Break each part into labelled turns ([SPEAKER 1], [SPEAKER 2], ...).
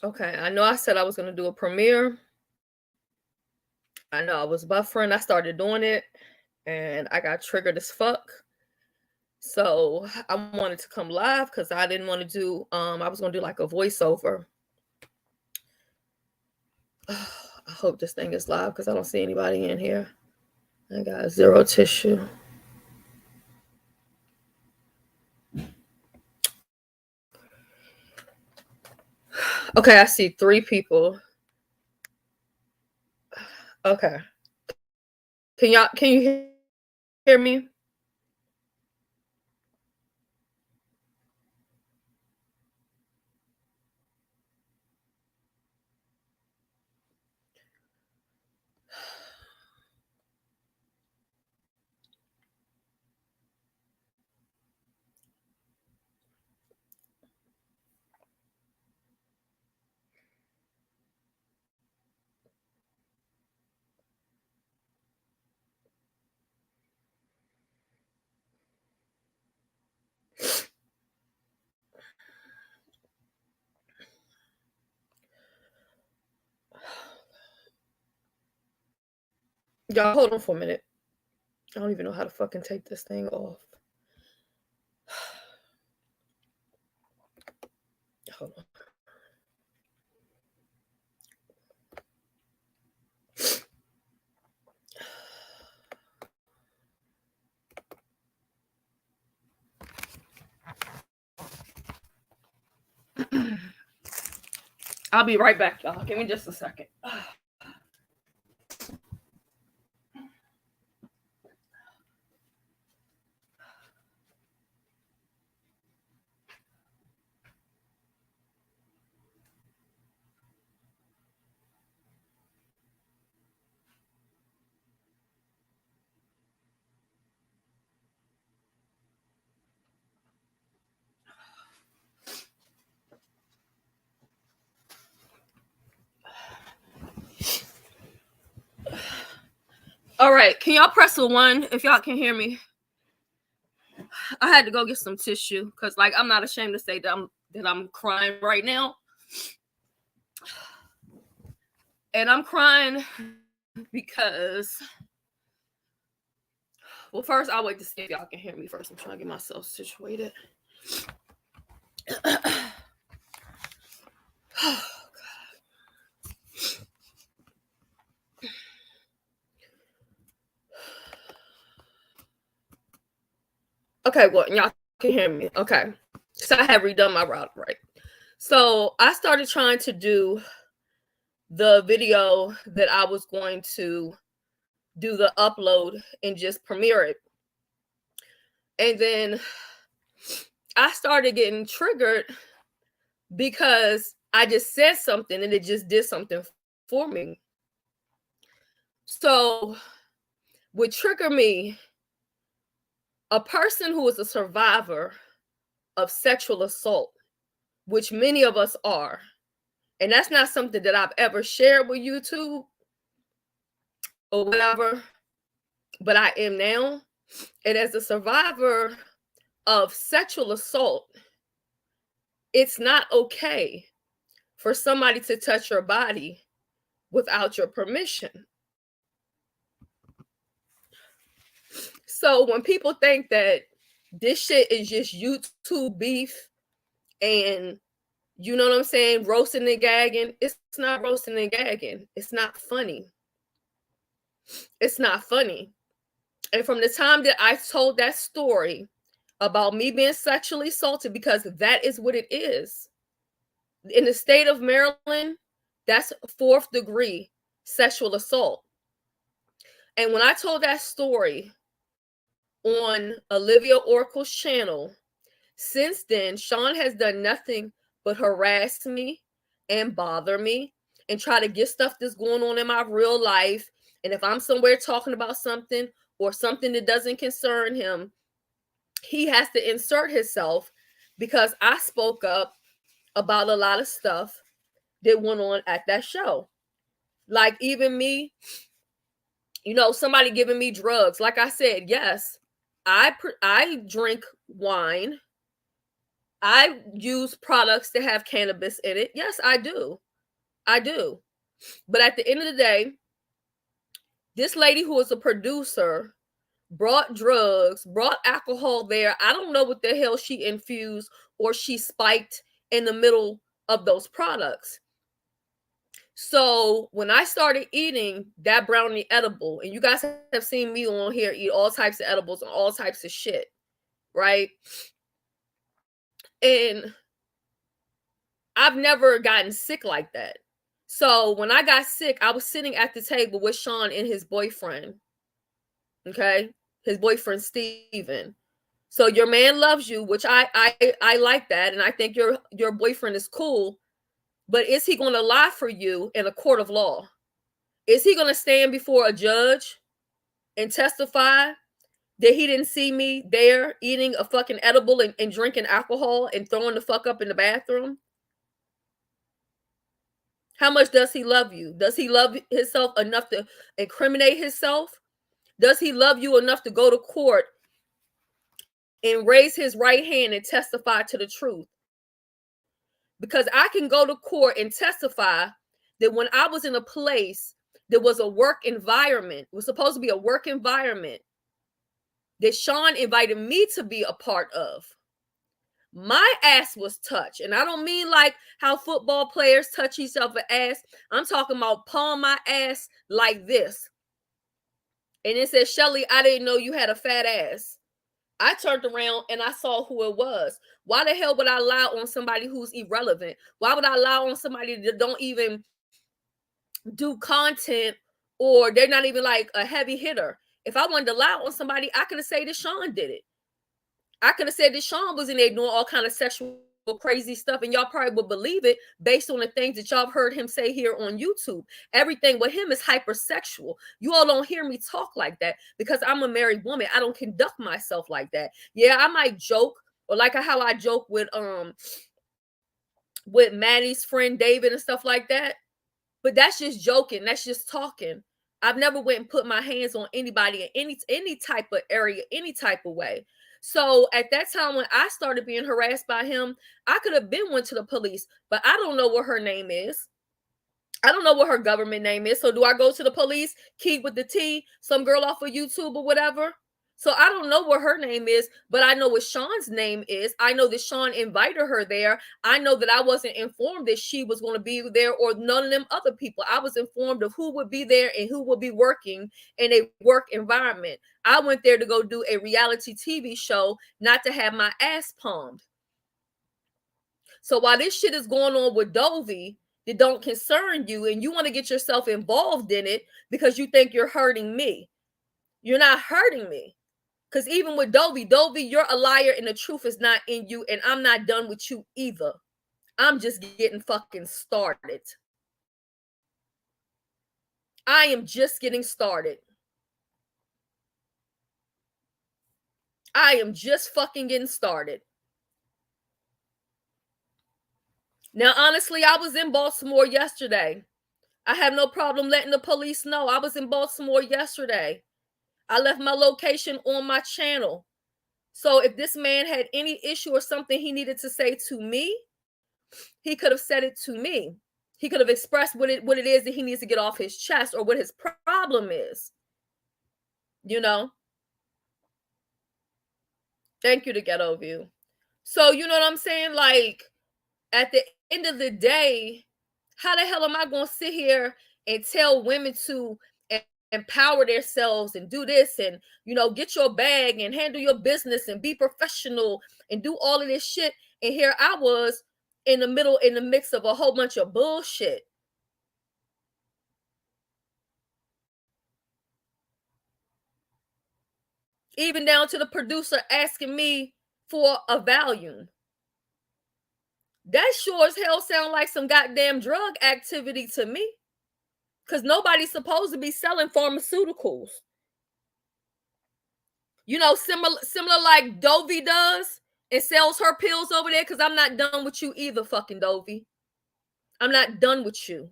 [SPEAKER 1] Okay, I know I said I was going to do a premiere. I know I was buffering. I started doing it and I got triggered as fuck. So I wanted to come live because I didn't want to do, I was going to do like a voiceover. I hope this thing is live because I don't see anybody in here. I got zero tissue. Okay, I see 3 people. Okay. Can you hear me? Y'all hold on for a minute. I don't even know how to fucking take this thing off. Hold on. I'll be right back, y'all. Give me just a second. All right, can y'all press a 1 if y'all can hear me? I had to go get some tissue because, like, I'm not ashamed to say that I'm crying right now. And I'm crying because, well, first I'll wait to see if y'all can hear me first. I'm trying to get myself situated. Oh, okay, well, y'all can hear me. Okay. So I have redone my route, right? So I started trying to do the video that I was going to do the upload and just premiere it. And then I started getting triggered because I just said something and it just did something for me. So would trigger me a person who is a survivor of sexual assault, which many of us are. And that's not something that I've ever shared with YouTube or whatever, but I am now. And as a survivor of sexual assault, it's not okay for somebody to touch your body without your permission. So when people think that this shit is just YouTube beef and, you know what I'm saying, roasting and gagging, it's not roasting and gagging. It's not funny. It's not funny. And from the time that I told that story about me being sexually assaulted, because that is what it is. In the state of Maryland, that's 4th degree sexual assault. And when I told that story on Olivia Oracle's channel, since then, Sean has done nothing but harass me and bother me and try to get stuff that's going on in my real life. And if I'm somewhere talking about something or something that doesn't concern him, he has to insert himself because I spoke up about a lot of stuff that went on at that show. Like even me, you know, somebody giving me drugs. Like I said, yes, I drink wine. I use products that have cannabis in it. Yes, I do. I do. But at the end of the day, this lady who is a producer brought drugs, brought alcohol there. I don't know what the hell she infused or she spiked in the middle of those products. So when I started eating that brownie edible, and you guys have seen me on here eat all types of edibles and all types of shit, right? And I've never gotten sick like that. So when I got sick, I was sitting at the table with Sean and his boyfriend. Okay, his boyfriend Steven. So your man loves you, which I like that, and I think your boyfriend is cool. But is he going to lie for you in a court of law? Is he going to stand before a judge and testify that he didn't see me there eating a fucking edible and drinking alcohol and throwing the fuck up in the bathroom? How much does he love you? Does he love himself enough to incriminate himself? Does he love you enough to go to court and raise his right hand and testify to the truth? Because I can go to court and testify that when I was in a place that was a work environment, it was supposed to be a work environment that Sean invited me to be a part of. My ass was touched. And I don't mean like how football players touch each other's ass. I'm talking about palm my ass like this. And it said, Shelly, I didn't know you had a fat ass. I turned around and I saw who it was. Why the hell would I lie on somebody who's irrelevant? Why would I lie on somebody that don't even do content, or they're not even like a heavy hitter? If I wanted to lie on somebody, I could have said that Sean did it. I could have said that Sean was in there doing all kind of sexual crazy stuff, and y'all probably would believe it based on the things that y'all have heard him say here on YouTube. Everything with him is hypersexual. You all don't hear me talk like that because I'm a married woman. I don't conduct myself like that. Yeah, I might joke, or like how I joke with Maddie's friend David and stuff like that. But that's just joking. That's just talking. I've never went and put my hands on anybody in any type of area, any type of way. So at that time when I started being harassed by him, I could have been went to the police, but I don't know what her name is. I don't know what her government name is. So do I go to the police, Key with the T, some girl off of YouTube or whatever? So I don't know what her name is, but I know what Sean's name is. I know that Sean invited her there. I know that I wasn't informed that she was going to be there or none of them other people. I was informed of who would be there and who would be working in a work environment. I went there to go do a reality TV show, not to have my ass palmed. So while this shit is going on with Dovey that don't concern you, and you want to get yourself involved in it because you think you're hurting me, you're not hurting me. Because even with Dovey, you're a liar and the truth is not in you, and I'm not done with you either. I'm just getting fucking started. I am just getting started. I am just fucking getting started. Now, honestly, I was in Baltimore yesterday. I have no problem letting the police know. I was in Baltimore yesterday. I left my location on my channel. So if this man had any issue or something he needed to say to me, he could have said it to me. He could have expressed what it is that he needs to get off his chest or what his problem is. You know? Thank you to Ghetto View. So, you know what I'm saying? Like, at the end of the day, how the hell am I going to sit here and tell women to empower themselves and do this and, you know, get your bag and handle your business and be professional and do all of this shit? And here I was in the mix of a whole bunch of bullshit. Even down to the producer asking me for a Valium. That sure as hell sound like some goddamn drug activity to me. Because nobody's supposed to be selling pharmaceuticals. You know, similar like Dovey does and sells her pills over there, because I'm not done with you either, fucking Dovey. I'm not done with you.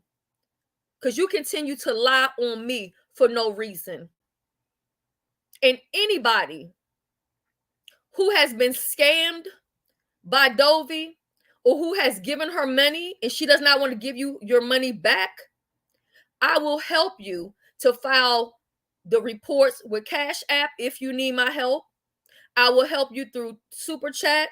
[SPEAKER 1] Because you continue to lie on me for no reason. And anybody who has been scammed by Dovey or who has given her money and she does not want to give you your money back, I will help you to file the reports with CashApp if you need my help. I will help you through Super Chat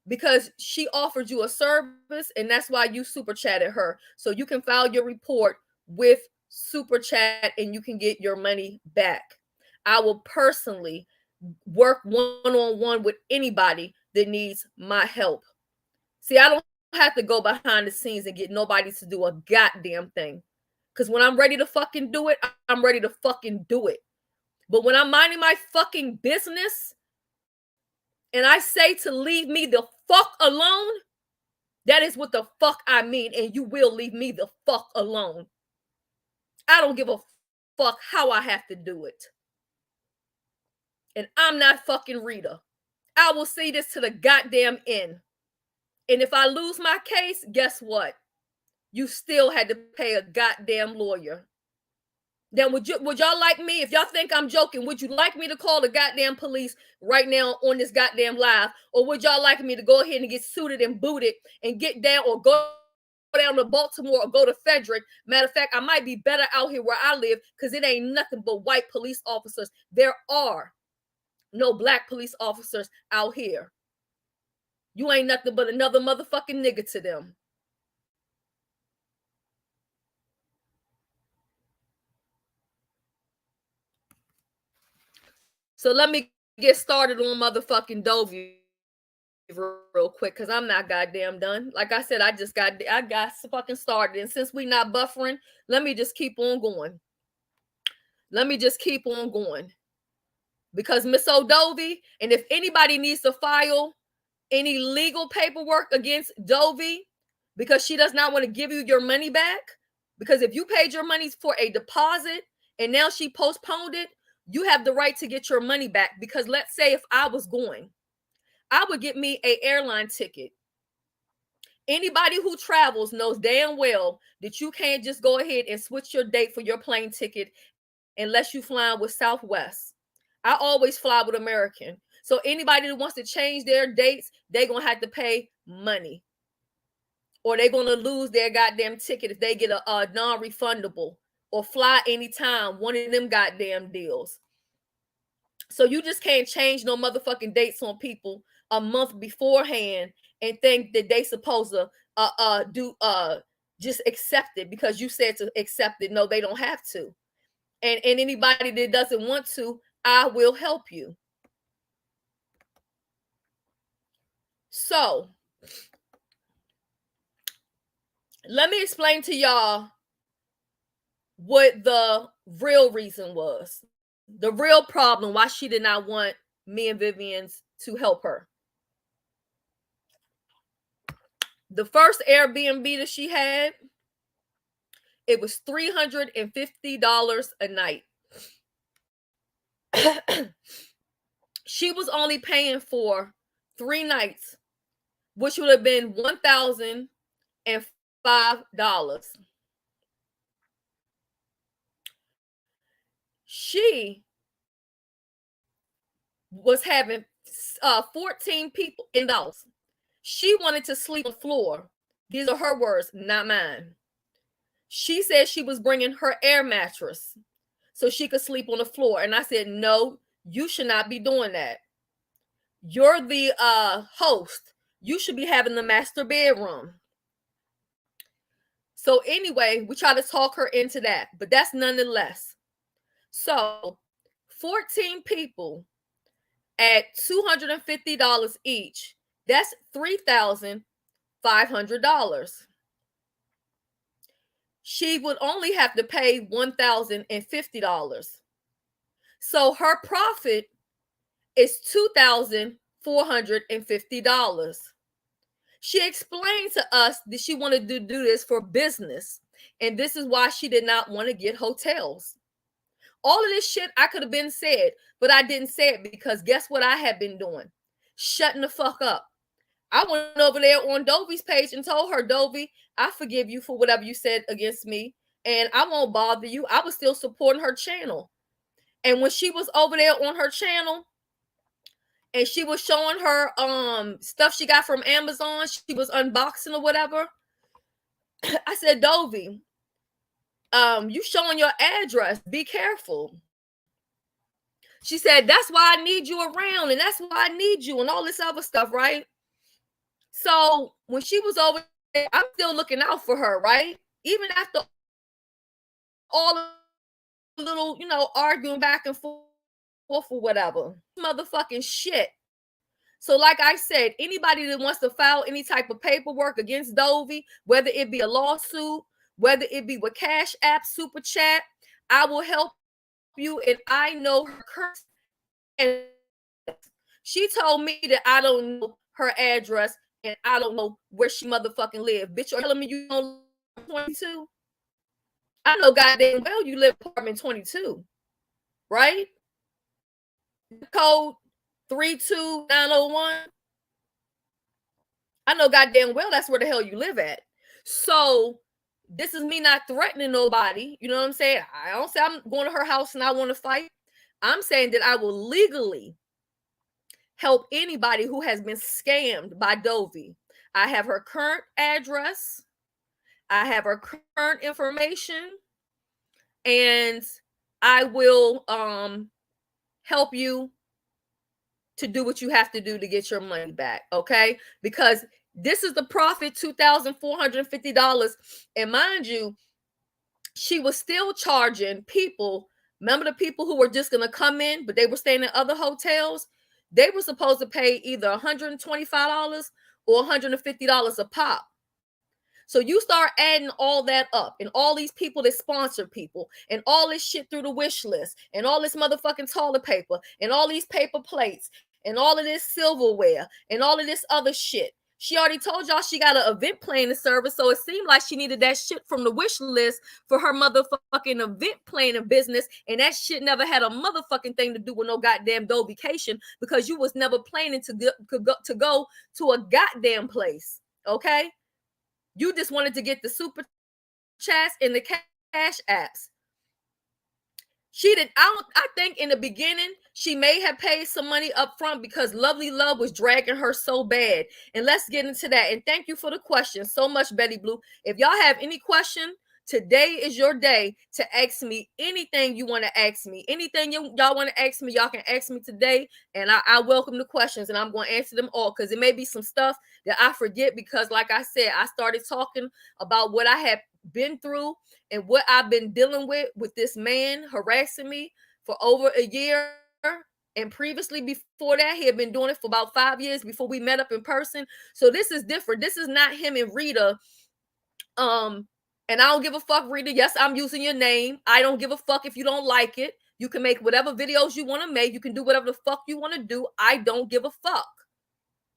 [SPEAKER 1] because she offered you a service and that's why you Super Chatted her. So you can file your report with Super Chat and you can get your money back. I will personally work one-on-one with anybody that needs my help. See, I don't have to go behind the scenes and get nobody to do a goddamn thing. Because when I'm ready to fucking do it, I'm ready to fucking do it. But when I'm minding my fucking business and I say to leave me the fuck alone, that is what the fuck I mean. And you will leave me the fuck alone. I don't give a fuck how I have to do it. And I'm not fucking Rita. I will see this to the goddamn end. And if I lose my case, guess what? You still had to pay a goddamn lawyer. Then would y'all like me, if y'all think I'm joking, would you like me to call the goddamn police right now on this goddamn live? Or would y'all like me to go ahead and get suited and booted and get down or go down to Baltimore or go to Frederick? Matter of fact, I might be better out here where I live because it ain't nothing but white police officers. There are no black police officers out here. You ain't nothing but another motherfucking nigga to them. So let me get started on motherfucking Dovey real quick because I'm not goddamn done. Like I said, I got fucking started. And since we not buffering, let me just keep on going. Because Miss O'Dovey, and if anybody needs to file any legal paperwork against Dovey because she does not want to give you your money back, because if you paid your money for a deposit and now she postponed it, you have the right to get your money back. Because let's say if I was going, I would get me an airline ticket. Anybody who travels knows damn well that you can't just go ahead and switch your date for your plane ticket unless you flying with Southwest. I always fly with American. So anybody that wants to change their dates, they're going to have to pay money. Or they're going to lose their goddamn ticket if they get a non-refundable or fly anytime, one of them goddamn deals. So you just can't change no motherfucking dates on people a month beforehand and think that they supposed to just accept it because you said to accept it. No, they don't have to. And anybody that doesn't want to, I will help you. So let me explain to y'all what the real reason was. The real problem why she did not want me and Vivian's to help her. The first Airbnb that she had, it was $350 a night. She was only paying for 3 nights, which would have been $1,005. She was having 14 people in the house. She wanted to sleep on the floor. These are her words, not mine. She said she was bringing her air mattress so she could sleep on the floor. And I said, no, you should not be doing that. You're the host. You should be having the master bedroom. So anyway, we try to talk her into that, but that's nonetheless. So 14 people at $250 each, that's $3,500. She would only have to pay $1,050. So her profit is $2,450. She explained to us that she wanted to do this for business, and this is why she did not want to get hotels. All of this shit I could have been said, but I didn't say it because guess what I have been doing? Shutting the fuck up. I went over there on Dovey's page and told her, Dovey, I forgive you for whatever you said against me, and I won't bother you. I was still supporting her channel. And when she was over there on her channel, and she was showing her stuff she got from Amazon. She was unboxing or whatever. I said, Dovey, you showing your address. Be careful. She said, that's why I need you around, and that's why I need you, and all this other stuff, right? So when she was over there, I'm still looking out for her, right? Even after all the little, arguing back and forth or whatever. Motherfucking shit. So like I said, anybody that wants to file any type of paperwork against Dovey, whether it be a lawsuit, whether it be with CashApp, Super Chat, I will help you. And I know her curse. And she told me that I don't know her address and I don't know where she motherfucking live. Bitch, you're telling me you don't live 22? I know goddamn well you live apartment 22, right? Code 32901. I know goddamn well that's where the hell you live at. So this is me not threatening nobody. You know what I'm saying? I don't say I'm going to her house and I want to fight. I'm saying that I will legally help anybody who has been scammed by Dovey. I have her current address. I have her current information. And I will help you to do what you have to do to get your money back, okay? Because this is the profit, $2,450. And mind you, she was still charging people. Remember the people who were just going to come in, but they were staying in other hotels? They were supposed to pay either $125 or $150 a pop. So you start adding all that up and all these people that sponsor people and all this shit through the wish list and all this motherfucking toilet paper and all these paper plates and all of this silverware and all of this other shit. She already told y'all she got an event planning service, so it seemed like she needed that shit from the wish list for her motherfucking event planning business, and that shit never had a motherfucking thing to do with no goddamn Dovecation because you was never planning to go to a goddamn place, okay? You just wanted to get the super chats and the cash apps. She did. I think in the beginning she may have paid some money up front because Lovely Love was dragging her so bad. And let's get into that. And thank you for the question so much, Betty Blue. If y'all have any question, today is your day to ask me anything you want to ask me. Anything y'all want to ask me, y'all can ask me today. And I welcome the questions and I'm going to answer them all because it may be some stuff that I forget because, like I said, I started talking about what I had been through and what I've been dealing with this man harassing me for over a year. And previously before that, he had been doing it for about 5 years before we met up in person. So this is different. This is not him and Rita. And I don't give a fuck, Rita. Yes, I'm using your name. I don't give a fuck if you don't like it. You can make whatever videos you want to make. You can do whatever the fuck you want to do. I don't give a fuck.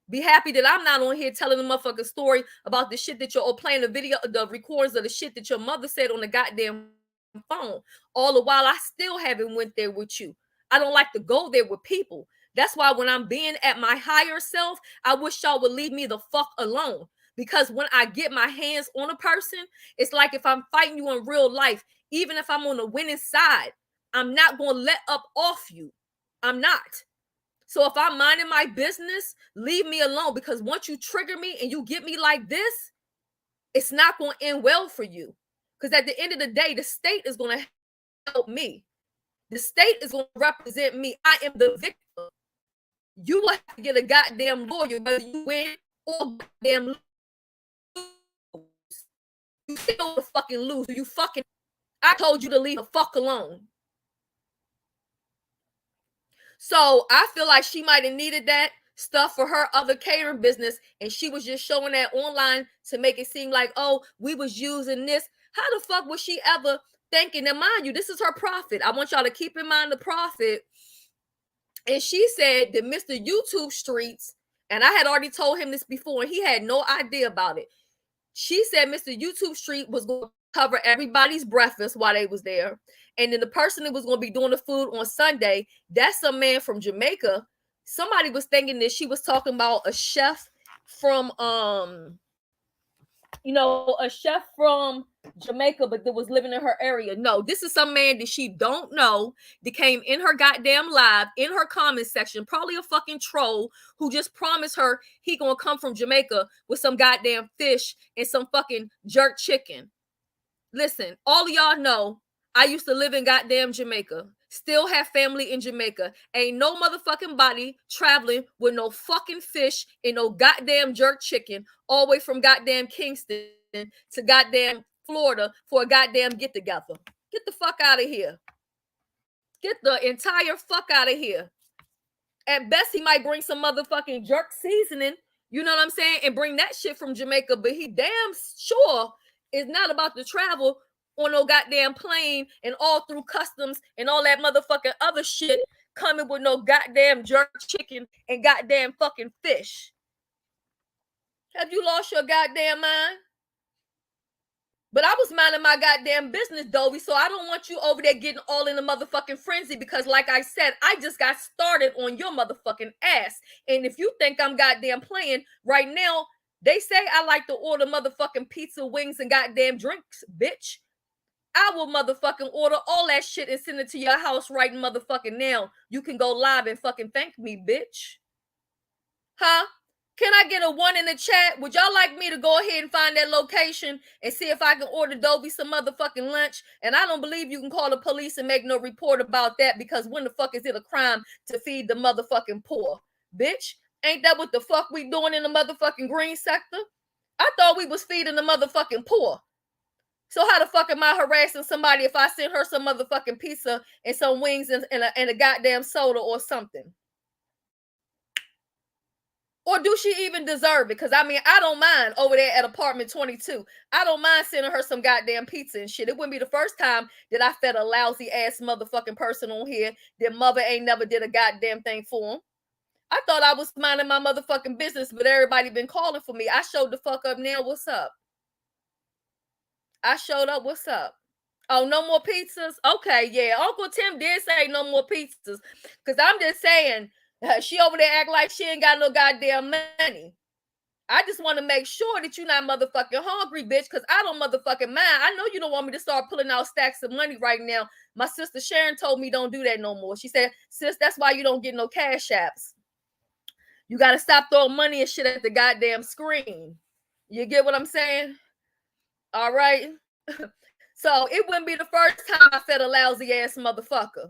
[SPEAKER 1] Be happy that I'm not on here telling the motherfucking story about the shit that you're playing the recordings of the shit that your mother said on the goddamn phone. All the while I still haven't went there with you. I don't like to go there with people. That's why when I'm being at my higher self, I wish y'all would leave me the fuck alone. Because when I get my hands on a person, it's like if I'm fighting you in real life, even if I'm on the winning side, I'm not going to let up off you. I'm not. So if I'm minding my business, leave me alone because once you trigger me and you get me like this, it's not going to end well for you. Because at the end of the day, the state is going to help me. The state is going to represent me. I am the victim. You will have to get a goddamn lawyer whether you win or goddamn lose. You still fucking lose. You fucking, I told you to leave the fuck alone. So I feel like she might have needed that stuff for her other catering business. And she was just showing that online to make it seem like, oh, we was using this. How the fuck was she ever thinking? And mind you, this is her profit. I want y'all to keep in mind the profit. And she said that Mr. YouTube Streets, and I had already told him this before, and he had no idea about it. She said Mr. YouTube Street was going to cover everybody's breakfast while they was there. And then the person that was going to be doing the food on Sunday, that's a man from Jamaica. Somebody was thinking that she was talking about a chef from a chef from Jamaica, but that was living in her area. No, this is some man that she don't know that came in her goddamn live, in her comment section, probably a fucking troll who just promised her he gonna come from Jamaica with some goddamn fish and some fucking jerk chicken. Listen, all of y'all know I used to live in goddamn Jamaica. Still have family in Jamaica. Ain't no motherfucking body traveling with no fucking fish and no goddamn jerk chicken all the way from goddamn Kingston to goddamn Florida for a goddamn get together. Get the fuck out of here. Get the entire fuck out of here. At best, he might bring some motherfucking jerk seasoning, you know what I'm saying, and bring that shit from Jamaica, but he damn sure is not about to travel on no goddamn plane and all through customs and all that motherfucking other shit coming with no goddamn jerk chicken and goddamn fucking fish. Have you lost your goddamn mind? But I was minding my goddamn business, Dovey, so I don't want you over there getting all in the motherfucking frenzy because, like I said, I just got started on your motherfucking ass. And if you think I'm goddamn playing right now, they say I like to order motherfucking pizza, wings, and goddamn drinks, bitch. I will motherfucking order all that shit and send it to your house right motherfucking now. You can go live and fucking thank me, bitch. Huh? Can I get a 1 in the chat? Would y'all like me to go ahead and find that location and see if I can order Dovey some motherfucking lunch? And I don't believe you can call the police and make no report about that because when the fuck is it a crime to feed the motherfucking poor? Bitch, ain't that what the fuck we doing in the motherfucking green sector? I thought we was feeding the motherfucking poor. So how the fuck am I harassing somebody if I send her some motherfucking pizza and some wings and a goddamn soda or something? Or do she even deserve it? Because, I mean, I don't mind over there at apartment 22. I don't mind sending her some goddamn pizza and shit. It wouldn't be the first time that I fed a lousy ass motherfucking person on here that mother ain't never did a goddamn thing for him. I thought I was minding my motherfucking business, but everybody been calling for me. I showed the fuck up now. What's up? I showed up. What's up? Oh, no more pizzas? Okay, yeah. Uncle Tim did say no more pizzas. Because I'm just saying, she over there act like she ain't got no goddamn money. I just want to make sure that you're not motherfucking hungry, bitch, because I don't motherfucking mind. I know you don't want me to start pulling out stacks of money right now. My sister Sharon told me don't do that no more. She said, sis, that's why you don't get no cash apps. You got to stop throwing money and shit at the goddamn screen. You get what I'm saying? All right. So it wouldn't be the first time I fed a lousy ass motherfucker.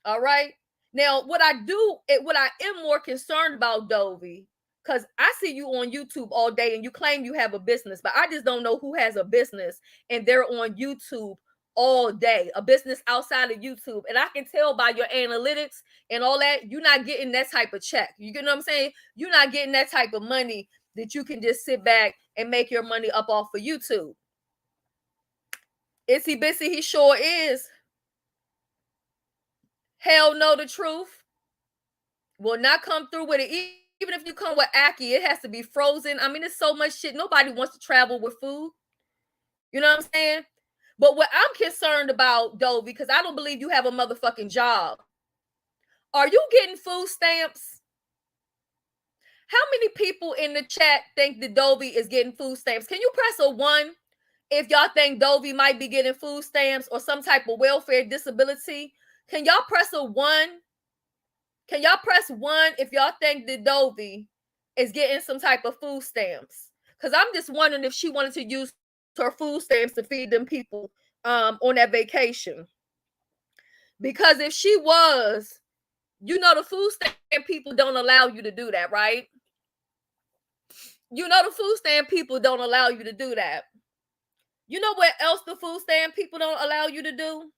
[SPEAKER 1] All right. Now, what I am more concerned about, Dovey, because I see you on YouTube all day and you claim you have a business, but I just don't know who has a business and they're on YouTube all day, a business outside of YouTube. And I can tell by your analytics and all that, you're not getting that type of check. You get what I'm saying? You're not getting that type of money that you can just sit back and make your money up off of YouTube. Is he busy? He sure is. Hell no, the truth will not come through with it. Even if you come with ackee, it has to be frozen. I mean, there's so much shit. Nobody wants to travel with food. You know what I'm saying? But what I'm concerned about, though, because I don't believe you have a motherfucking job. Are you getting food stamps? How many people in the chat think that Dovey is getting food stamps? Can you press a 1 if y'all think Dovey might be getting food stamps or some type of welfare disability? Can y'all press a 1? Can y'all press 1 if y'all think that Dovey is getting some type of food stamps? Because I'm just wondering if she wanted to use her food stamps to feed them people on that vacation. Because if she was, you know, the food stamp people don't allow you to do that, right? You know, the food stamp people don't allow you to do that. You know what else the food stamp people don't allow you to do?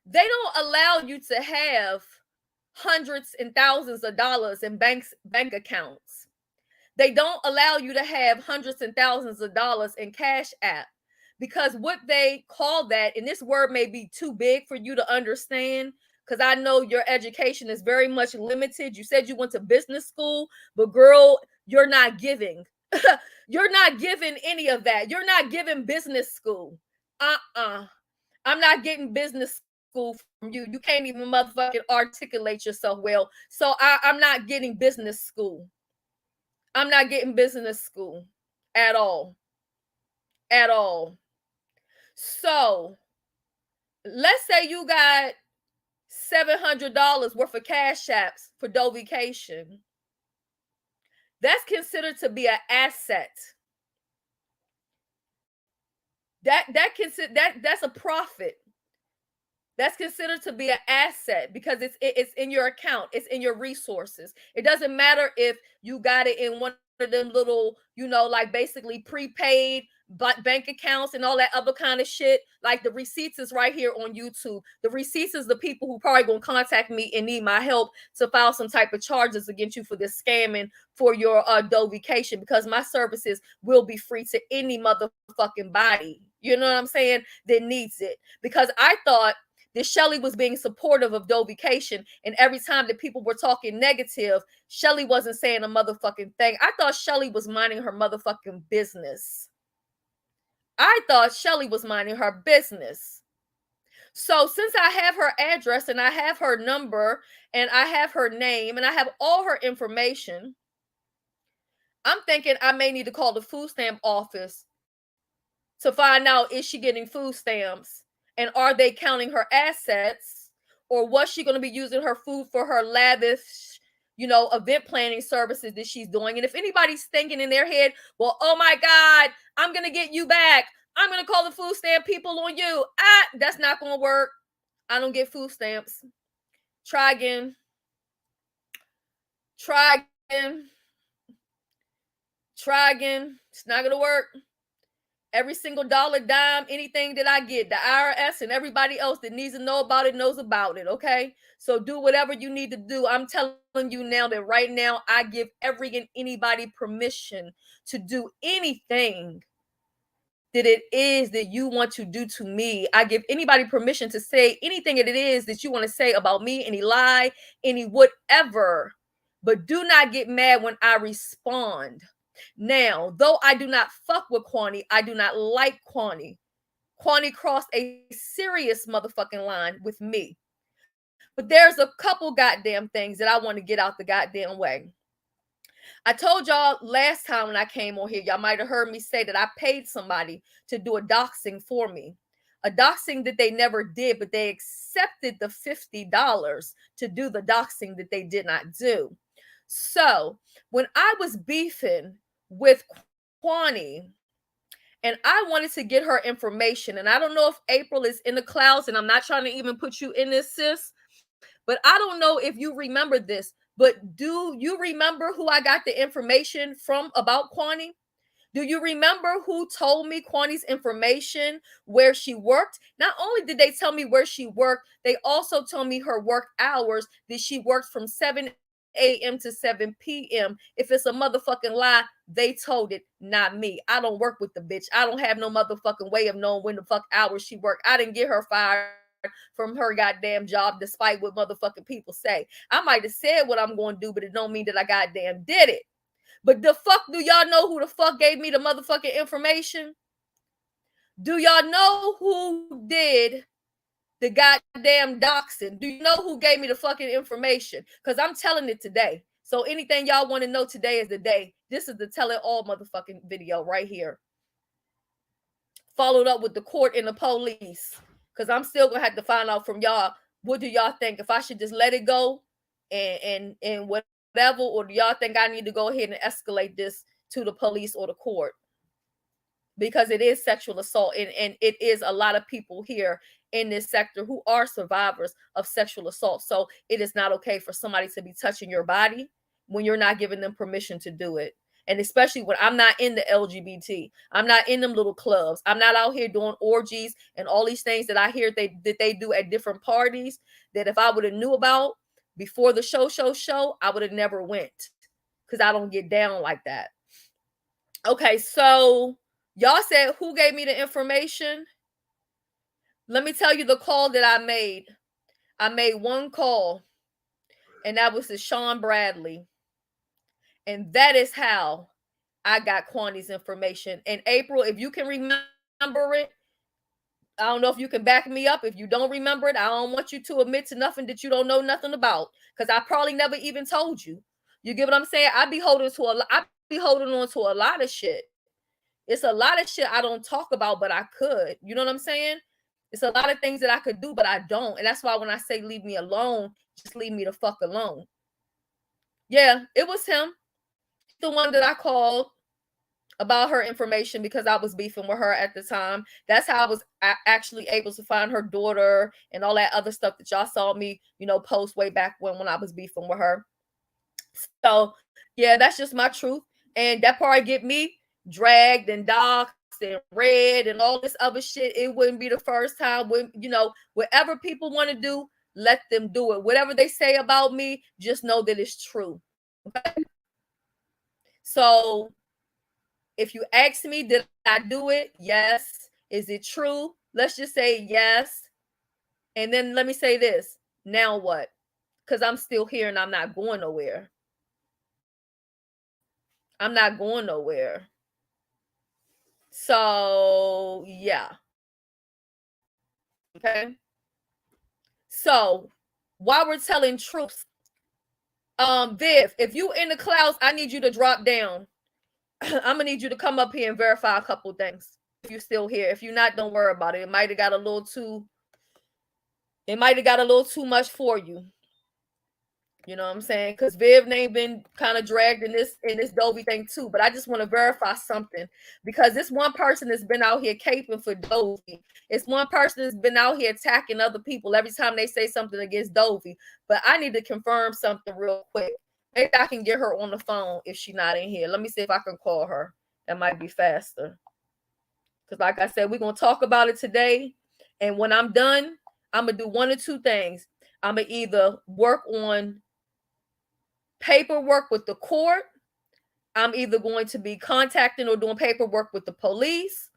[SPEAKER 1] They don't allow you to have hundreds and thousands of dollars in bank accounts. They don't allow you to have hundreds and thousands of dollars in CashApp because what they call that, and this word may be too big for you to understand because I know your education is very much limited. You said you went to business school, but girl, you're not giving. You're not giving any of that. You're not giving business school. I'm not getting business school from you. You can't even motherfucking articulate yourself well. So I'm not getting business school. I'm not getting business school at all. at all. So let's say you got $700 worth of cash apps for Dovecation. That's considered to be an asset. That's a profit. That's considered to be an asset because it's in your account, it's in your resources. It doesn't matter if you got it in one of them little, like basically prepaid bank accounts and all that other kind of shit. Like the receipts is right here on YouTube. The receipts is the people who probably gonna contact me and need my help to file some type of charges against you for this scamming for your Dovecation, because my services will be free to any motherfucking body. You know what I'm saying? That needs it. Because I thought that Shelly was being supportive of Dovecation, and every time that people were talking negative, Shelly wasn't saying a motherfucking thing. I thought Shelly was minding her motherfucking business. I thought Shelly was minding her business. So since I have her address and I have her number and I have her name and I have all her information, I'm thinking I may need to call the food stamp office to find out, is she getting food stamps? And are they counting her assets? Or was she going to be using her food for her lavish, event planning services that she's doing? And if anybody's thinking in their head, well, oh my God, I'm going to get you back, I'm going to call the food stamp people on you. That's not going to work. I don't get food stamps. Try again. Try again. Try again. It's not going to work. Every single dollar, dime, anything that I get, the IRS and everybody else that needs to know about it knows about it, okay? So do whatever you need to do. I'm telling you now that right now I give every and anybody permission to do anything that it is that you want to do to me. I give anybody permission to say anything that it is that you want to say about me, any lie, any whatever. But do not get mad when I respond. Now, though I do not fuck with Kwani, I do not like Kwani. Kwani crossed a serious motherfucking line with me. But there's a couple goddamn things that I want to get out the goddamn way. I told y'all last time when I came on here, y'all might have heard me say that I paid somebody to do a doxing for me. A doxing that they never did, but they accepted the $50 to do the doxing that they did not do. So when I was beefing with Kwani and I wanted to get her information, and I don't know if April is in the clouds, and I'm not trying to even put you in this, sis, but I don't know if you remember this, but do you remember who I got the information from about Kwani? Do you remember who told me Kwani's information, where she worked? Not only did they tell me where she worked, they also told me her work hours, that she worked from 7 a.m. to 7 p.m. If it's a motherfucking lie, they told it, not me. I don't work with the bitch. I don't have no motherfucking way of knowing when the fuck hours she worked. I didn't get her fired from her goddamn job, despite what motherfucking people say. I might have said what I'm going to do, but it don't mean that I goddamn did it. But the fuck, do y'all know who the fuck gave me the motherfucking information? Do y'all know who did the goddamn doxing? Do you know who gave me the fucking information? Because I'm telling it today. So anything y'all want to know today is the day. This is the tell it all motherfucking video right here. Followed up with the court and the police. Because I'm still going to have to find out from y'all, what do y'all think? If I should just let it go and whatever, or do y'all think I need to go ahead and escalate this to the police or the court? Because it is sexual assault, and it is a lot of people here in this sector who are survivors of sexual assault. So it is not okay for somebody to be touching your body when you're not giving them permission to do it. And especially when I'm not in the LGBT, I'm not in them little clubs, I'm not out here doing orgies and all these things that I hear that they do at different parties, that if I would have knew about before the show, I would have never went, because I don't get down like that. Okay, so y'all said who gave me the information? Let me tell you the call that I made. I made one call, and that was to Sean Bradley. And that is how I got Kwani's information. And April, if you can remember it, I don't know if you can back me up. If you don't remember it, I don't want you to admit to nothing that you don't know nothing about, because I probably never even told you. You get what I'm saying? I be holding on to a lot of shit. It's a lot of shit I don't talk about, but I could. You know what I'm saying? It's a lot of things that I could do, but I don't. And that's why when I say leave me alone, just leave me the fuck alone. Yeah, it was him. The one that I called about her information because I was beefing with her at the time. That's how I was actually able to find her daughter and all that other stuff that y'all saw me, post way back when I was beefing with her. So, yeah, that's just my truth. And that part get me dragged and doxxed and read and all this other shit. It wouldn't be the first time. When whatever people want to do, let them do it. Whatever they say about me, just know that it's true. Okay? So if you ask me, did I do it? Yes. Is it true? Let's just say yes. And then let me say this. Now what? Because I'm still here and I'm not going nowhere. I'm not going nowhere. So, yeah. Okay. So, while we're telling truths, Viv, if you in the clouds, I need you to drop down. I'm gonna need you to come up here and verify a couple things. If you're still here, if you're not, don't worry about it. It might have got a little too much for you. You know what I'm saying? Because Viv name been kind of dragged in this Dovey thing too. But I just want to verify something, because this one person that's been out here caping for Dovey. It's one person that's been out here attacking other people every time they say something against Dovey. But I need to confirm something real quick. Maybe I can get her on the phone if she's not in here. Let me see if I can call her. That might be faster. Because like I said, we're going to talk about it today. And when I'm done, I'm going to do one or two things. I'm going to either work on paperwork with the court. I'm either going to be contacting or doing paperwork with the police.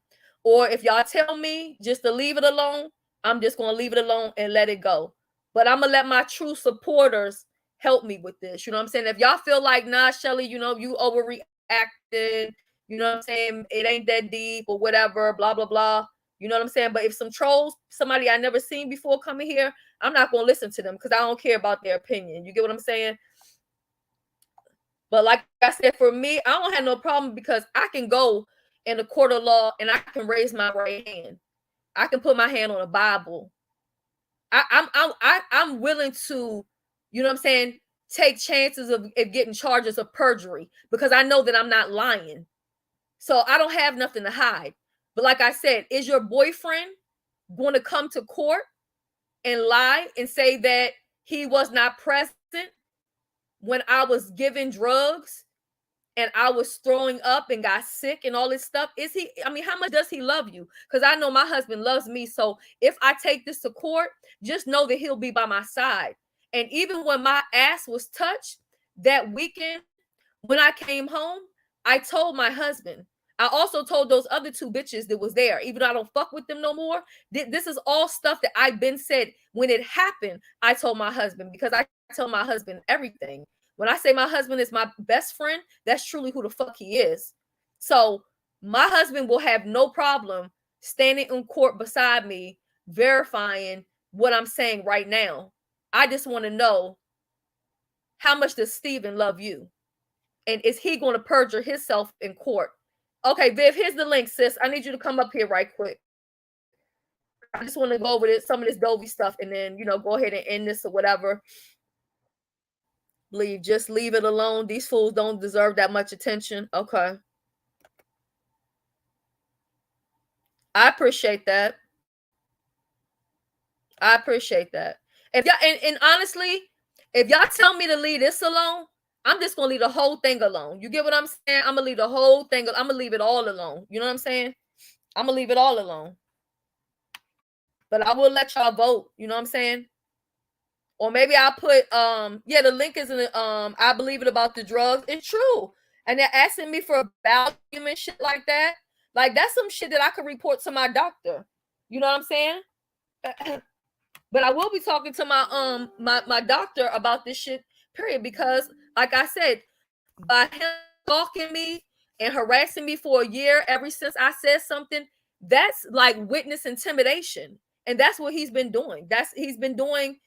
[SPEAKER 1] Or if y'all tell me just to leave it alone, I'm just going to leave it alone and let it go. But I'm going to let my true supporters help me with this. You know what I'm saying? If y'all feel like, nah, Shelly, you overreacted, you know what I'm saying? It ain't that deep or whatever, blah, blah, blah. You know what I'm saying? But if some trolls, somebody I never seen before coming here, I'm not going to listen to them because I don't care about their opinion. You get what I'm saying? But like I said, for me, I don't have no problem because I can go in the court of law and I can raise my right hand. I can put my hand on a Bible. I'm willing to, you know what I'm saying, take chances of getting charges of perjury because I know that I'm not lying. So I don't have nothing to hide. But like I said, is your boyfriend going to come to court and lie and say that he was not present when I was given drugs and I was throwing up and got sick and all this stuff? Is he, I mean, how much does he love you? Because I know my husband loves me. So if I take this to court, just know that he'll be by my side. And even when my ass was touched that weekend, when I came home, I told my husband. I also told those other two bitches that was there, even though I don't fuck with them no more. This is all stuff that I've been said. When it happened, I told my husband, because I tell my husband everything. When I say my husband is my best friend, that's truly who the fuck he is. So my husband will have no problem standing in court beside me, verifying what I'm saying right now. I just want to know, how much does Steven love you? And is he going to perjure himself in court? Okay, Viv, here's the link, sis. I need you to come up here right quick. I just want to go over some of this Dovey stuff and then, go ahead and end this or whatever. Just leave it alone. These fools don't deserve that much attention. Okay. I appreciate that. I appreciate that. If y'all, and honestly, if y'all tell me to leave this alone, I'm just gonna leave the whole thing alone. You get what I'm saying? I'm gonna leave the whole thing. I'm gonna leave it all alone. You know what I'm saying? I'm gonna leave it all alone. But I will let y'all vote. You know what I'm saying? Or maybe I'll put the link is in the I believe it about the drugs. It's true. And they're asking me for a volume and shit like that. Like, that's some shit that I could report to my doctor. You know what I'm saying? But I will be talking to my my doctor about this shit, period. Because like I said, by him stalking me and harassing me for a year ever since I said something, that's like witness intimidation. And that's what he's been doing. He's been doing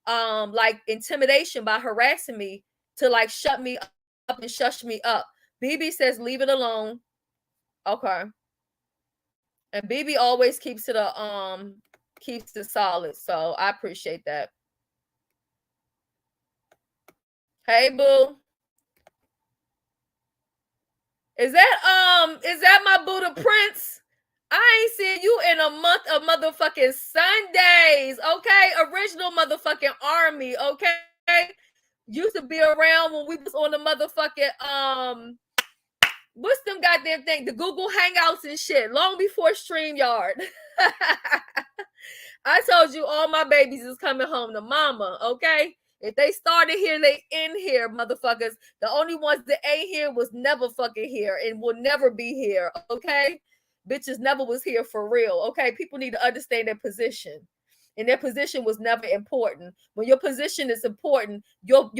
[SPEAKER 1] like intimidation by harassing me to like shut me up and shush me up. BB says leave it alone. Okay. And BB always keeps it solid. So I appreciate that. Hey boo. Is that my Buddha Prince? I ain't seen you in a month of motherfucking Sundays, okay? Original motherfucking army, okay? Used to be around when we was on the motherfucking what's them goddamn thing? The Google Hangouts and shit, long before StreamYard. I told you all my babies is coming home to mama, okay? If they started here, they in here, motherfuckers. The only ones that ain't here was never fucking here and will never be here, okay? Bitches never was here for real, okay? People need to understand their position. And their position was never important. When your position is important, your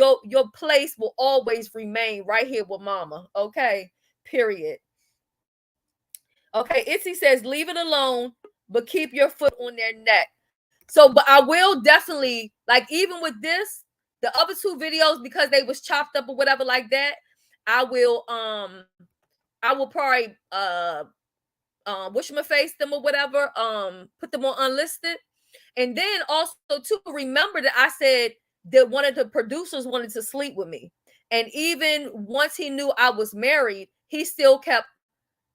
[SPEAKER 1] place will always remain right here with mama, okay? Period. Okay, Itzy says, leave it alone, but keep your foot on their neck. So, but I will definitely, like, even with this, the other two videos, because they was chopped up or whatever like that, I will probably whatchamacallit them or whatever, put them on unlisted. And then also too, remember that I said that one of the producers wanted to sleep with me. And even once he knew I was married, he still kept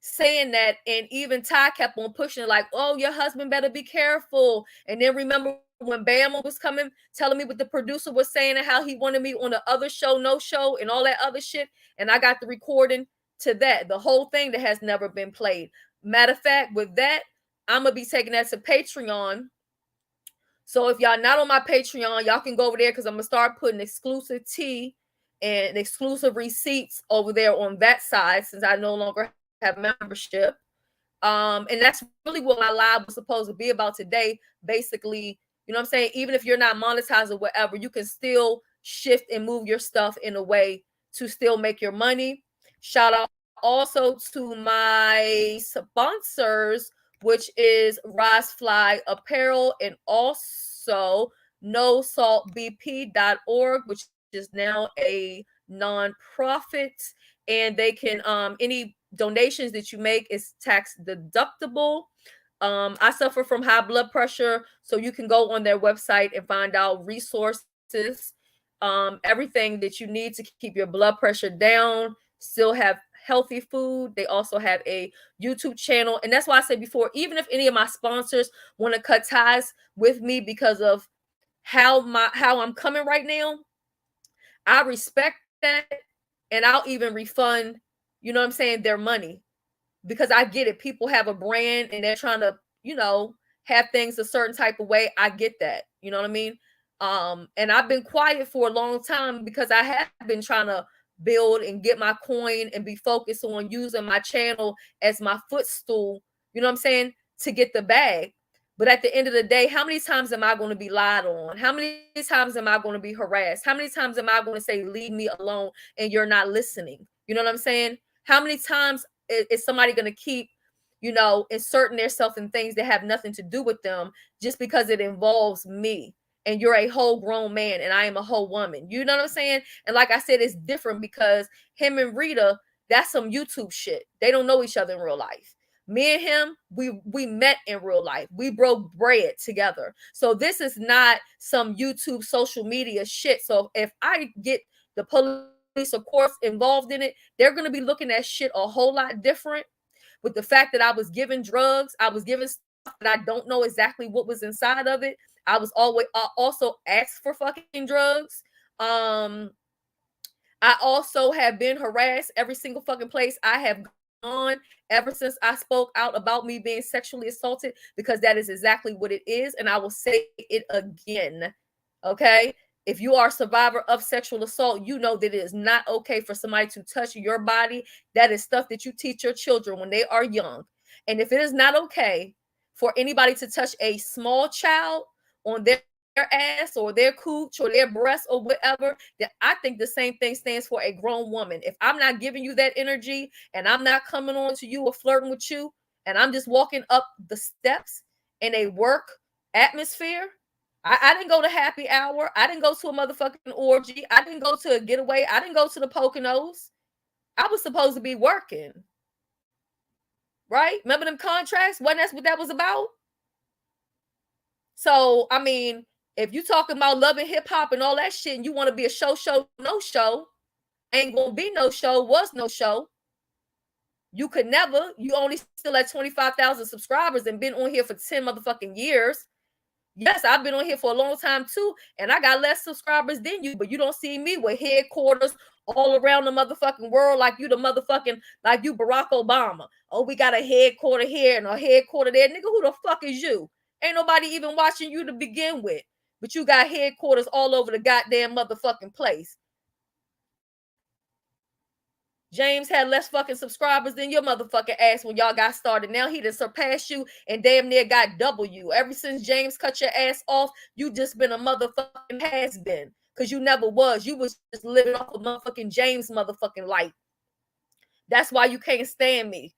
[SPEAKER 1] saying that. And even Ty kept on pushing it, like, oh, your husband better be careful. And then remember when Bama was coming, telling me what the producer was saying and how he wanted me on the other show, no show, and all that other shit. And I got the recording to that, the whole thing that has never been played. Matter of fact, with that, I'm gonna be taking that to Patreon. So if y'all not on my Patreon, y'all can go over there, because I'm gonna start putting exclusive tea and exclusive receipts over there on that side, since I no longer have membership. And that's really what my live was supposed to be about today. Basically, you know what I'm saying? Even if you're not monetized or whatever, you can still shift and move your stuff in a way to still make your money. Shout out also to my sponsors, which is Fly Apparel, and also nosaltbp.org, which is now a nonprofit. And they can any donations that you make is tax deductible. I suffer from high blood pressure, so you can go on their website and find out resources, everything that you need to keep your blood pressure down, still have healthy food. They also have a YouTube channel. And that's why I said before, even if any of my sponsors want to cut ties with me because of how I'm coming right now, I respect that. And I'll even refund, you know what I'm saying, their money, because I get it. People have a brand and they're trying to, have things a certain type of way. I get that. You know what I mean? And I've been quiet for a long time because I have been trying to build and get my coin and be focused on using my channel as my footstool, you know what I'm saying, to get the bag. But at the end of the day, how many times am I going to be lied on? How many times am I going to be harassed? How many times am I going to say, leave me alone, and you're not listening? You know what I'm saying? How many times is somebody going to keep, inserting themselves in things that have nothing to do with them just because it involves me? And you're a whole grown man and I am a whole woman. You know what I'm saying? And like I said, it's different because him and Rita, that's some YouTube shit. They don't know each other in real life. Me and him, we met in real life. We broke bread together. So this is not some YouTube social media shit. So if I get the police, of course, involved in it, they're going to be looking at shit a whole lot different. With the fact that I was given drugs, I was given stuff that I don't know exactly what was inside of it. I was always also asked for fucking drugs. I also have been harassed every single fucking place I have gone ever since I spoke out about me being sexually assaulted, because that is exactly what it is. And I will say it again. Okay. If you are a survivor of sexual assault, you know that it is not okay for somebody to touch your body. That is stuff that you teach your children when they are young. And if it is not okay for anybody to touch a small child on their ass or their cooch or their breast or whatever, then I think the same thing stands for a grown woman. If I'm not giving you that energy and I'm not coming on to you or flirting with you, and I'm just walking up the steps in a work atmosphere, I didn't go to happy hour. I didn't go to a motherfucking orgy. I didn't go to a getaway. I didn't go to the Poconos. I was supposed to be working. right? Remember them contracts? Wasn't that what that was about? So, I mean, if you talking about loving hip hop and all that shit, and you want to be a show, no show, ain't gonna be no show, was no show. You could never. You only still at 25,000 subscribers and been on here for 10 motherfucking years. Yes, I've been on here for a long time too, and I got less subscribers than you, but you don't see me with headquarters all around the motherfucking world like you like you Barack Obama. Oh, we got a headquarter here and a headquarter there. Nigga, who the fuck is you? Ain't nobody even watching you to begin with, but you got headquarters all over the goddamn motherfucking place. James had less fucking subscribers than your motherfucking ass when y'all got started. Now he done surpassed you and damn near got double you. Ever since James cut your ass off, you just been a motherfucking has-been. Because you never was. You was just living off of motherfucking James motherfucking light. That's why you can't stand me.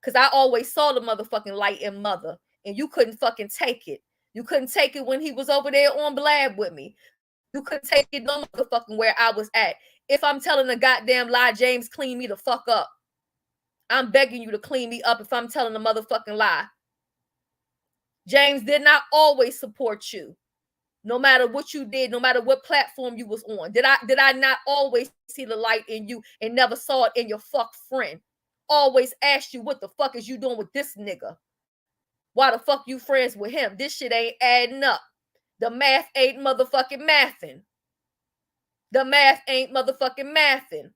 [SPEAKER 1] Because I always saw the motherfucking light in mother. And you couldn't fucking take it. You couldn't take it when he was over there on Blab with me. You couldn't take it no motherfucking where I was at. If I'm telling a goddamn lie, James, clean me the fuck up. I'm begging you to clean me up if I'm telling a motherfucking lie. James did not always support you. No matter what you did, no matter what platform you was on. Did I not always see the light in you and never saw it in your fuck friend? Always asked you, what the fuck is you doing with this nigga? Why the fuck you friends with him? This shit ain't adding up. The math ain't motherfucking mathing. The math ain't motherfucking mathing.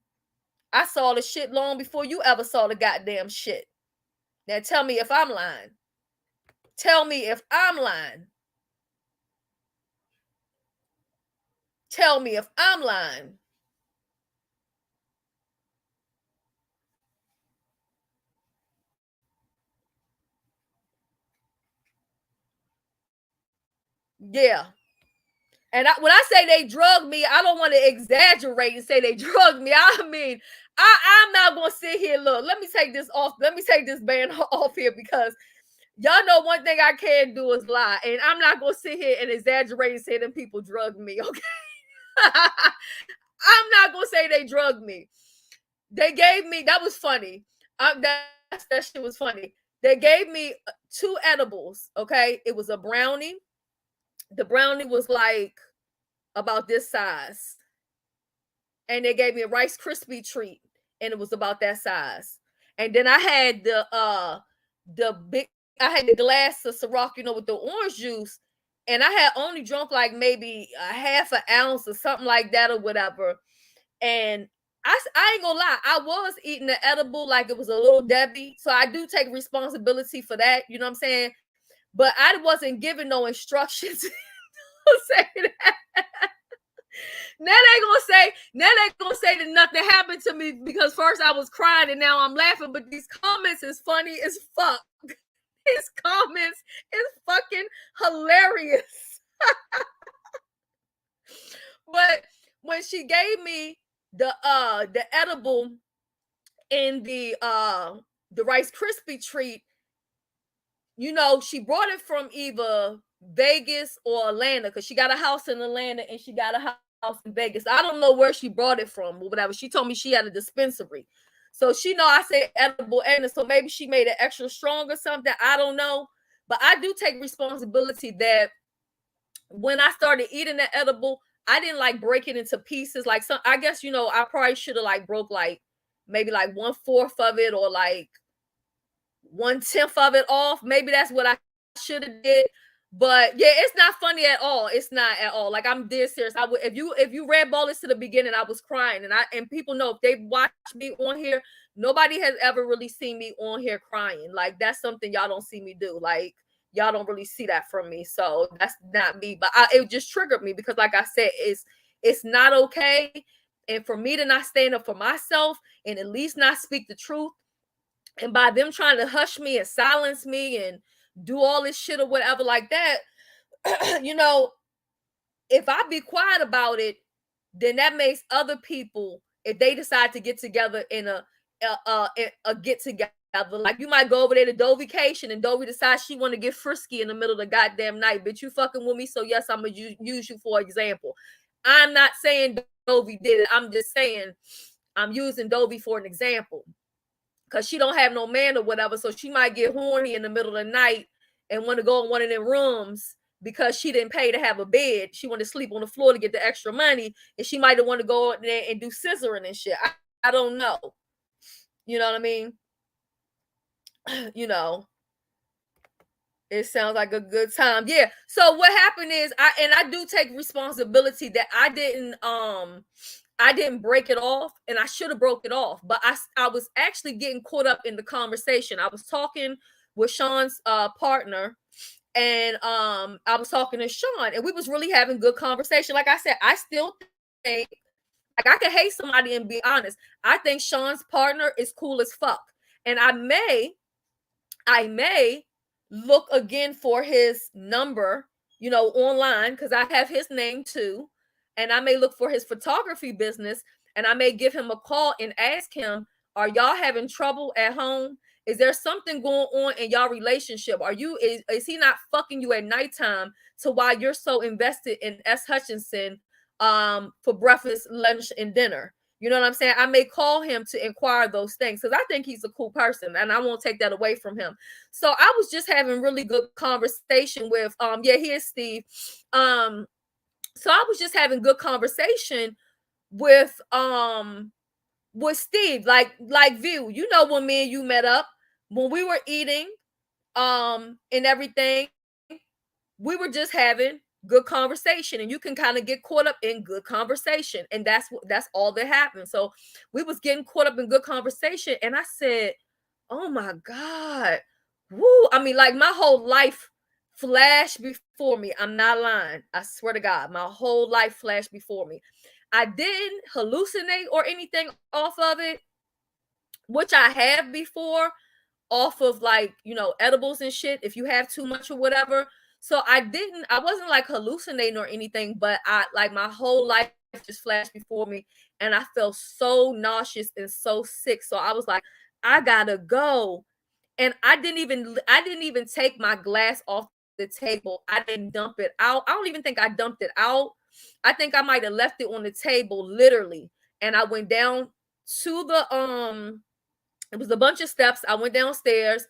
[SPEAKER 1] I saw the shit long before you ever saw the goddamn shit. Now tell me if I'm lying. Tell me if I'm lying. Tell me if I'm lying. Yeah. And when I say they drugged me, I don't want to exaggerate and say they drugged me. I mean, I'm not going to sit here. Look, let me take this off. Let me take this band off here because y'all know one thing I can't do is lie. And I'm not going to sit here and exaggerate and say them people drugged me, okay? I'm not going to say they drugged me. They gave me, that was funny. That shit was funny. They gave me 2 edibles, okay? It was a brownie. The brownie was like about this size. And they gave me a Rice Krispie treat, and it was about that size. And then I had the glass of Ciroc, with the orange juice, and I had only drunk like maybe a half an ounce or something like that or whatever. And I ain't gonna lie, I was eating the edible like it was a little Debbie. So I do take responsibility for that, you know what I'm saying? But I wasn't given no instructions to say that. Now they gonna say that nothing happened to me because first I was crying and now I'm laughing, but these comments is funny as fuck. These comments is fucking hilarious. But when she gave me the edible in the Rice Krispie treat, she brought it from either Vegas or Atlanta because she got a house in Atlanta and she got a house in Vegas. I don't know where she brought it from or whatever. She told me she had a dispensary. So she know I said edible and so maybe she made it extra strong or something. I don't know. But I do take responsibility that when I started eating the edible, I didn't like break it into pieces. Like some, I guess, I probably should have like broke like maybe like 1/4 of it or like 1/10 of it off. Maybe that's what I should have did. But yeah, it's not funny at all. It's not at all. Like I'm dead serious. I would if you read Ballers to the beginning, I was crying, and people know if they watch me on here, nobody has ever really seen me on here crying. Like that's something y'all don't see me do. Like y'all don't really see that from me. So that's not me. But it just triggered me because, like I said, it's not okay. And for me to not stand up for myself and at least not speak the truth, and by them trying to hush me and silence me and do all this shit or whatever like that, if I be quiet about it, then that makes other people, if they decide to get together in a get together, like you might go over there to Dovycation and Dovey decides she want to get frisky in the middle of the goddamn night. Bitch, you fucking with me, so yes, I'm gonna use you for example. I'm not saying Dovey did it. I'm just saying I'm using Dovey for an example. because she don't have no man or whatever. So she might get horny in the middle of the night and want to go in one of them rooms because she didn't pay to have a bed. She wanted to sleep on the floor to get the extra money, and she might have want to go in there and do scissoring and shit. I don't know. You know what I mean? You know, it sounds like a good time. Yeah. So what happened is I do take responsibility that I didn't break it off, and I should have broke it off, but I was actually getting caught up in the conversation. I was talking with Sean's partner, and I was talking to Sean, and we was really having good conversation. Like I said, I still think, like, I can hate somebody and be honest. I think Sean's partner is cool as fuck, and I may look again for his number, you know, online, because I have his name too. And I may look for his photography business, and I may give him a call and ask him, are y'all having trouble at home? Is there something going on in y'all relationship? Is he not fucking you at nighttime to why you're so invested in S. Hutchinson for breakfast, lunch, and dinner? You know what I'm saying? I may call him to inquire those things because I think he's a cool person, and I won't take that away from him. So I was just having really good conversation with here's Steve. So I was just having good conversation with Steve, like View. You know, when me and you met up, when we were eating and everything, we were just having good conversation, and you can kind of get caught up in good conversation, and that's all that happened. So we was getting caught up in good conversation, and I said, oh my God, woo. I mean, like, my whole life flashed before me. I'm not lying. I swear to God, my whole life flashed before me. I didn't hallucinate or anything off of it, which I have before, off of, like, you know, edibles and shit, if you have too much or whatever. So I wasn't like hallucinating or anything, but my whole life just flashed before me, and I felt so nauseous and so sick. So I was like, I gotta go. And I didn't even take my glass off the table. I didn't dump it out. I don't even think I dumped it out. I think I might have left it on the table, literally. And I went down to the it was a bunch of steps. I went downstairs.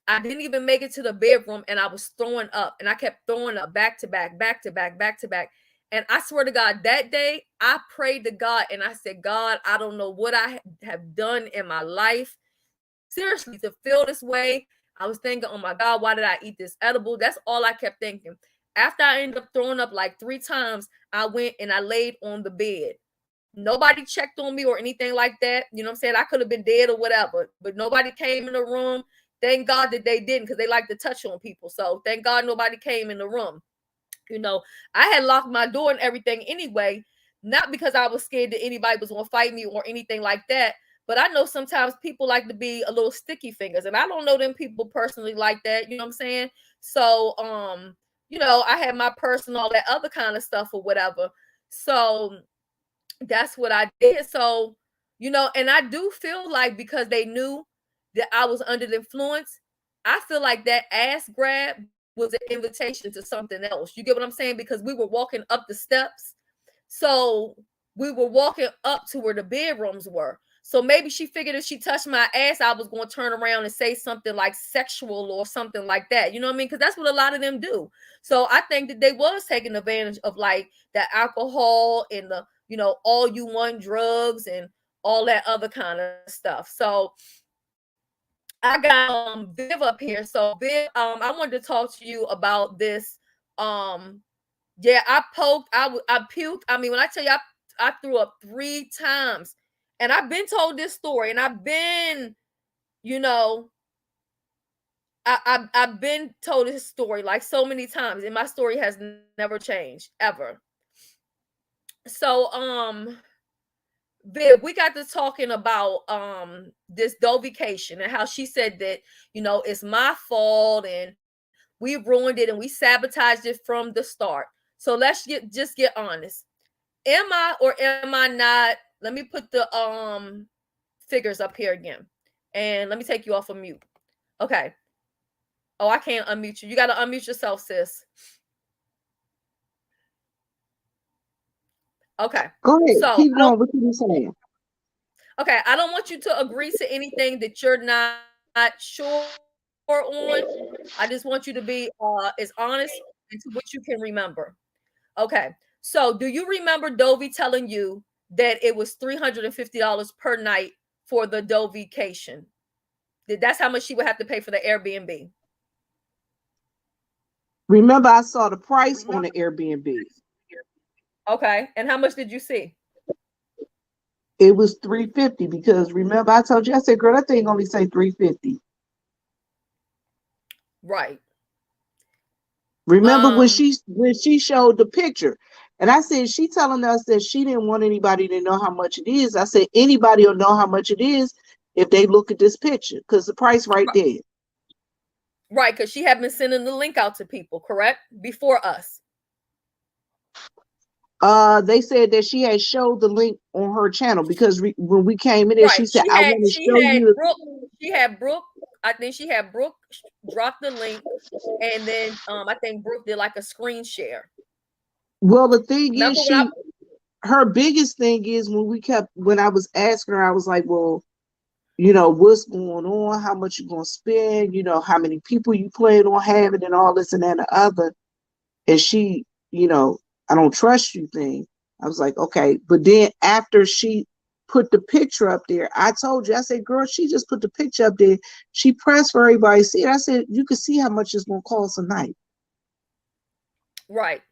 [SPEAKER 1] I didn't even make it to the bedroom, and I was throwing up, and I kept throwing up back to back, back to back, back to back. And I swear to God, that day I prayed to God, and I said, God, I don't know what I have done in my life, seriously, to feel this way. I was thinking, oh my God, why did I eat this edible? That's all I kept thinking. After I ended up throwing up like 3 times, I went and I laid on the bed. Nobody checked on me or anything like that. You know what I'm saying? I could have been dead or whatever, but nobody came in the room. Thank God that they didn't, because they like to touch on people. So thank God nobody came in the room. You know, I had locked my door and everything anyway, not because I was scared that anybody was going to fight me or anything like that. But I know sometimes people like to be a little sticky fingers, and I don't know them people personally like that. You know what I'm saying? So, you know, I had my purse and all that other kind of stuff or whatever. So that's what I did. So, you know, and I do feel like, because they knew that I was under the influence, I feel like that ass grab was an invitation to something else. You get what I'm saying? Because we were walking up the steps. So we were walking up to where the bedrooms were. So maybe she figured if she touched my ass, I was going to turn around and say something like sexual or something like that. You know what I mean? Because that's what a lot of them do. So I think that they was taking advantage of, like, the alcohol and the, you know, all you want drugs and all that other kind of stuff. So I got Viv up here. So Viv, I wanted to talk to you about this. Yeah, I poked, I puked. I mean, when I tell you I threw up 3 times. And I've been told this story, and I've been, you know, I've been told this story like so many times, and my story has never changed ever. So Viv, we got to talking about this Dovication and how she said that, you know, it's my fault and we ruined it and we sabotaged it from the start. So let's just get honest. Am I or am I not? Let me put the figures up here again. And let me take you off of mute. Okay. Oh, I can't unmute you. You got to unmute yourself, sis. Okay.
[SPEAKER 2] Go ahead.
[SPEAKER 1] So
[SPEAKER 2] Keep going. What you saying?
[SPEAKER 1] Okay, I don't want you to agree to anything that you're not sure on. I just want you to be as honest and to what you can remember. Okay. So do you remember Dovey telling you that it was $350 per night for the Dovecation? That's how much she would have to pay for the Airbnb.
[SPEAKER 2] Remember, I saw the price on the Airbnb.
[SPEAKER 1] Okay. And how much did you see?
[SPEAKER 2] It was 350 because remember I told you, I said, girl, that thing only say 350.
[SPEAKER 1] Right.
[SPEAKER 2] Remember when she showed the picture, and I said she telling us that she didn't want anybody to know how much it is. I said anybody will know how much it is if they look at this picture because the price right there.
[SPEAKER 1] Right, because she had been sending the link out to people, correct? Before us.
[SPEAKER 2] They said that she had showed the link on her channel because when we came in there,
[SPEAKER 1] Right.
[SPEAKER 2] she said, "I want to show you."
[SPEAKER 1] She had Brooke. I think she had Brooke drop the link, and then I think Brooke did like a screen share.
[SPEAKER 2] Well, the thing
[SPEAKER 1] Remember
[SPEAKER 2] is,
[SPEAKER 1] when
[SPEAKER 2] her biggest thing is when I was asking her, I was like, well, you know, what's going on, how much you gonna spend, you know, how many people you plan on having and all this and that and the other. And she, you know, I don't trust you thing. I was like, okay. But then after she put the picture up there, I told you, I said, girl, she just put the picture up there. She pressed for everybody to see it. I said, you can see how much it's gonna cost a night.
[SPEAKER 1] Right.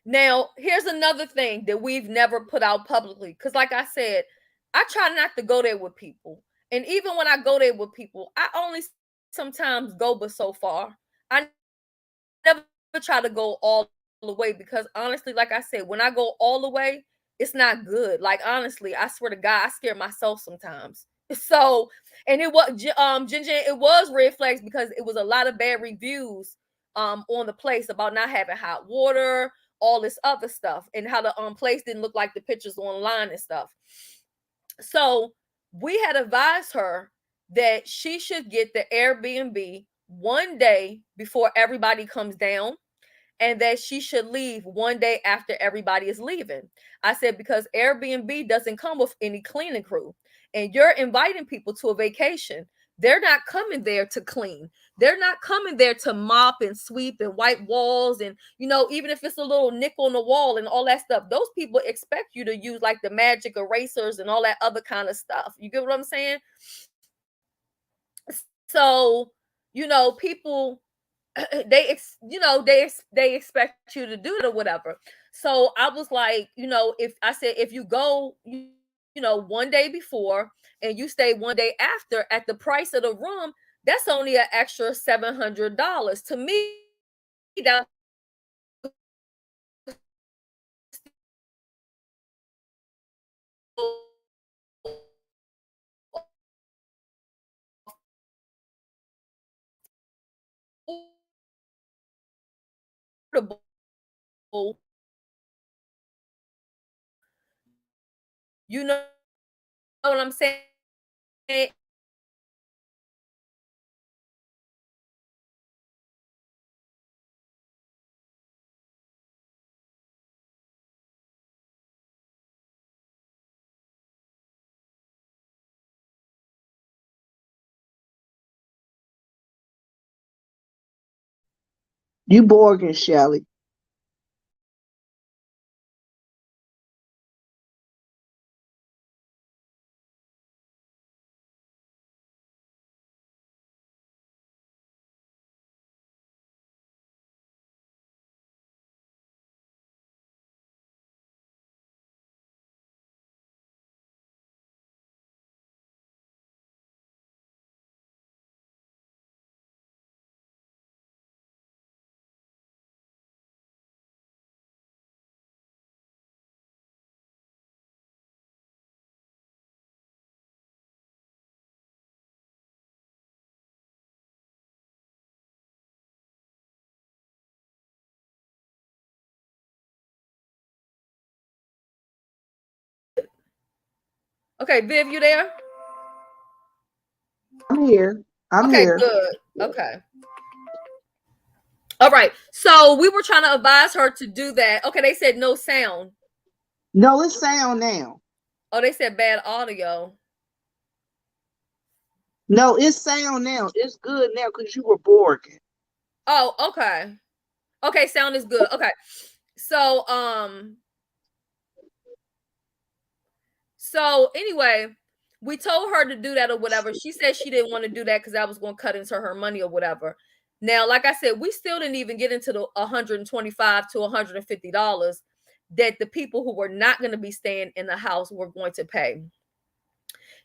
[SPEAKER 1] Now, here's another thing that we've never put out publicly. Because, like I said, I try not to go there with people. And even when I go there with people, I only sometimes go but so far. I never try to go all the way because, honestly, like I said, when I go all the way, it's not good. Like, honestly, I swear to God, I scare myself sometimes. So, and it was, Ginger, it was red flags because it was a lot of bad reviews on the place about not having hot water, all this other stuff, and how the place didn't look like the pictures online and stuff. So we had advised her that she should get the Airbnb one day before everybody comes down and that she should leave one day after everybody is leaving. I said, because Airbnb doesn't come with any cleaning crew and you're inviting people to a vacation. They're not coming there to clean. They're not coming there to mop and sweep and wipe walls. And, you know, even if it's a little nick on the wall and all that stuff, those people expect you to use like the magic erasers and all that other kind of stuff. You get what I'm saying? So, you know, people they expect you to do it or whatever. So I was like, you know, if you go, you know, one day before and you stay one day after at the price of the room, that's only an extra $700 to me. That you know what I'm saying?
[SPEAKER 2] You Borgin, Shelly.
[SPEAKER 1] Okay, Viv, you there?
[SPEAKER 2] I'm here. I'm
[SPEAKER 1] Okay,
[SPEAKER 2] here.
[SPEAKER 1] good. Okay. All right. So we were trying to advise her to do that. Okay, they said no sound.
[SPEAKER 2] No, it's sound now.
[SPEAKER 1] Oh, they said bad audio.
[SPEAKER 2] No, it's sound now. It's good now because you were borking.
[SPEAKER 1] Oh, okay. Okay, sound is good. Okay. So anyway, we told her to do that or whatever. She said she didn't want to do that because that was going to cut into her money or whatever. Now, like I said, we still didn't even get into the $125 to $150 that the people who were not going to be staying in the house were going to pay.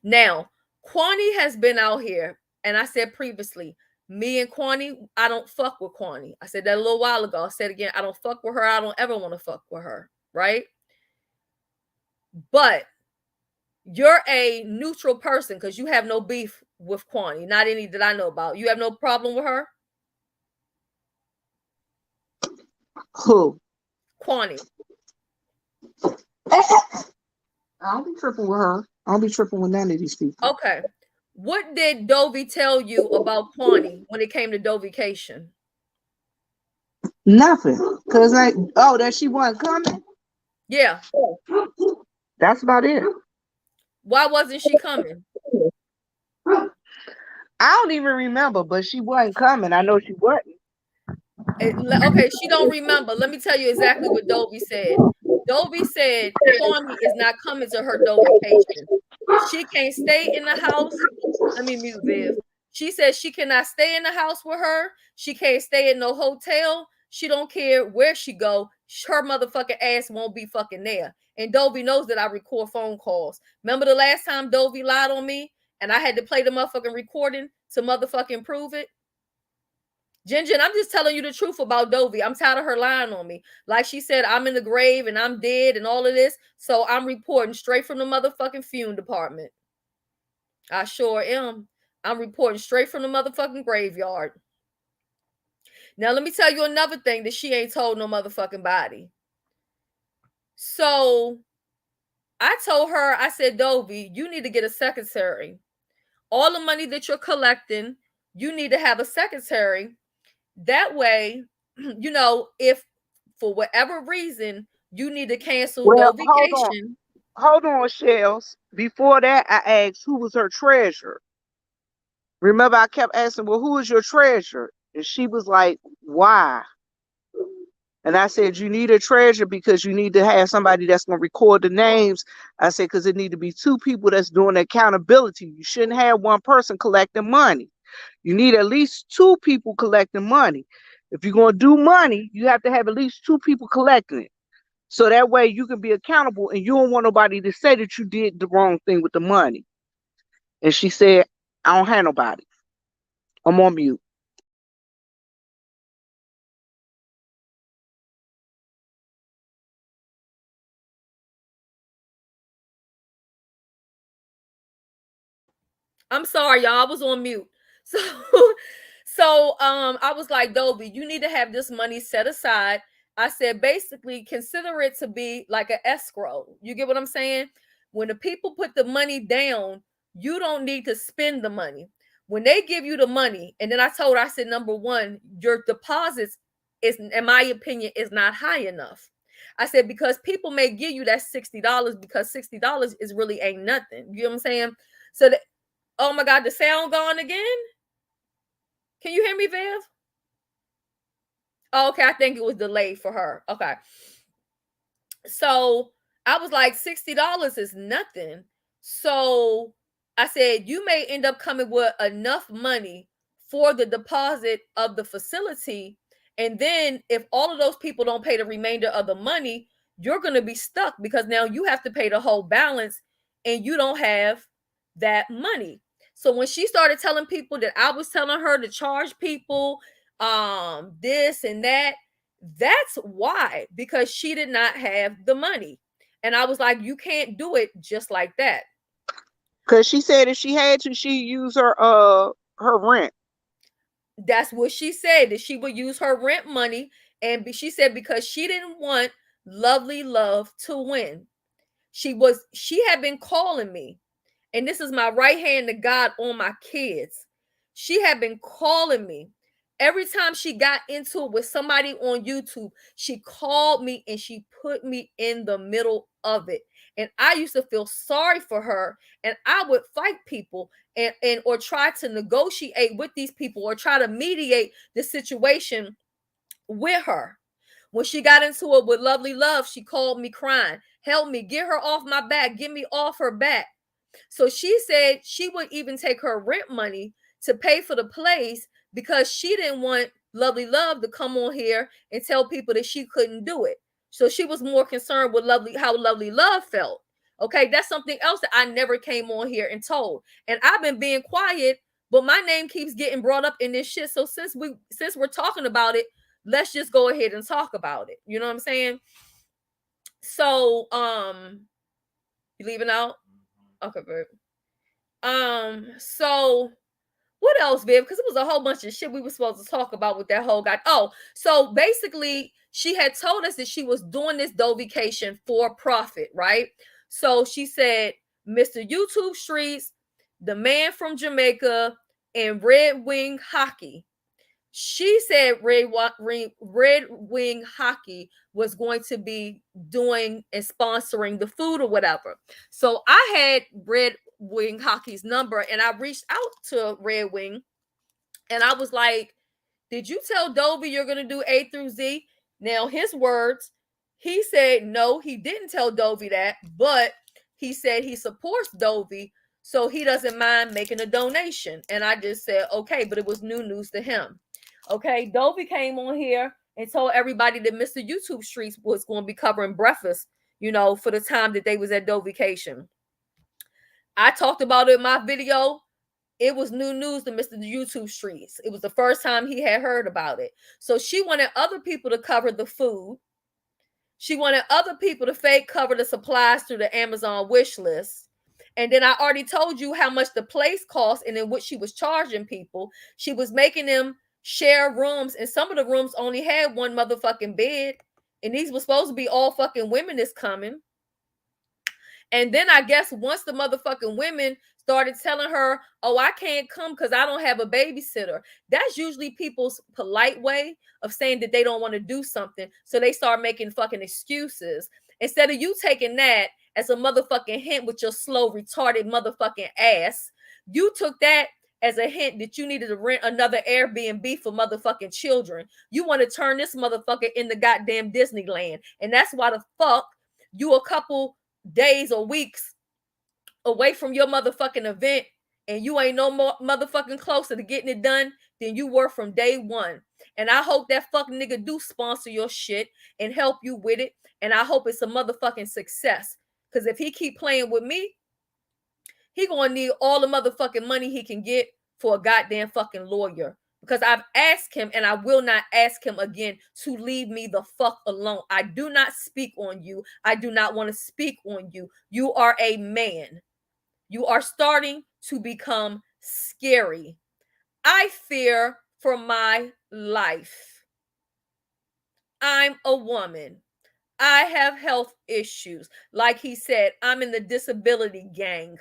[SPEAKER 1] Now, Kwani has been out here, and I said previously, me and Kwani, I don't fuck with Kwani. I said that a little while ago. I said again, I don't fuck with her. I don't ever want to fuck with her, right? But you're a neutral person because you have no beef with Kwani, not any that I know about. You have no problem with her?
[SPEAKER 2] Who?
[SPEAKER 1] Kwani.
[SPEAKER 2] I don't be tripping with her. I don't be tripping with none of these people.
[SPEAKER 1] Okay. What did Dovey tell you about Kwani when it came to Dovycation?
[SPEAKER 2] Nothing. Cause that she wasn't coming.
[SPEAKER 1] Yeah.
[SPEAKER 2] That's about it.
[SPEAKER 1] Why wasn't she coming?
[SPEAKER 2] I don't even remember, but she wasn't coming. I know she wasn't.
[SPEAKER 1] Okay, she don't remember. Let me tell you exactly what Dovey said. Dovey said Kwani is not coming to her Dovycation. She can't stay in the house. Let me mute Viv. She says she cannot stay in the house with her. She can't stay in no hotel. She don't care where she go. Her motherfucking ass won't be fucking there. And Dovey knows that I record phone calls. Remember the last time Dovey lied on me and I had to play the motherfucking recording to motherfucking prove it? Jen, I'm just telling you the truth about Dovey. I'm tired of her lying on me. Like she said, I'm in the grave and I'm dead and all of this. So I'm reporting straight from the motherfucking fume department. I sure am. I'm reporting straight from the motherfucking graveyard. Now, let me tell you another thing that she ain't told no motherfucking body. So I told her, I said, Dovey, you need to get a secretary. All the money that you're collecting, you need to have a secretary. That way, if for whatever reason you need to cancel
[SPEAKER 2] Well,
[SPEAKER 1] Dovycation.
[SPEAKER 2] Hold on, Shells. Before that, I asked who was her treasurer. Remember, I kept asking, well, who is your treasurer? And she was like, why? And I said, you need a treasurer because you need to have somebody that's going to record the names. I said, because it need to be two people that's doing accountability. You shouldn't have one person collecting money. You need at least two people collecting money. If you're going to do money, you have to have at least two people collecting it. So that way you can be accountable and you don't want nobody to say that you did the wrong thing with the money. And she said, I don't have nobody. I'm on mute.
[SPEAKER 1] I'm sorry, y'all. I was on mute. I was like, Dovey, you need to have this money set aside. I said, basically, consider it to be like an escrow. You get what I'm saying? When the people put the money down, you don't need to spend the money. When they give you the money, and then I told her, I said, number one, your deposits is, in my opinion, is not high enough. I said, because people may give you that $60 because $60 is really ain't nothing. You know what I'm saying? So that, oh my God, the sound gone again? Can you hear me, Viv? Oh, okay, I think it was delayed for her. Okay. So I was like, $60 is nothing. So I said, you may end up coming with enough money for the deposit of the facility. And then if all of those people don't pay the remainder of the money, you're going to be stuck because now you have to pay the whole balance and you don't have that money. So when she started telling people that I was telling her to charge people this and that, that's why, because she did not have the money. And I was like, you can't do it just like that.
[SPEAKER 2] Because she said if she had to, she use her rent.
[SPEAKER 1] That's what she said, that she would use her rent money. And she said because she didn't want Lovely Love to win. She had been calling me. And this is my right hand to God on my kids. She had been calling me. Every time she got into it with somebody on YouTube, she called me and she put me in the middle of it. And I used to feel sorry for her, and I would fight people and or try to negotiate with these people or try to mediate the situation with her. When she got into it with Lovely Love, she called me crying, help me, get her off my back, get me off her back. So she said she would even take her rent money to pay for the place because she didn't want Lovely Love to come on here and tell people that she couldn't do it. So she was more concerned with how Lovely Love felt. Okay, that's something else that I never came on here and told. And I've been being quiet, but my name keeps getting brought up in this shit. So since we're talking about it, let's just go ahead and talk about it. You know what I'm saying? So you leaving out? Okay, babe. So what else, babe? Because it was a whole bunch of shit we were supposed to talk about with that whole guy. Oh, so basically, she had told us that she was doing this Dovication for profit, right? So she said, Mr. YouTube Streets, the man from Jamaica, and Red Wing Hockey. She said Red Wing Hockey was going to be doing and sponsoring the food or whatever. So I had Red Wing Hockey's number, and I reached out to Red Wing, and I was like, did you tell Dovey you're going to do A through Z? Now, his words, he said, no, he didn't tell Dovey that, but he said he supports Dovey, so he doesn't mind making a donation. And I just said, okay, but it was new news to him. Okay, Dovey came on here and told everybody that Mr. YouTube Streets was going to be covering breakfast, for the time that they was at Dovication. I talked about it in my video. It was new news to Mr. YouTube Streets. It was the first time he had heard about it. So she wanted other people to cover the food. She wanted other people to fake cover the supplies through the Amazon wish list. And then I already told you how much the place cost and in what she was charging people. She was making them share rooms, and some of the rooms only had one motherfucking bed. And these were supposed to be all fucking women that's coming. And then I guess once the motherfucking women started telling her, oh, I can't come because I don't have a babysitter. That's usually people's polite way of saying that they don't want to do something. So they start making fucking excuses. Instead of you taking that as a motherfucking hint with your slow, retarded motherfucking ass, you took that as a hint that you needed to rent another Airbnb for motherfucking children. You want to turn this motherfucker into goddamn Disneyland. And that's why the fuck you a couple days or weeks away from your motherfucking event, and you ain't no more motherfucking closer to getting it done than you were from day one. And I hope that fucking nigga do sponsor your shit and help you with it. And I hope it's a motherfucking success. Because if he keep playing with me, he gonna need all the motherfucking money he can get for a goddamn fucking lawyer. Because I've asked him, and I will not ask him again to leave me the fuck alone. I do not speak on you. I do not want to speak on you. You are a man. You are starting to become scary. I fear for my life. I'm a woman. I have health issues. Like he said, I'm in the disability gang.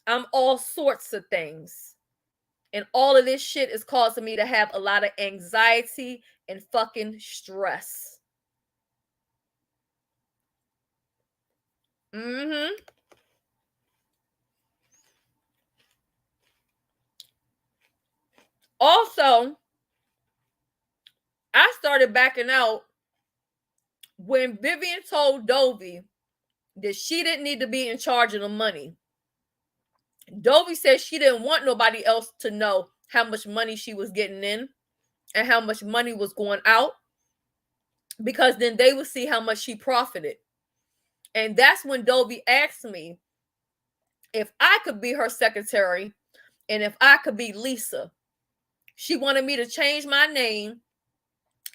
[SPEAKER 1] I'm all sorts of things. And all of this shit is causing me to have a lot of anxiety and fucking stress. Also, I started backing out when Vivian told Dovey that she didn't need to be in charge of the money. Dovey said she didn't want nobody else to know how much money she was getting in and how much money was going out, because then they would see how much she profited. And that's when Dovey asked me if I could be her secretary and if I could be Lisa. She wanted me to change my name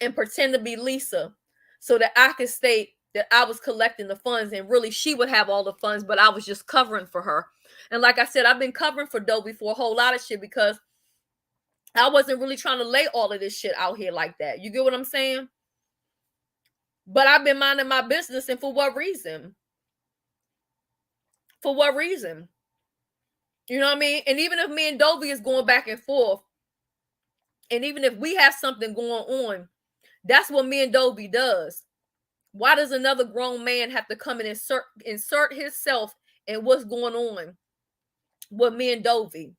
[SPEAKER 1] and pretend to be Lisa so that I could state that I was collecting the funds, and really she would have all the funds, but I was just covering for her. And like I said, I've been covering for Dovey for a whole lot of shit because I wasn't really trying to lay all of this shit out here like that. You get what I'm saying? But I've been minding my business, and for what reason? For what reason? You know what I mean? And even if me and Dovey is going back and forth, and even if we have something going on, that's what me and Dovey does. Why does another grown man have to come and insert himself in what's going on with me and Dovey?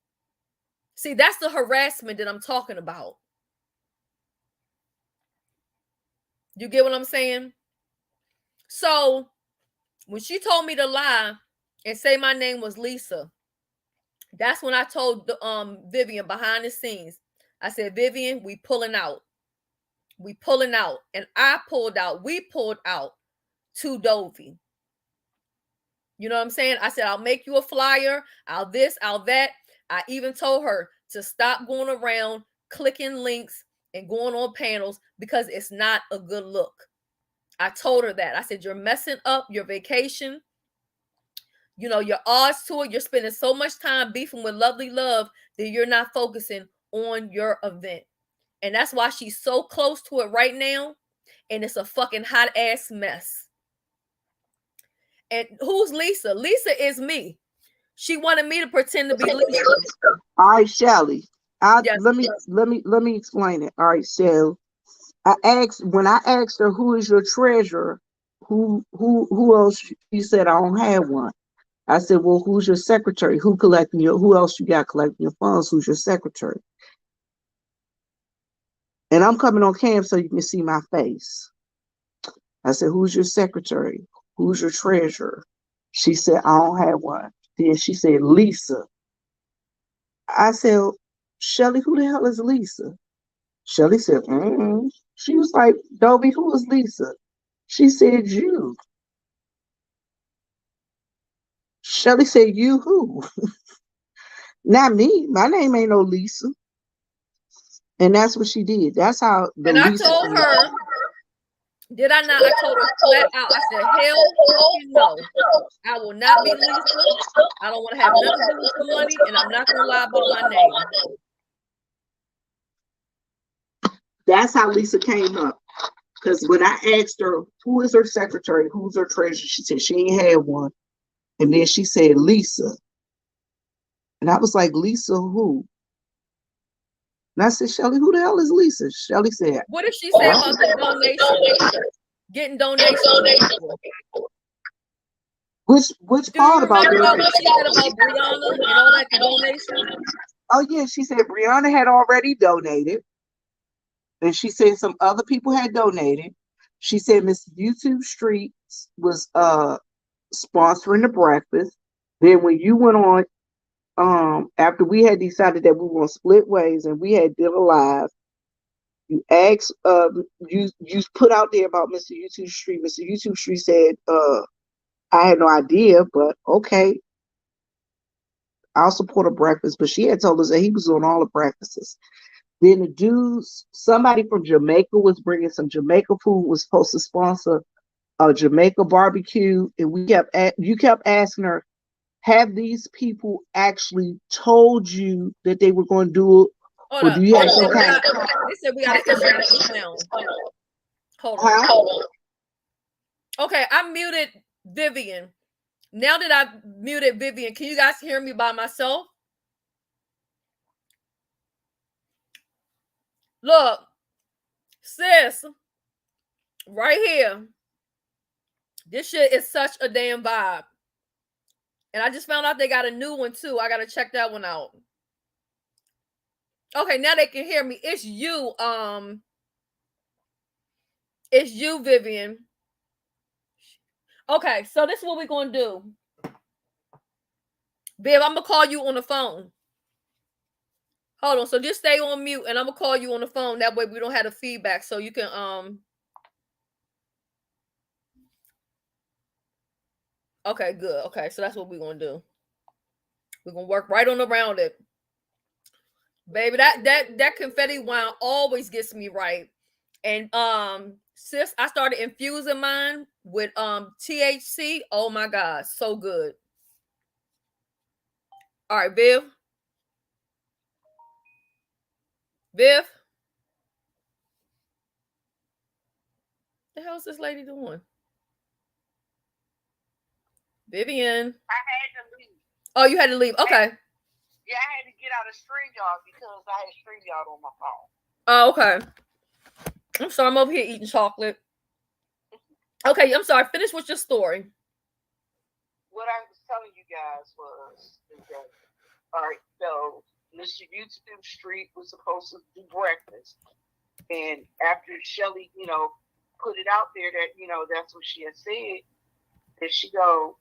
[SPEAKER 1] See, that's the harassment that I'm talking about. You get what I'm saying? So when she told me to lie and say my name was Lisa, that's when I told Vivian behind the scenes. I said, Vivian, we pulling out. We pulling out. And I pulled out. We pulled out to Dovey. You know what I'm saying? I said, I'll make you a flyer. I'll this, I'll that. I even told her to stop going around clicking links and going on panels because it's not a good look. I told her that. I said, you're messing up your vacation. You know, your odds to it. You're spending so much time beefing with Lovely Love that you're not focusing on your event. And that's why she's so close to it right now. And it's a fucking hot ass mess. And who's Lisa? Lisa is me. She wanted me to pretend to be Lisa.
[SPEAKER 2] All right, Shelly.
[SPEAKER 1] Yes.
[SPEAKER 2] Let me explain it. All right, so when I asked her who is your treasurer, who else? She said I don't have one. I said, well, who's your secretary? Who else you got collecting your funds? Who's your secretary? And I'm coming on cam so you can see my face. I said, who's your secretary? Who's your treasurer? She said, I don't have one. Then she said, Lisa. I said, Shelly, who the hell is Lisa? Shelly said, She was like, Dovey, who is Lisa? She said, you. Shelly said, you who? Not me. My name ain't no Lisa. And that's what she did. That's how the
[SPEAKER 1] And I
[SPEAKER 2] Lisa
[SPEAKER 1] told her, did I not? I told her flat out. I said, hell fucking no. I will not be Lisa. I don't want to have nothing to do with the money, and I'm not going to lie about my name.
[SPEAKER 2] That's how Lisa came up. Because when I asked her, who is her secretary? Who's her treasurer? She said she ain't had one. And then she said, Lisa. And I was like, Lisa who? And I said, Shelly, who the hell is Lisa? Shelly said,
[SPEAKER 1] what did she say about the donation? Getting donations.
[SPEAKER 2] Which part about
[SPEAKER 1] that? What she said about Brianna and all that donation?
[SPEAKER 2] Oh, yeah. She said Brianna had already donated. And she said some other people had donated. She said Miss YouTube Streets was sponsoring the breakfast. Then when you went on, after we had decided that we were going to split ways and we had did a live, you asked, you put out there about Mr. YouTube Street. Mr. YouTube Street said, I had no idea, but okay, I'll support a breakfast. But she had told us that he was on all the breakfasts. Then the dudes, somebody from Jamaica was bringing some Jamaica food, was supposed to sponsor a Jamaica barbecue. And you kept asking her, have these people actually told you that they were going to do it?
[SPEAKER 1] Hold up. They said we got to issue the sound. Hold on. Okay, I muted Vivian. Now that I've muted Vivian, can you guys hear me by myself? Look, sis, right here. This shit is such a damn vibe. And I just found out they got a new one too. I gotta check that one out. Okay, now they can hear me. It's you, Vivian. Okay, so this is what we're gonna do. Viv, I'm gonna call you on the phone. Hold on, so just stay on mute and I'm gonna call you on the phone. That way we don't have the feedback. So you can okay, good. Okay, so that's what we're gonna do. We're gonna work right on around it. Baby, that confetti wine always gets me right. And sis, I started infusing mine with THC. Oh my god, so good. All right, Viv. The hell is this lady doing? Vivian.
[SPEAKER 2] I had to leave.
[SPEAKER 1] Oh, you had to leave. Okay.
[SPEAKER 2] Yeah, I had to get out of StreamYard because I had StreamYard on my phone.
[SPEAKER 1] Oh, okay. I'm sorry, I'm over here eating chocolate. Okay, I'm sorry. Finish with your story.
[SPEAKER 3] What I was telling you guys was is that all right, so Mr. YouTube Street was supposed to do breakfast. And after Shelly, put it out there that, that's what she had said, that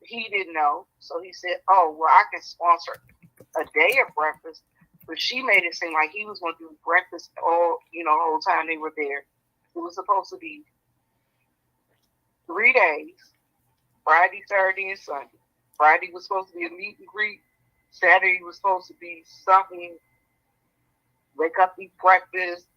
[SPEAKER 3] he didn't know. So he said, oh, well, I can sponsor a day of breakfast. But she made it seem like he was going to do breakfast all, the whole time they were there. It was supposed to be 3 days, Friday, Saturday, and Sunday. Friday was supposed to be a meet and greet. Saturday was supposed to be something, wake up, eat breakfast,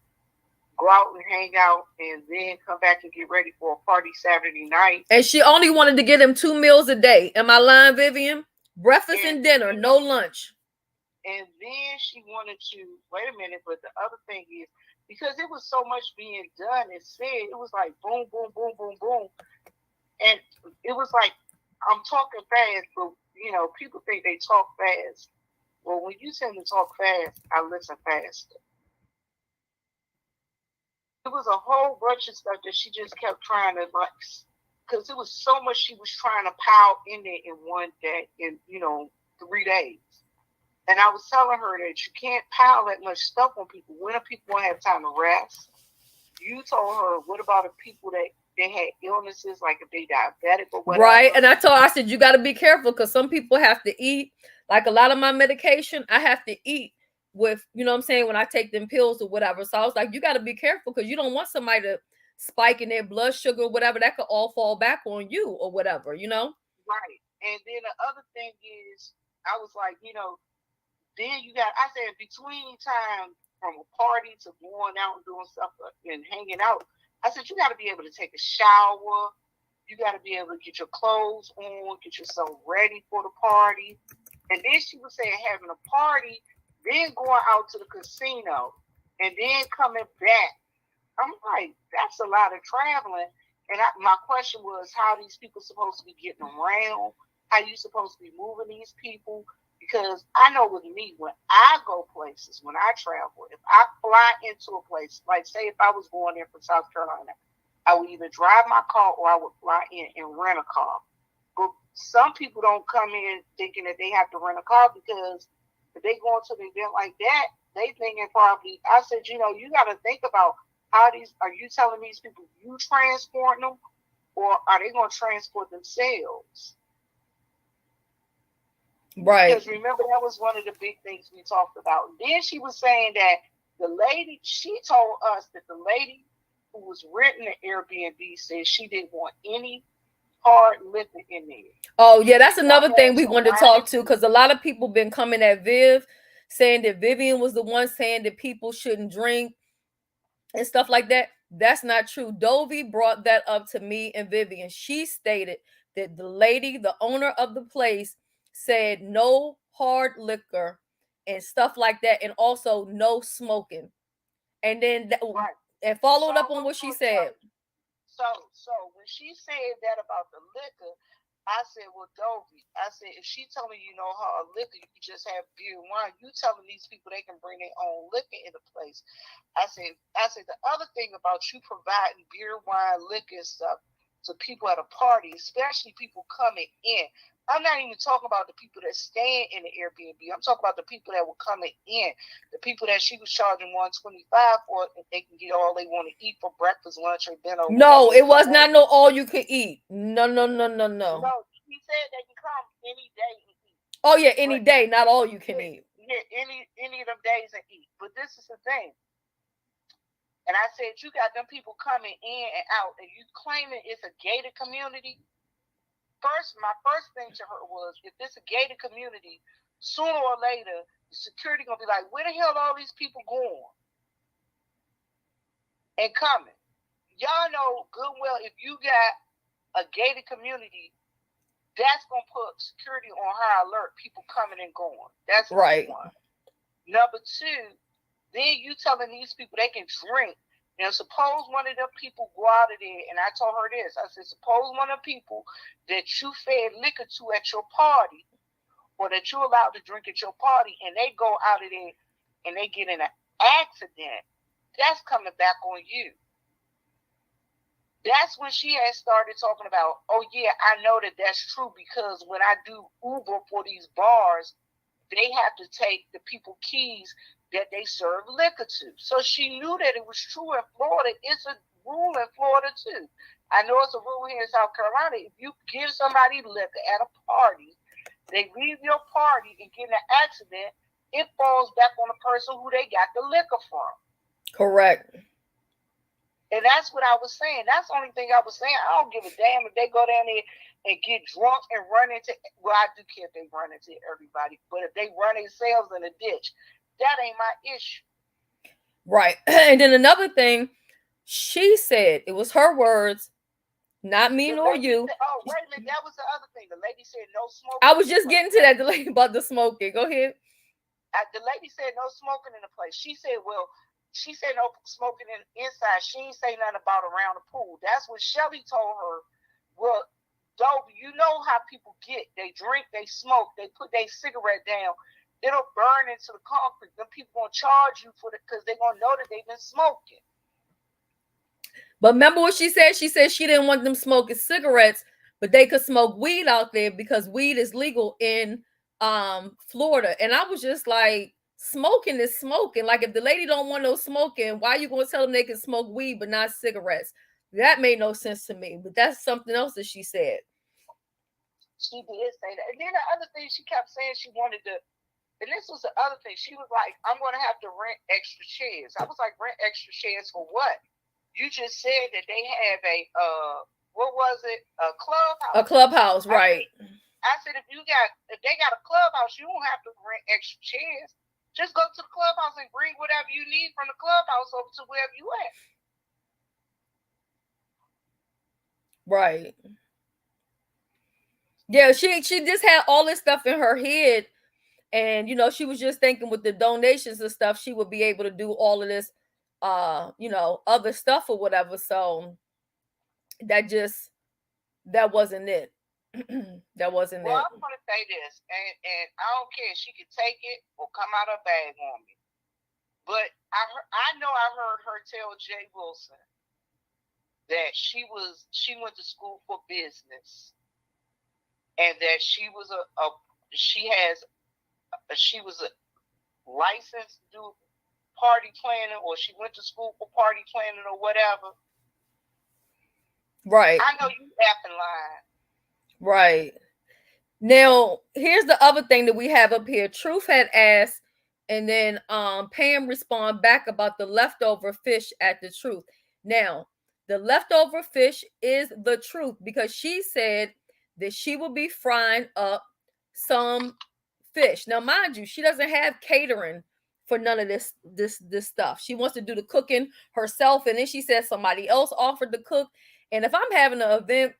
[SPEAKER 3] go out and hang out, and then come back and get ready for a party Saturday night.
[SPEAKER 1] And she only wanted to get him 2 meals a day. Am I lying, Vivian? Breakfast and dinner, no lunch.
[SPEAKER 3] And then she wanted to, wait a minute, but the other thing is, because it was so much being done and said, it was like boom, boom, boom, boom, boom. And it was like, I'm talking fast, but, people think they talk fast. Well, when you tend to talk fast, I listen faster. It was a whole bunch of stuff that she just kept trying to, like, because it was so much she was trying to pile in there in one day, in 3 days. And I was telling her that you can't pile that much stuff on people. When do people want to have time to rest? You told her, what about the people that they had illnesses, like if they diabetic or whatever?
[SPEAKER 1] Right. And I said, you got to be careful because some people have to eat. Like a lot of my medication, I have to eat with, you know what I'm saying, when I take them pills or whatever. So I was like, you got to be careful because you don't want somebody to spike in their blood sugar or whatever. That could all fall back on you or whatever,
[SPEAKER 3] Right. And then the other thing is, I was like, then I said, between time from a party to going out and doing stuff and hanging out, I said, you got to be able to take a shower. You got to be able to get your clothes on, get yourself ready for the party. And then she was saying having a party, then going out to the casino, and then coming back. I'm like, that's a lot of traveling. And my question was, how are these people supposed to be getting around? How you supposed to be moving these people? Because I know with me, when I go places, when I travel, if I fly into a place, like say if I was going in from South Carolina, I would either drive my car or I would fly in and rent a car. But some people don't come in thinking that they have to rent a car because if they go into an event like that, they thinking probably, I said, you got to think about are you telling these people you transporting them or are they going to transport themselves?
[SPEAKER 1] Right.
[SPEAKER 3] Because remember, that was one of the big things we talked about. Then she was saying that she told us that the lady who was renting the Airbnb said she didn't want any hard liquor in there.
[SPEAKER 1] Oh, yeah, that's another thing we wanted to talk to because a lot of people been coming at Viv saying that Vivian was the one saying that people shouldn't drink and stuff like that. That's not true. Dovey brought that up to me and Vivian. She stated that the lady, the owner of the place, said no hard liquor and stuff like that, and also no smoking. And then
[SPEAKER 3] right.
[SPEAKER 1] And followed up on what she said.
[SPEAKER 3] So when she said that about the liquor, I said, well, Dovey, I said, if she telling you no hard liquor, you can just have beer and wine. You telling these people they can bring their own liquor in the place. I said, the other thing about you providing beer, wine, liquor and stuff to people at a party, especially people coming in. I'm not even talking about the people that staying in the Airbnb. I'm talking about the people that were coming in, the people that she was charging $125 for, if they can get all they want to eat for breakfast, lunch, or dinner.
[SPEAKER 1] No, it was not no all you can eat. No.
[SPEAKER 3] No, he said they can come any day and eat.
[SPEAKER 1] Oh yeah, any day, not all you can eat.
[SPEAKER 3] Yeah, any of them days and eat. But this is the thing. And I said, you got them people coming in and out, and you claiming it's a gated community. My first thing to her was, if it's a gated community, sooner or later, the security gonna be like, where the hell are all these people going? And coming. Y'all know good well if you got a gated community, that's gonna put security on high alert, people coming and going. That's right. Number one. Number two, then you telling these people they can drink. Now, suppose one of them people go out of there, and I told her this. I said, suppose one of the people that you fed liquor to at your party, or that you allowed to drink at your party, and they go out of there and they get in an accident, that's coming back on you. That's when she had started talking about, oh yeah, I know that that's true because when I do Uber for these bars, they have to take the people keys that they serve liquor to. So she knew that it was true in Florida. It's a rule in Florida too. I know it's a rule here in South Carolina. If you give somebody liquor at a party, they leave your party and get in an accident, it falls back on the person who they got the liquor from.
[SPEAKER 1] Correct.
[SPEAKER 3] And that's what I was saying. That's the only thing I was saying. I don't give a damn if they go down there and get drunk and run into, well, I do care if they run into everybody, but if they run themselves in a ditch, that ain't my issue.
[SPEAKER 1] Right. And then another thing, she said, it was her words, not me nor you.
[SPEAKER 3] Said, oh, wait a minute. That was the other thing. The lady said no smoking.
[SPEAKER 1] I was just getting to that, the lady about the smoking. Go ahead.
[SPEAKER 3] The lady said no smoking in the place. She said, well, she said no smoking inside. She ain't say nothing about around the pool. That's what Shelly told her. Well, Dovey, you know how people get. They drink, they smoke, they put their cigarette down. It'll burn into the concrete. Then people gonna charge you for it because they're gonna know that they've been smoking.
[SPEAKER 1] But remember what she said? She said she didn't want them smoking cigarettes, but they could smoke weed out there because weed is legal in Florida. And I was just like, smoking is smoking. Like, if the lady don't want no smoking, why are you gonna tell them they can smoke weed but not cigarettes? That made no sense to me. But that's something else that she said.
[SPEAKER 3] She did say that. And then the other thing she kept saying, she wanted to, and this was the other thing. She was like, I'm going to have to rent extra chairs. I was like, rent extra chairs for what? You just said that they have a, what was it? A clubhouse.
[SPEAKER 1] A clubhouse, right.
[SPEAKER 3] I said, if they got a clubhouse, you don't have to rent extra chairs. Just go to the clubhouse and bring whatever you need from the clubhouse over to wherever you at.
[SPEAKER 1] Right. Yeah, she just had all this stuff in her head. And, you know, she was just thinking with the donations and stuff, she would be able to do all of this, you know, other stuff or whatever. So that wasn't it. That wasn't
[SPEAKER 3] well,
[SPEAKER 1] it.
[SPEAKER 3] I'm going to say this, and I don't care. She could take it or come out her bag on me. But I know I heard her tell Jay Wilson that she went to school for business, and that she was a licensed to do party planning, or she went to school for party planning or whatever.
[SPEAKER 1] Right.
[SPEAKER 3] I know you effing lying.
[SPEAKER 1] Right. Now, here's the other thing that we have up here. Truth had asked, and then Pam respond back about the leftover fish at the truth. Now, the leftover fish is the truth because she said that she will be frying up some fish. Now, mind you, she doesn't have catering for none of this stuff. She wants to do the cooking herself, and then she said somebody else offered to cook. And if I'm having an event,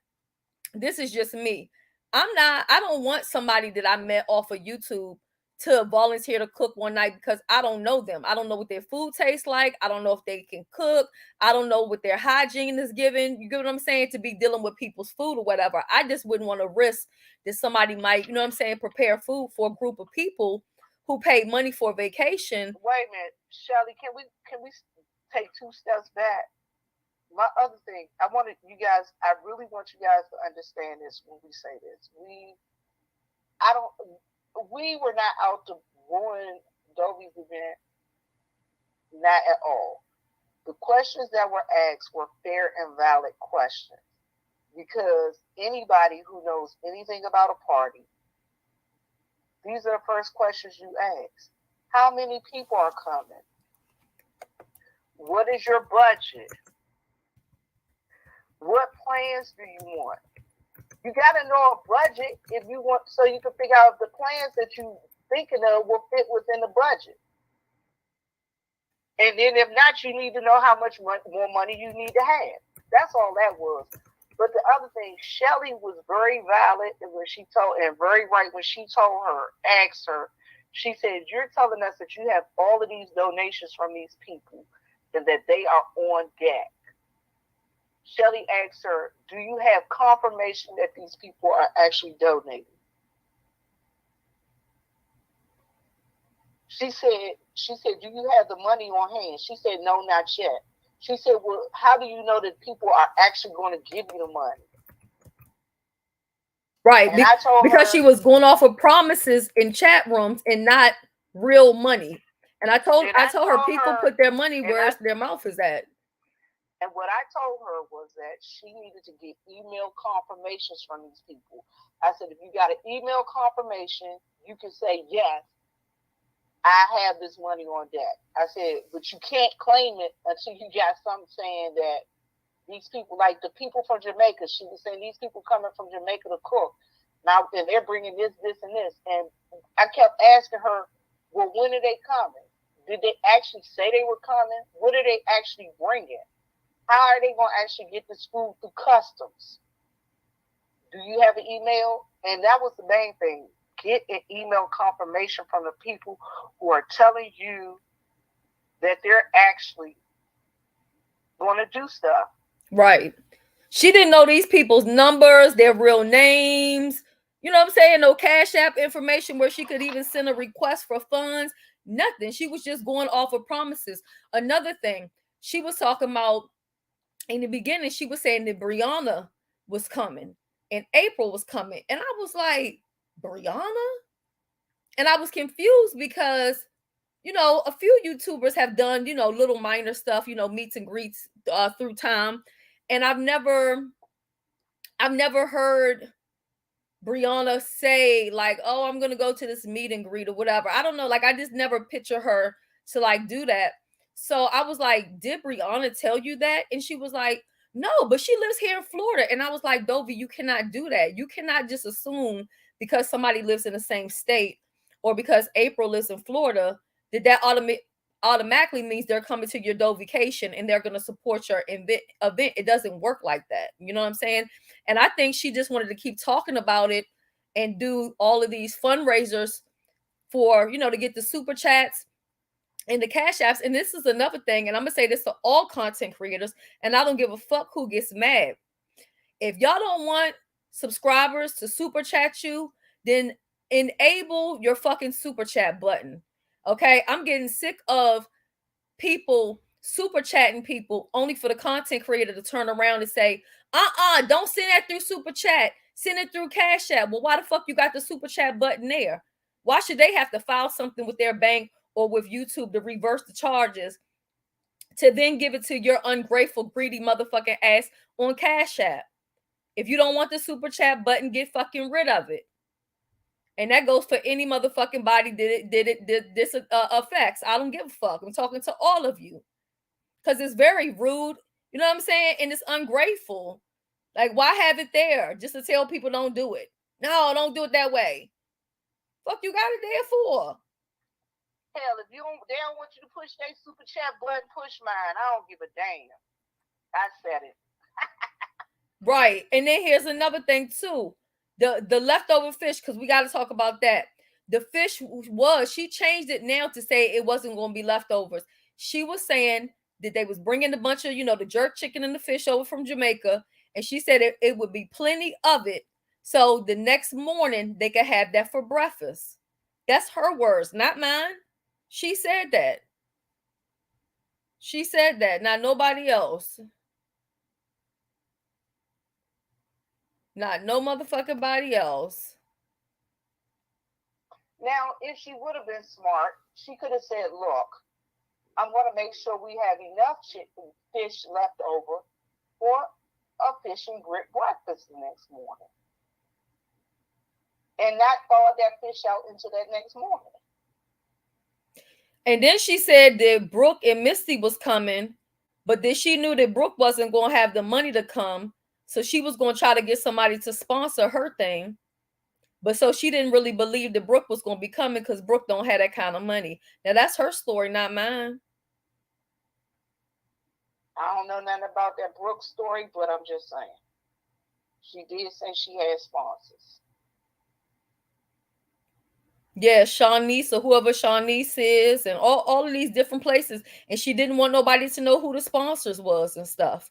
[SPEAKER 1] this is just me. I don't want somebody that I met off of YouTube to volunteer to cook one night because I don't know them. I don't know what their food tastes like. I don't know if they can cook. I don't know what their hygiene is given. You get what I'm saying? To be dealing with people's food or whatever. I just wouldn't want to risk that somebody might, you know what I'm saying, prepare food for a group of people who paid money for a vacation.
[SPEAKER 3] Wait a minute, Shelly, can we take 2 steps back? My other thing, I really want you guys to understand this when we say this. We were not out to ruin Dovey's event, not at all. The questions that were asked were fair and valid questions because anybody who knows anything about a party, these are the first questions you ask. How many people are coming? What is your budget? What plans do you want? You got to know a budget if you want, so you can figure out if the plans that you thinking of will fit within the budget. And then if not, you need to know how much more money you need to have. That's all that was. But the other thing, Shelly was very valid when she told, and very right when she told her, asked her, she said, you're telling us that you have all of these donations from these people and that they are on deck. Shelly asked her, do you have confirmation that these people are actually donating? She said, do you have the money on hand? She said, no, not yet. She said, well, how do you know that people are actually going to give you the money?
[SPEAKER 1] Right.
[SPEAKER 3] And I told
[SPEAKER 1] because
[SPEAKER 3] her,
[SPEAKER 1] she was going off of promises in chat rooms and not real money. And I told her people put their money where their mouth is at.
[SPEAKER 3] And what I told her was that she needed to get email confirmations from these people. I said, if you got an email confirmation, you can say, yes, I have this money on deck. I said, but you can't claim it until you got something saying that these people, like the people from Jamaica, she was saying these people coming from Jamaica to cook. Now, and they're bringing this, and this. And I kept asking her, well, when are they coming? Did they actually say they were coming? What are they actually bringing? How are they going to actually get this food through customs? Do you have an email? And that was the main thing. Get an email confirmation from the people who are telling you that they're actually going to do stuff.
[SPEAKER 1] Right. She didn't know these people's numbers, their real names. You know what I'm saying? No Cash App information where she could even send a request for funds. Nothing. She was just going off of promises. Another thing, she was talking about in the beginning, she was saying that Brianna was coming and April was coming. And I was like, Brianna? And I was confused because, you know, a few YouTubers have done, you know, little minor stuff, you know, meets and greets through time. And I've never heard Brianna say like, oh, I'm going to go to this meet and greet or whatever. I don't know. Like, I just never picture her to like do that. So I was like, did Brianna tell you that? And she was like, no, but she lives here in Florida. And I was like, Dovey, you cannot do that. You cannot just assume because somebody lives in the same state or because April lives in Florida that automatically means they're coming to your Dovication and they're going to support your event. It doesn't work like that. You know what I'm saying? And I think she just wanted to keep talking about it and do all of these fundraisers for, you know, to get the super chats and the cash apps. And this is another thing, and I'm gonna say this to all content creators, and I don't give a fuck who gets mad. If y'all don't want subscribers to super chat you, then enable your fucking super chat button. Okay, I'm getting sick of people super chatting people only for the content creator to turn around and say, don't send that through super chat, send it through Cash App. Well, why the fuck you got the super chat button there? Why should they have to file something with their bank or with YouTube to reverse the charges to then give it to your ungrateful, greedy motherfucking ass on Cash App? If you don't want the super chat button, get fucking rid of it. And that goes for any motherfucking body did this affects. I don't give a fuck. I'm talking to all of you. Because it's very rude. You know what I'm saying? And it's ungrateful. Like, why have it there? Just to tell people don't do it. No, don't do it that way. Fuck you got it there for?
[SPEAKER 3] Hell, if they don't want you to push their super chat button, push mine. I don't give a damn. I said it.
[SPEAKER 1] Right. And then here's another thing too. The leftover fish, because we got to talk about that. The fish she changed it now to say it wasn't going to be leftovers. She was saying that they was bringing a bunch of, you know, the jerk chicken and the fish over from Jamaica. And she said it would be plenty of it. So the next morning they could have that for breakfast. That's her words, not mine. She said that. She said that, not nobody else. Not no motherfucking body else.
[SPEAKER 3] Now, if she would have been smart, she could have said, look, I'm going to make sure we have enough fish left over for a fish and grit breakfast the next morning. And not thaw that fish out into that next morning.
[SPEAKER 1] And then she said that Brooke and Misty was coming, but then she knew that Brooke wasn't going to have the money to come. So she was going to try to get somebody to sponsor her thing. But so she didn't really believe that Brooke was going to be coming because Brooke don't have that kind of money. Now, that's her story, not mine.
[SPEAKER 3] I don't know nothing about that Brooke story, but I'm just saying. She did say she had sponsors.
[SPEAKER 1] Yeah, Shawnice or whoever Shawnice is and all of these different places. And she didn't want nobody to know who the sponsors was and stuff.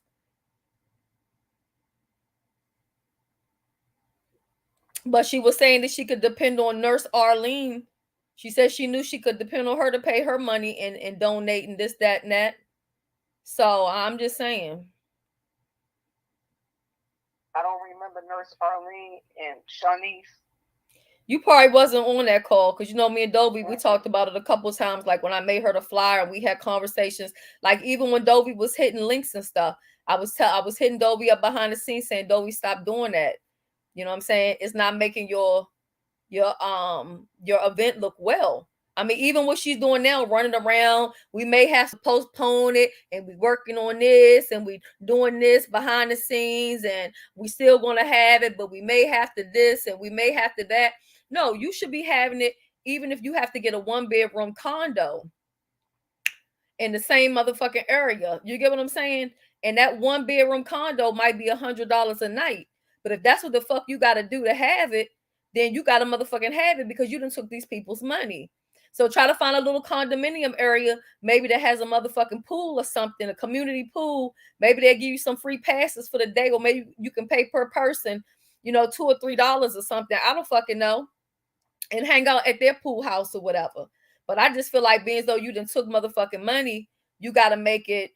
[SPEAKER 1] But she was saying that she could depend on Nurse Arlene. She said she knew she could depend on her to pay her money and donate and this, that, and that. So I'm just saying.
[SPEAKER 3] I don't remember Nurse Arlene and Shanice.
[SPEAKER 1] You probably wasn't on that call because you know me and Dovey, we talked about it a couple of times. Like when I made her the flyer, and we had conversations. Like even when Dovey was hitting links and stuff, I was hitting Dovey up behind the scenes saying, Dovey, stop doing that. You know what I'm saying? It's not making your event look well. I mean, even what she's doing now, running around, we may have to postpone it, and we working on this, and we doing this behind the scenes, and we still gonna have it, but we may have to this, and we may have to that. No, you should be having it, even if you have to get a 1-bedroom condo in the same motherfucking area. You get what I'm saying? And that 1-bedroom condo might be $100 a night. But if that's what the fuck you got to do to have it, then you got to motherfucking have it because you done took these people's money. So try to find a little condominium area, maybe that has a motherfucking pool or something, a community pool. Maybe they'll give you some free passes for the day, or maybe you can pay per person, $2 or $3 or something. I don't fucking know. And hang out at their pool house or whatever. But I just feel like being as though you done took motherfucking money, you gotta make it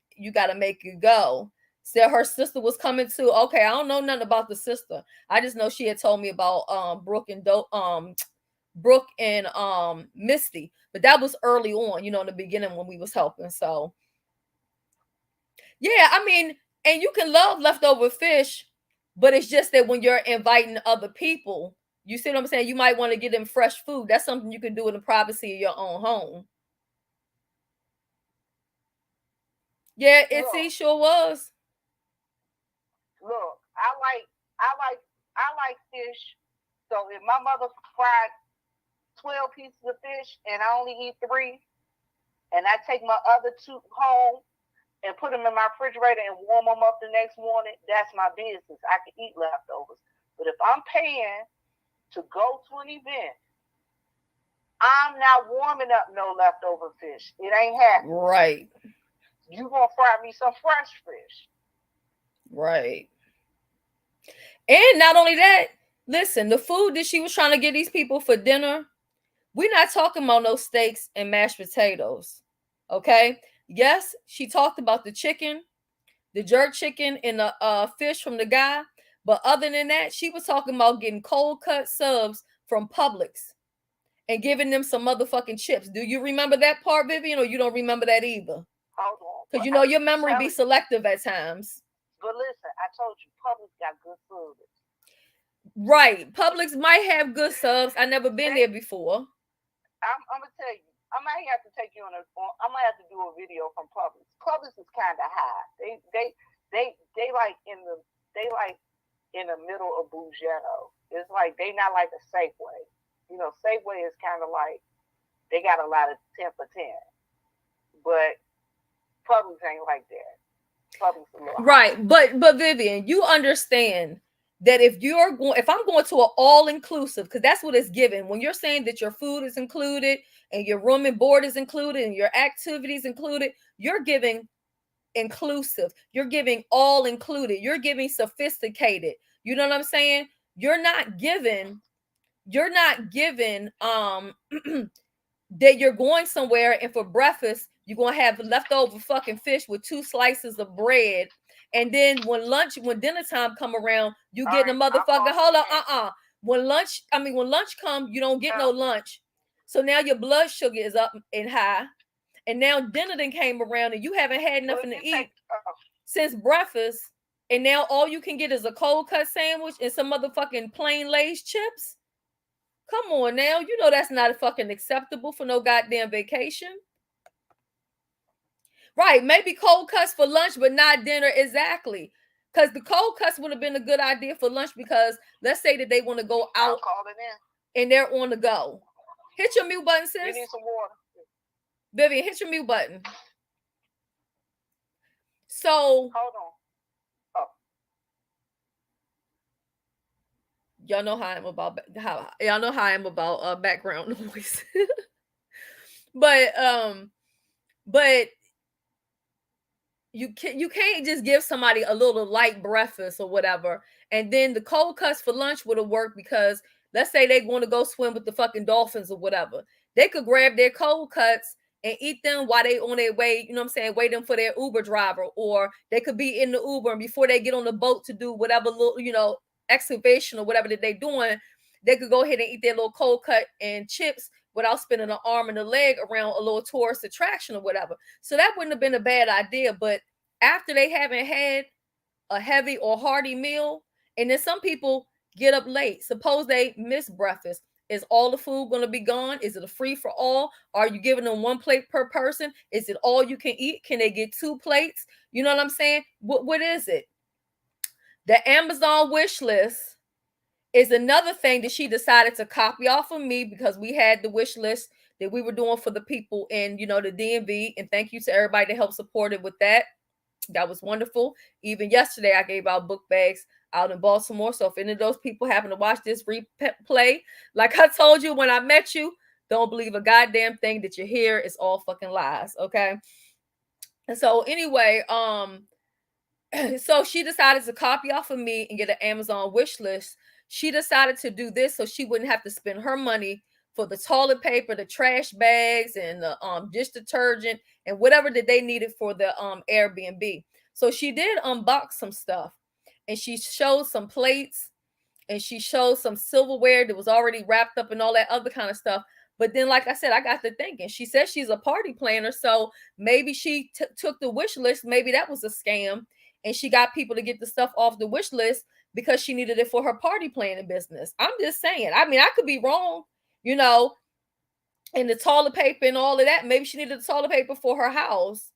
[SPEAKER 1] go. Said her sister was coming too. Okay, I don't know nothing about the sister. I just know she had told me about Brooke and Misty. But that was early on, in the beginning when we was helping. So yeah, I mean, and you can love leftover fish, but it's just that when you're inviting other people, you see what I'm saying? You might want to get them fresh food. That's something you can do in the privacy of your own home. Yeah, Itzy sure was.
[SPEAKER 3] Look, I like fish. So if my mother fried 12 pieces of fish and I only eat 3, and I take my other 2 home and put them in my refrigerator and warm them up the next morning, that's my business. I can eat leftovers. But if I'm paying to go to an event, I'm not warming up no leftover fish. It ain't happening.
[SPEAKER 1] Right.
[SPEAKER 3] You gonna fry me some fresh fish.
[SPEAKER 1] Right. And not only that, listen, the food that she was trying to get these people for dinner, we're not talking about no steaks and mashed potatoes. Okay? Yes, she talked about the chicken, the jerk chicken, and the fish from the guy. But other than that, she was talking about getting cold cut subs from Publix and giving them some motherfucking chips. Do you remember that part, Vivian, or you don't remember that either?
[SPEAKER 3] Hold on.
[SPEAKER 1] Because your memory be selective at times.
[SPEAKER 3] But listen, I told you, Publix got good service.
[SPEAKER 1] Right. Publix might have good subs. I never been there before.
[SPEAKER 3] I'm gonna tell you, I might have to take you I might have to do a video from Publix. Publix is kind of high. They like in the middle of Bougiano. It's like they not like a Safeway. Safeway is kind of like they got a lot of 10 for 10, but Publix ain't like that. Publix a little
[SPEAKER 1] right, high. But Vivian, you understand that if I'm going to an all-inclusive, because that's what it's given, when you're saying that your food is included and your room and board is included and your activities included, you're giving inclusive, you're giving all included, you're giving sophisticated. You know what I'm saying? You're not giving that you're going somewhere and for breakfast you're gonna have leftover fucking fish with 2 slices of bread, and then when dinner time come around, you get a motherfucker. Hold on, when lunch come, you don't get no lunch. So now your blood sugar is up and high, and now dinner then came around and you haven't had nothing to eat since breakfast, and now all you can get is a cold cut sandwich and some motherfucking plain Lay's chips. Come on now, that's not fucking acceptable for no goddamn vacation. Right, maybe cold cuts for lunch, but not dinner. Exactly. Because the cold cuts would have been a good idea for lunch, because let's say that they want to go out and they're on the go. Hit your mute button, sis.
[SPEAKER 3] You need some water.
[SPEAKER 1] Vivian, hit your mute button. So
[SPEAKER 3] hold on. Oh.
[SPEAKER 1] Y'all know how I'm about background noise. But you can't just give somebody a little light breakfast or whatever, and then the cold cuts for lunch would have worked, because let's say they want to go swim with the fucking dolphins or whatever. They could grab their cold cuts and eat them while they on their way, you know what I'm saying, waiting for their Uber driver, or they could be in the Uber and before they get on the boat to do whatever little, you know, excavation or whatever that they're doing, they could go ahead and eat their little cold cut and chips without spinning an arm and a leg around a little tourist attraction or whatever. So that wouldn't have been a bad idea. But after they haven't had a heavy or hearty meal, and then some people get up late. Suppose they miss breakfast. Is all the food going to be gone? Is it a free for all? Are you giving them 1 plate per person? Is it all you can eat? Can they get 2 plates? You know what I'm saying? What is it? The Amazon wish list is another thing that she decided to copy off of me, because we had the wish list that we were doing for the people in, you know, the DMV. And thank you to everybody that helped support it with that. That was wonderful. Even yesterday, I gave out book bags out in Baltimore. So if any of those people happen to watch this replay, like I told you when I met you, don't believe a goddamn thing that you hear. It's all fucking lies. Okay. And so anyway, so she decided to copy off of me and get an Amazon wish list. She decided to do this so she wouldn't have to spend her money for the toilet paper, the trash bags, and the dish detergent, and whatever that they needed for the Airbnb. So she did unbox some stuff, and she showed some plates, and she showed some silverware that was already wrapped up and all that other kind of stuff. But then, like I said, I got to thinking, she says she's a party planner, so maybe she took the wish list. Maybe that was a scam, and she got people to get the stuff off the wish list because she needed it for her party planning business. I'm just saying. I mean, I could be wrong, you know, and the toilet paper and all of that. Maybe she needed the toilet paper for her house.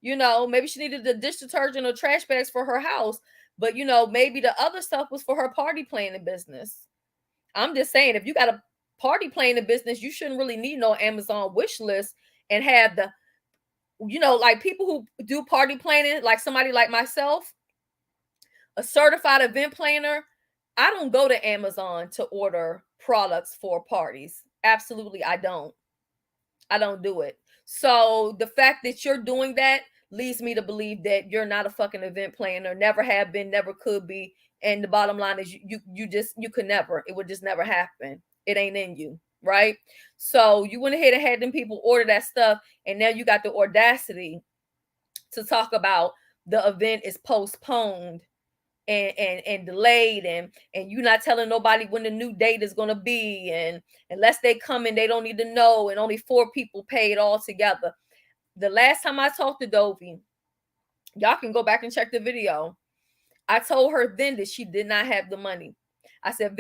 [SPEAKER 1] You know, maybe she needed the dish detergent or trash bags for her house. But, you know, maybe the other stuff was for her party planning business. I'm just saying, if you got a party planning business, you shouldn't really need no Amazon wish list and have the, you know, like people who do party planning, like somebody like myself, a certified event planner. I don't go to Amazon to order products for parties. Absolutely, I don't do it. So the fact that you're doing that leads me to believe that you're not a fucking event planner, never have been, never could be. And the bottom line is you could never, it would just never happen. It ain't in you, right? So you went ahead and had them people order that stuff, and now you got the audacity to talk about the event is postponed and delayed, and you're not telling nobody when the new date is going to be, and unless they come in, they don't need to know, and only 4 people paid all together. The last time I talked to Dovey, y'all can go back and check the video, I told her then that she did not have the money. I said,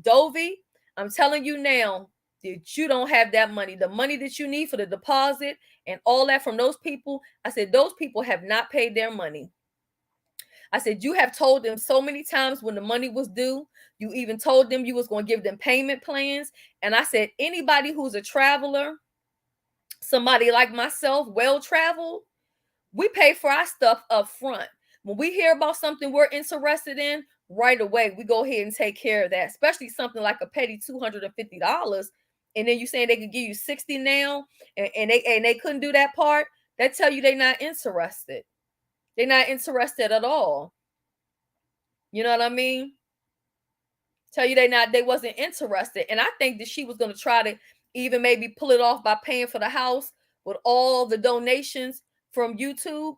[SPEAKER 1] Dovey, I'm telling you now that you don't have that money. The money that you need for the deposit and all that from those people, I said, those people have not paid their money. I said, you have told them so many times when the money was due. You even told them you was going to give them payment plans. And I said, anybody who's a traveler, somebody like myself, well-traveled, we pay for our stuff up front. When we hear about something we're interested in, right away, we go ahead and take care of that, especially something like a petty $250. And then you saying they could give you 60 now, and they couldn't do that part. That tell you they're not interested. They're not interested at all. You know what I mean? Tell you they wasn't interested. And I think that she was going to try to even maybe pull it off by paying for the house with all the donations from YouTube.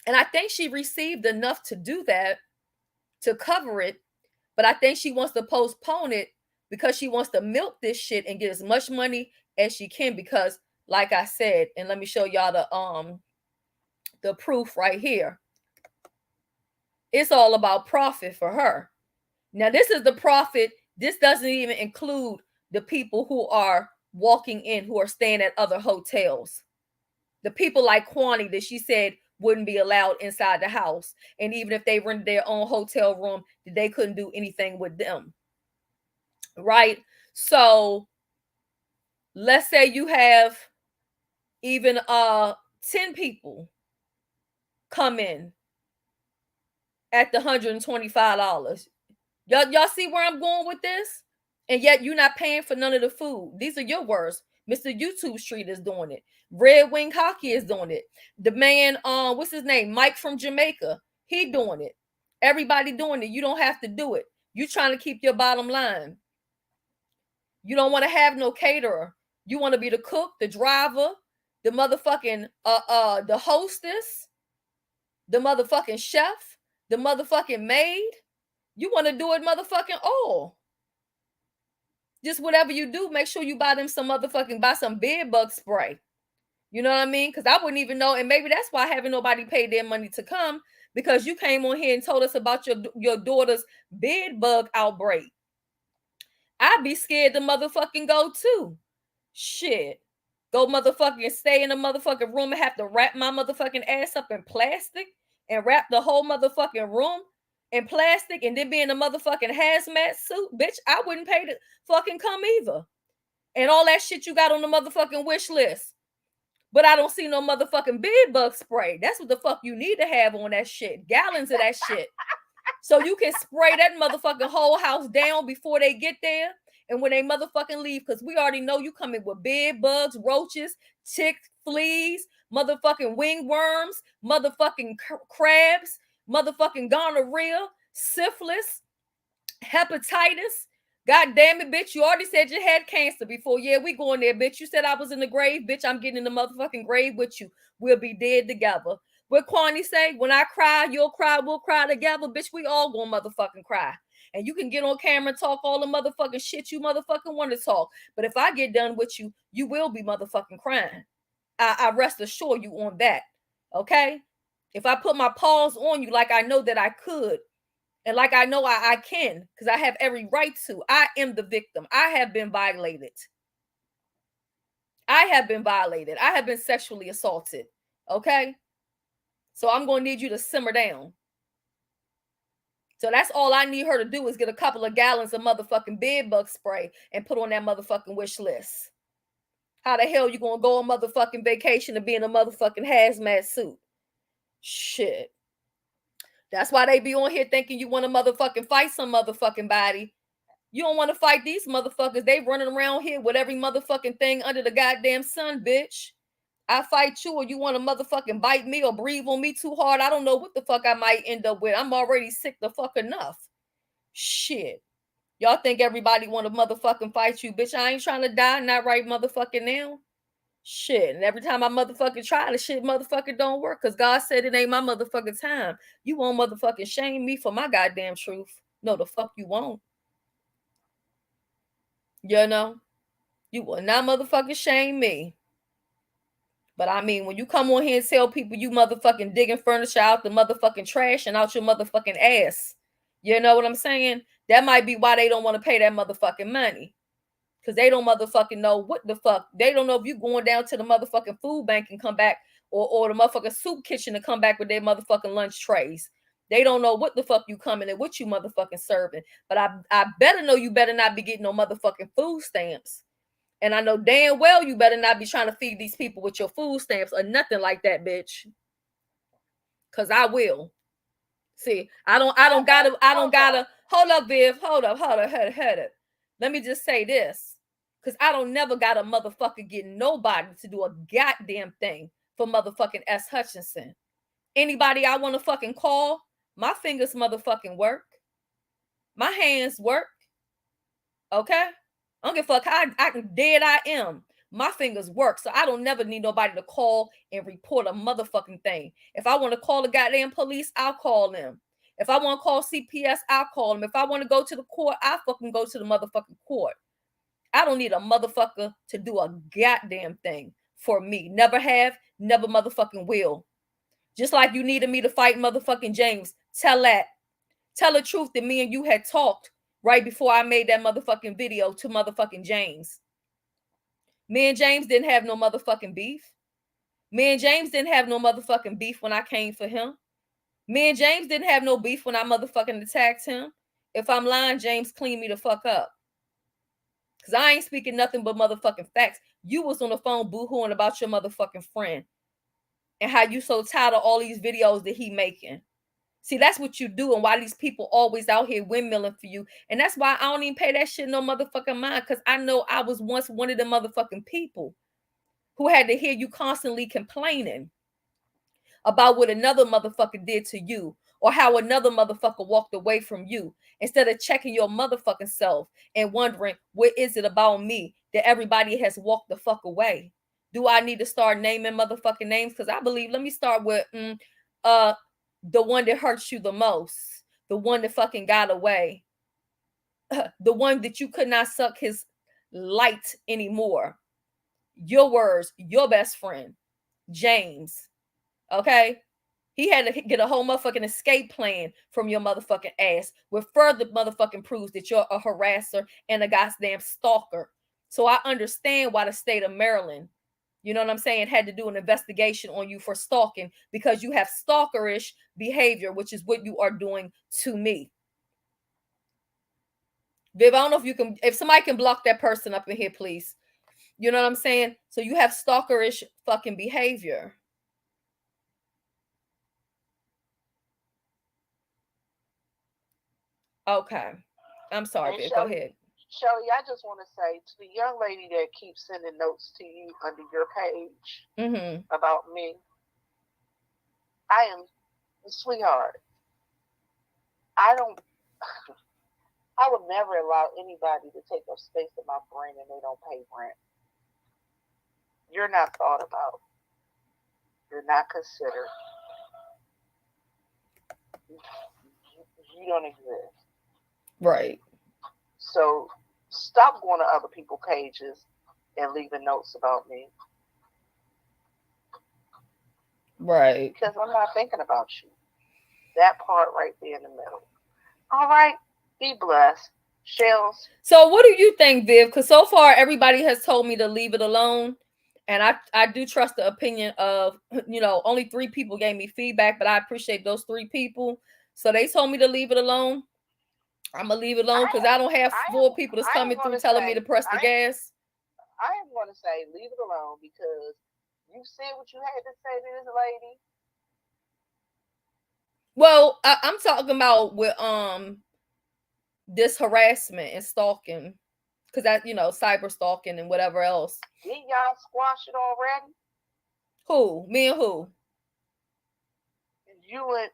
[SPEAKER 1] And I think she received enough to do that, to cover it. But I think she wants to postpone it because she wants to milk this shit and get as much money as she can. Because, like I said, and let me show y'all the proof right here. It's all about profit for her. Now, this is the profit. This doesn't even include the people who are walking in, who are staying at other hotels. The people like Kwani that she said wouldn't be allowed inside the house. And even if they rented their own hotel room, they couldn't do anything with them. Right? So let's say you have even 10 people come in at the $125. Y'all see where I'm going with this? And yet you're not paying for none of the food. These are your words. Mr. YouTube Street is doing it. Red Wing Hockey is doing it. The man, what's his name? Mike from Jamaica. He doing it. Everybody doing it. You don't have to do it. You trying to keep your bottom line. You don't want to have no caterer. You want to be the cook, the driver, the motherfucking the hostess, the motherfucking chef, the motherfucking maid. You want to do it motherfucking all. Just whatever you do, make sure you buy some bed bug spray. You know what I mean? Because I wouldn't even know, and maybe that's why having nobody paid their money to come, because you came on here and told us about your daughter's bed bug outbreak. I'd be scared to motherfucking go too. Shit. Go motherfucking stay in a motherfucking room and have to wrap my motherfucking ass up in plastic and wrap the whole motherfucking room in plastic and then be in a motherfucking hazmat suit. Bitch, I wouldn't pay to fucking come either. And all that shit you got on the motherfucking wish list. But I don't see no motherfucking bed bug spray. That's what the fuck you need to have on that shit. Gallons of that shit. So you can spray that motherfucking whole house down before they get there. And when they motherfucking leave, because we already know you coming with bed bugs, roaches, ticks, fleas, motherfucking wingworms, motherfucking crabs, motherfucking gonorrhea, syphilis, hepatitis. God damn it, bitch. You already said you had cancer before. Yeah, we going there, bitch. You said I was in the grave, bitch. I'm getting in the motherfucking grave with you. We'll be dead together. What Kwani say? When I cry, you'll cry, we'll cry together. Bitch, we all gonna motherfucking cry. And you can get on camera and talk all the motherfucking shit you motherfucking want to talk. But if I get done with you, you will be motherfucking crying. I rest assure you on that. Okay? If I put my paws on you like I know that I could, and like I know I can, because I have every right to. I am the victim. I have been violated. I have been violated. I have been sexually assaulted. Okay? So I'm going to need you to simmer down. So that's all I need her to do is get a couple of gallons of motherfucking bed bug spray and put on that motherfucking wish list. How the hell you going to go on motherfucking vacation and be in a motherfucking hazmat suit? Shit. That's why they be on here thinking you want to motherfucking fight some motherfucking body. You don't want to fight these motherfuckers. They running around here with every motherfucking thing under the goddamn sun, bitch. I fight you or you want to motherfucking bite me or breathe on me too hard. I don't know what the fuck I might end up with. I'm already sick the fuck enough. Shit. Y'all think everybody want to motherfucking fight you, bitch. I ain't trying to die. Not right motherfucking now. Shit. And every time I motherfucking try, the shit motherfucking don't work. Because God said it ain't my motherfucking time. You won't motherfucking shame me for my goddamn truth. No, the fuck you won't. You know? You will not motherfucking shame me. But I mean, when you come on here and tell people you motherfucking digging furniture out the motherfucking trash and out your motherfucking ass, you know what I'm saying? That might be why they don't want to pay that motherfucking money. Because they don't motherfucking know what the fuck. They don't know if you going down to the motherfucking food bank and come back or the motherfucking soup kitchen and come back with their motherfucking lunch trays. They don't know what the fuck you coming and what you motherfucking serving. But I better know you better not be getting no motherfucking food stamps. And I know damn well you better not be trying to feed these people with your food stamps or nothing like that, bitch. Cause I will. See, I don't gotta. Hold up, Viv. Hold up. Let me just say this. Cause I don't never got a motherfucker get nobody to do a goddamn thing for motherfucking S. Hutchinson. Anybody I want to fucking call, my fingers motherfucking work. My hands work. Okay? I don't give a fuck how dead I am. My fingers work, so I don't never need nobody to call and report a motherfucking thing. If I want to call the goddamn police, I'll call them. If I want to call CPS, I'll call them. If I want to go to the court, I'll fucking go to the motherfucking court. I don't need a motherfucker to do a goddamn thing for me. Never have, never motherfucking will. Just like you needed me to fight motherfucking James. Tell the truth that me and you had talked right before I made that motherfucking video to motherfucking James. Me and James didn't have no motherfucking beef. Me and James didn't have no motherfucking beef when I came for him. Me and James didn't have no beef when I motherfucking attacked him. If I'm lying, James, clean me the fuck up. Because I ain't speaking nothing but motherfucking facts. You was on the phone boo-hooing about your motherfucking friend. And how you so tired of all these videos that he making. See, that's what you do and why these people always out here windmilling for you. And that's why I don't even pay that shit no motherfucking mind, because I know I was once one of the motherfucking people who had to hear you constantly complaining about what another motherfucker did to you or how another motherfucker walked away from you, instead of checking your motherfucking self and wondering, what is it about me that everybody has walked the fuck away? Do I need to start naming motherfucking names? Because I believe, let me start with the one that hurts you the most, the one that fucking got away, the one that you could not suck his light anymore. Your words, your best friend, James. Okay? He had to get a whole motherfucking escape plan from your motherfucking ass with further motherfucking proofs that you're a harasser and a goddamn stalker. So I understand why the state of Maryland, you know what I'm saying, had to do an investigation on you for stalking, because you have stalkerish behavior, which is what you are doing to me. Viv, I don't know if you can, if somebody can block that person up in here, please. You know what I'm saying? So you have stalkerish fucking behavior. Okay. I'm sorry, Viv. Go ahead.
[SPEAKER 3] Shelly, I just want to say to the young lady that keeps sending notes to you under your page about me, I am a sweetheart. I would never allow anybody to take up space in my brain and they don't pay rent. You're not thought about. You're not considered. You don't exist.
[SPEAKER 1] Right.
[SPEAKER 3] So stop going to other people's pages and leaving notes about me.
[SPEAKER 1] Right.
[SPEAKER 3] Because I'm not thinking about you. That part right there in the middle. All right. Be blessed. Shells.
[SPEAKER 1] So what do you think, Viv? Because so far everybody has told me to leave it alone. And I do trust the opinion of, only 3 people gave me feedback, but I appreciate those 3 people. So they told me to leave it alone. I'm going to leave it alone because I don't have 4 people that's coming through telling me to press the gas.
[SPEAKER 3] I am going to say leave it alone because you said what you had to say to this lady.
[SPEAKER 1] Well, I'm talking about with this harassment and stalking. Because that, cyber stalking and whatever else.
[SPEAKER 3] Did y'all squash it already?
[SPEAKER 1] Who? Me and who?
[SPEAKER 3] You and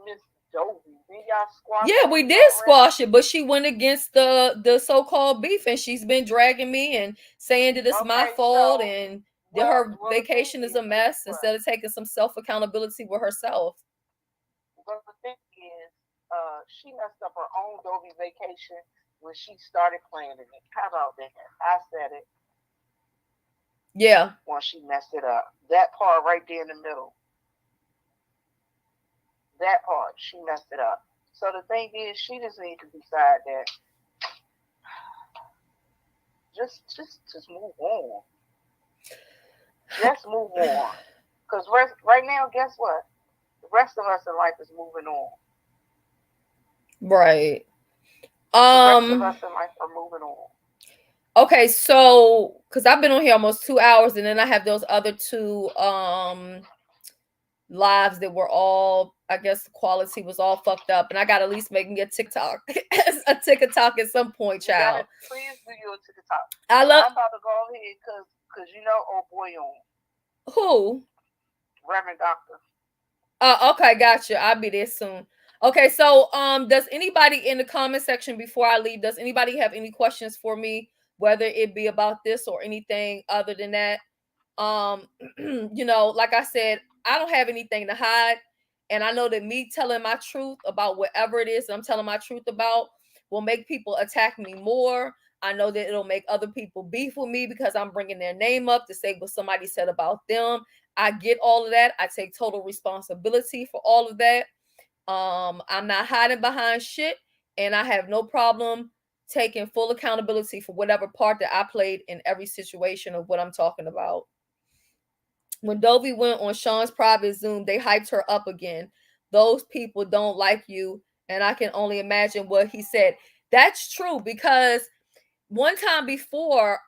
[SPEAKER 3] Miss Dovey. Did y'all squash it?
[SPEAKER 1] Yeah, we did squash it, but she went against the so-called beef, and she's been dragging me and saying that it's my fault and that her vacation is a mess instead of taking some self-accountability with herself.
[SPEAKER 3] But the thing is, she messed up her own Dovey vacation when she started planning it. How about that? I said it.
[SPEAKER 1] Yeah.
[SPEAKER 3] Once she messed it up. That part right there in the middle. That part, she messed it up. So the thing is, she just needs to decide that just move on. Just move on. Because right now, guess what? The rest of us in life is moving on.
[SPEAKER 1] Right.
[SPEAKER 3] The rest of us in life are moving on.
[SPEAKER 1] Okay, so because I've been on here almost 2 hours, and then I have those other 2 lives that were all, I guess the quality was all fucked up, and I got at least making a TikTok at some point, child.
[SPEAKER 3] Please do your TikTok.
[SPEAKER 1] I'm
[SPEAKER 3] about to go ahead because oh boy on.
[SPEAKER 1] Who?
[SPEAKER 3] Reverend Doctor.
[SPEAKER 1] Okay, gotcha. I'll be there soon. Okay, so does anybody in the comment section before I leave, does anybody have any questions for me, whether it be about this or anything other than that? Like I said, I don't have anything to hide, and I know that me telling my truth about whatever it is that I'm telling my truth about will make people attack me more. I know that it'll make other people beef with me because I'm bringing their name up to say what somebody said about them. I get all of that. I take total responsibility for all of that. I'm not hiding behind shit, and I have no problem taking full accountability for whatever part that I played in every situation of what I'm talking about. When Dovey went on Sean's private Zoom, they hyped her up again. Those people don't like you, and I can only imagine what he said. That's true, because one time before,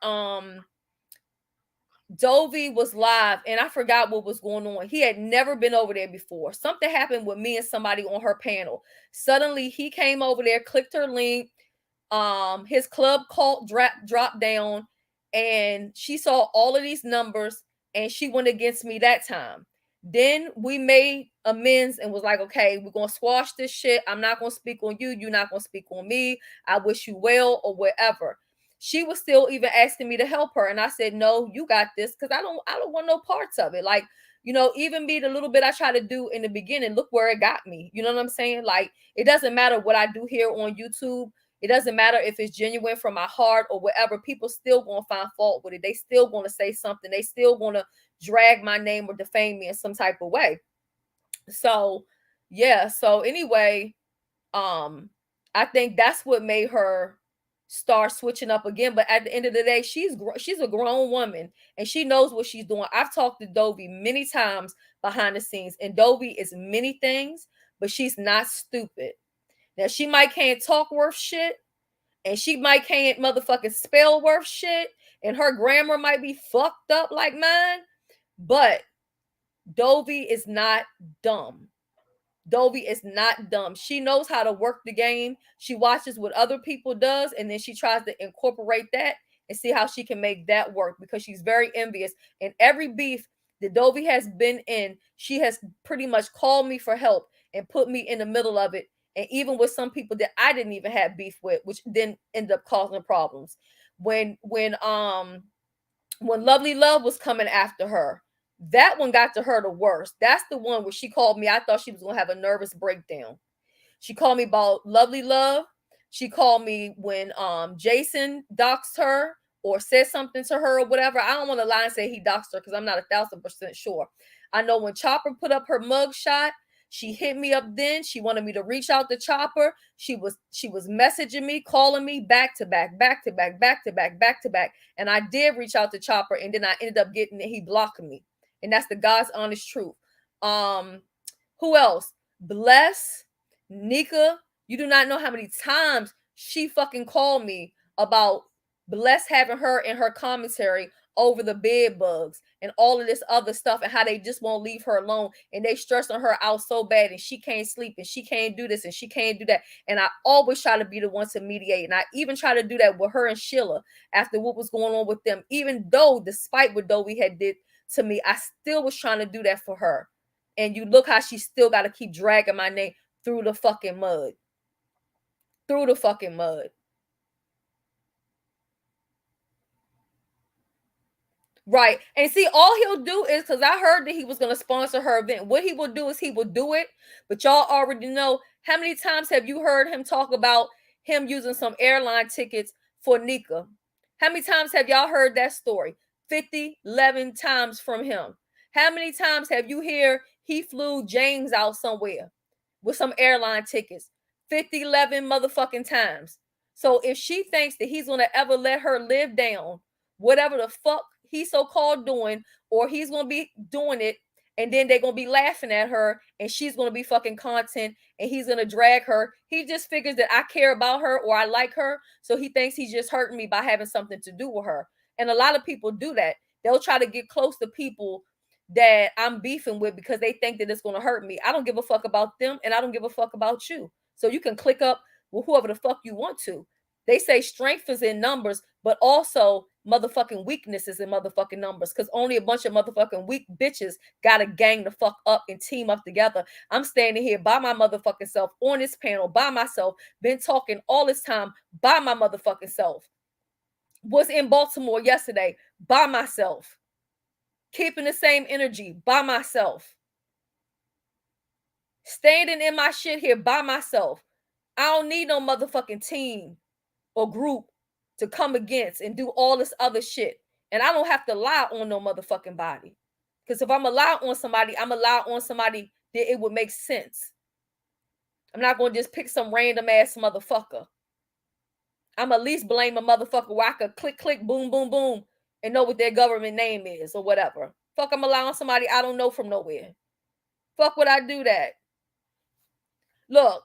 [SPEAKER 1] Dovey was live, and I forgot what was going on. He had never been over there before. Something happened with me and somebody on her panel. Suddenly, he came over there, clicked her link. His club cult dropped down, and she saw all of these numbers, and she went against me that time. Then we made amends and was like, okay, we're gonna squash this shit. I'm not gonna speak on you. You're not gonna speak on me. I wish you well or whatever. She was still even asking me to help her, and I said, no, you got this, because I don't want no parts of it. Like, you know, even me, the little bit I try to do in the beginning, look where it got me. You know what I'm saying? Like, it doesn't matter what I do here on YouTube. It doesn't matter if it's genuine from my heart or whatever. People still gonna find fault with it. They still gonna say something. They still gonna drag my name or defame me in some type of way. So yeah, so anyway, I think that's what made her start switching up again. But at the end of the day, she's a grown woman and she knows what she's doing. I've talked to Dovey many times behind the scenes, and Dovey is many things, but she's not stupid. Now, she might can't talk worth shit, and she might can't motherfucking spell worth shit, and her grammar might be fucked up like mine, but Dovey is not dumb. Dovey is not dumb. She knows how to work the game. She watches what other people does, and then she tries to incorporate that and see how she can make that work, because she's very envious. And every beef that Dovey has been in, she has pretty much called me for help and put me in the middle of it. And even with some people that I didn't even have beef with, which then ended up causing problems. When Lovely Love was coming after her, that one got to her the worst. That's the one where she called me. I thought she was going to have a nervous breakdown. She called me about Lovely Love. She called me when Jason doxed her or said something to her or whatever. I don't want to lie and say he doxed her, because I'm not 1,000% sure. I know when Chopper put up her mug shot, she hit me up then. She wanted me to reach out to Chopper. She was messaging me, calling me back to back. And I did reach out to Chopper, and then I ended up getting it. He blocked me. And that's the God's honest truth. Who else? Bless, Nika. You do not know how many times she fucking called me about Bless having her in her commentary over the bed bugs and all of this other stuff, and how they just won't leave her alone, and they stressing her out so bad, and she can't sleep, and she can't do this, and she can't do that. And I always try to be the one to mediate, and I even try to do that with her and Sheila after what was going on with them, even though despite what Dovey had did to me, I still was trying to do that for her. And you look how she still got to keep dragging my name through the fucking mud. Through the fucking mud. Right. And see, all he'll do is, because I heard that he was going to sponsor her event. What he will do is he will do it. But y'all already know, how many times have you heard him talk about him using some airline tickets for Nika? How many times have y'all heard that story? 50, 11 times from him. How many times have you heard he flew James out somewhere with some airline tickets? 50, 11 motherfucking times. So if she thinks that he's going to ever let her live down whatever the fuck he's so-called doing, or he's going to be doing it, and then they're going to be laughing at her, and she's going to be fucking content, and he's going to drag her. He just figures that I care about her or I like her, so he thinks he's just hurting me by having something to do with her. And a lot of people do that. They'll try to get close to people that I'm beefing with because they think that it's going to hurt me. I don't give a fuck about them, and I don't give a fuck about you. So you can click up with whoever the fuck you want to. They say strength is in numbers, but also motherfucking weaknesses in motherfucking numbers, because only a bunch of motherfucking weak bitches gotta gang the fuck up and team up together. I'm standing here by my motherfucking self on this panel by myself, been talking all this time by my motherfucking self. Was in Baltimore yesterday by myself, keeping the same energy by myself, standing in my shit here by myself. I don't need no motherfucking team or group to come against and do all this other shit. And I don't have to lie on no motherfucking body. Because if I'm allowed on somebody, I'm allowed on somebody that it would make sense. I'm not going to just pick some random ass motherfucker. I'm at least blame a motherfucker where I could click, click, boom, boom, boom, and know what their government name is or whatever. Fuck, I'm allowing somebody I don't know from nowhere. Fuck would I do that? Look,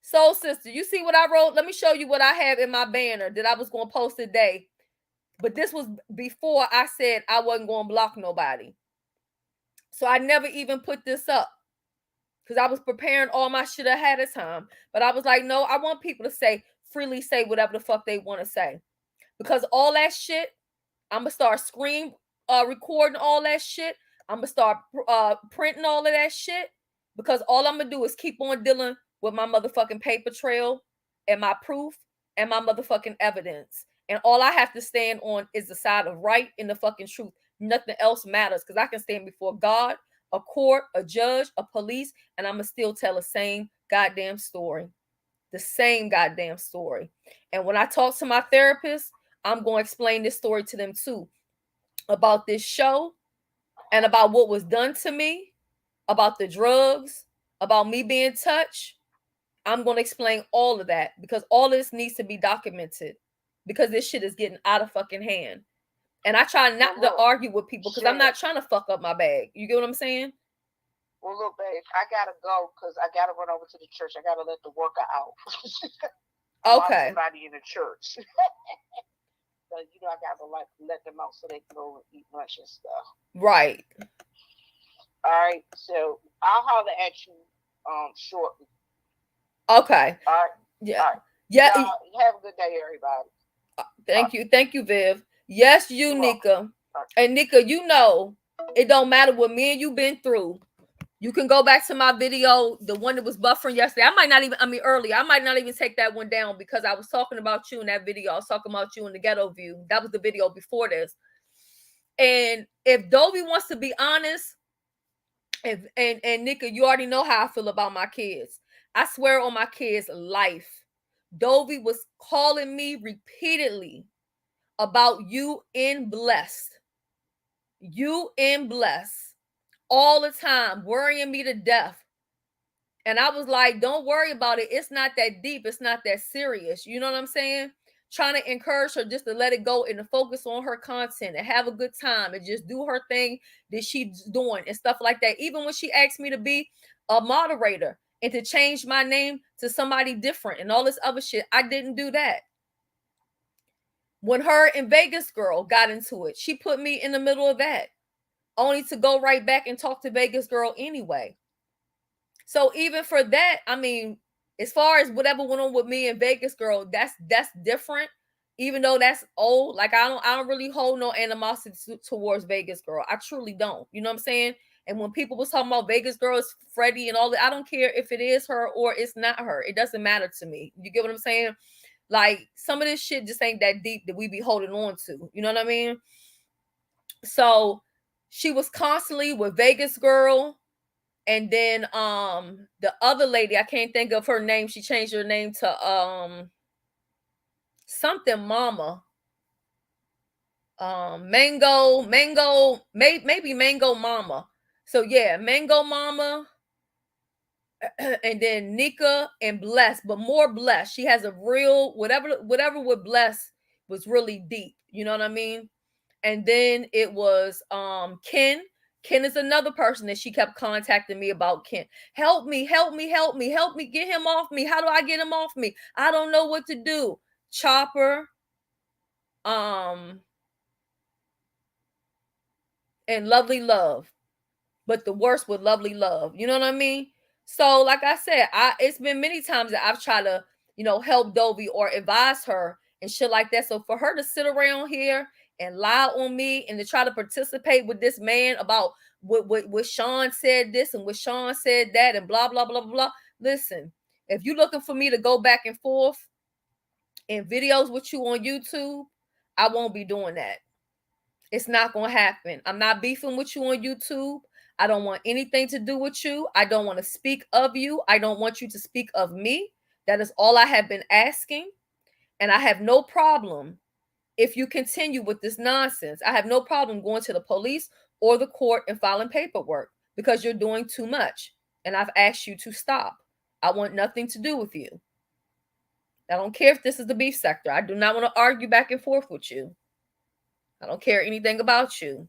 [SPEAKER 1] Soul Sister, you see what I wrote? Let me show you what I have in my banner that I was going to post today. But this was before I said I wasn't going to block nobody. So I never even put this up because I was preparing all my shit ahead of time. But I was like, no, I want people to freely say whatever the fuck they want to say. Because all that shit, I'm going to start recording all that shit. I'm gonna start printing all of that shit, because all I'm gonna do is keep on dealing with my motherfucking paper trail and my proof and my motherfucking evidence. And all I have to stand on is the side of right and the fucking truth. Nothing else matters, because I can stand before God, a court, a judge, a police, and I'm gonna still tell the same goddamn story. The same goddamn story. And when I talk to my therapist, I'm going to explain this story to them too, about this show and about what was done to me, about the drugs, about me being touched. I'm going to explain all of that, because all this needs to be documented, because this shit is getting out of fucking hand. And I try not to argue with people, because I'm not trying to fuck up my bag. You get what I'm saying?
[SPEAKER 3] Well, look, babe, I gotta go because I gotta run over to the church. I gotta let the worker out.
[SPEAKER 1] Okay.
[SPEAKER 3] Somebody in the church. So, I gotta let them out so they can go and eat lunch and stuff.
[SPEAKER 1] Right.
[SPEAKER 3] All right. So I'll holler at you shortly.
[SPEAKER 1] Okay.
[SPEAKER 3] All right.
[SPEAKER 1] Yeah.
[SPEAKER 3] All right.
[SPEAKER 1] Yeah.
[SPEAKER 3] Have a good day, everybody.
[SPEAKER 1] Thank you. Thank you, Viv. Yes, you, Nika. And Nika, it don't matter what me and you been through. You can go back to my video, the one that was buffering yesterday. Earlier. I might not even take that one down, because I was talking about you in that video. I was talking about you in the ghetto view. That was the video before this. And if Dovey wants to be honest, and Nika, you already know how I feel about my kids. I swear on my kids' life, Dovey was calling me repeatedly about you and Blessed. You and Blessed. All the time, worrying me to death. And I was like, don't worry about it. It's not that deep. It's not that serious. You know what I'm saying? Trying to encourage her just to let it go and to focus on her content and have a good time and just do her thing that she's doing and stuff like that. Even when she asked me to be a moderator and to change my name to somebody different and all this other shit, I didn't do that. When her and Vegas Girl got into it, she put me in the middle of that, only to go right back and talk to Vegas Girl anyway. So even for that, as far as whatever went on with me and Vegas Girl, that's different. Even though that's old, like I don't really hold no animosity towards Vegas Girl. I truly don't. You know what I'm saying? And when people was talking about Vegas Girl, it's Freddie and all that, I don't care if it is her or it's not her. It doesn't matter to me. You get what I'm saying? Like, some of this shit just ain't that deep that we be holding on to. You know what I mean? So she was constantly with Vegas Girl. And then the other lady, I can't think of her name. She changed her name to something Mama. Mango, maybe Mango Mama. So yeah, Mango Mama. And then Nika and Bless, but more Bless. She has a real whatever with Bless was really deep. You know what I mean? And then it was Ken. Ken is another person that she kept contacting me about. Ken, help me, get him off me. How do I get him off me? I don't know what to do. Chopper, and Lovely Love, but the worst with Lovely Love. You know what I mean? So, like I said, it's been many times that I've tried to, help Dovey or advise her and shit like that. So for her to sit around here and lie on me and to try to participate with this man about what Sean said this and what Sean said that and blah, blah, blah, blah, blah. Listen, if you're looking for me to go back and forth in videos with you on YouTube, I won't be doing that. It's not going to happen. I'm not beefing with you on YouTube. I don't want anything to do with you. I don't want to speak of you. I don't want you to speak of me. That is all I have been asking. And I have no problem if you continue with this nonsense. I have no problem going to the police or the court and filing paperwork, because you're doing too much. And I've asked you to stop. I want nothing to do with you. I don't care if this is the beef sector. I do not want to argue back and forth with you. I don't care anything about you.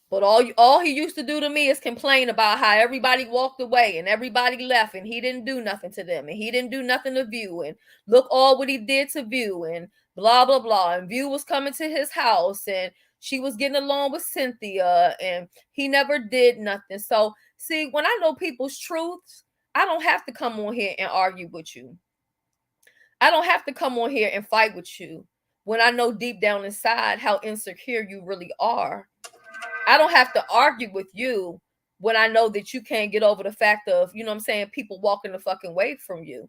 [SPEAKER 1] But all he used to do to me is complain about how everybody walked away and everybody left and he didn't do nothing to them and he didn't do nothing to View and look all what he did to View and blah, blah, blah. And View was coming to his house and she was getting along with Cynthia and he never did nothing. So, see, when I know people's truths, I don't have to come on here and argue with you. I don't have to come on here and fight with you when I know deep down inside how insecure you really are. I don't have to argue with you when I know that you can't get over the fact of, you know what I'm saying, people walking the fucking way from you.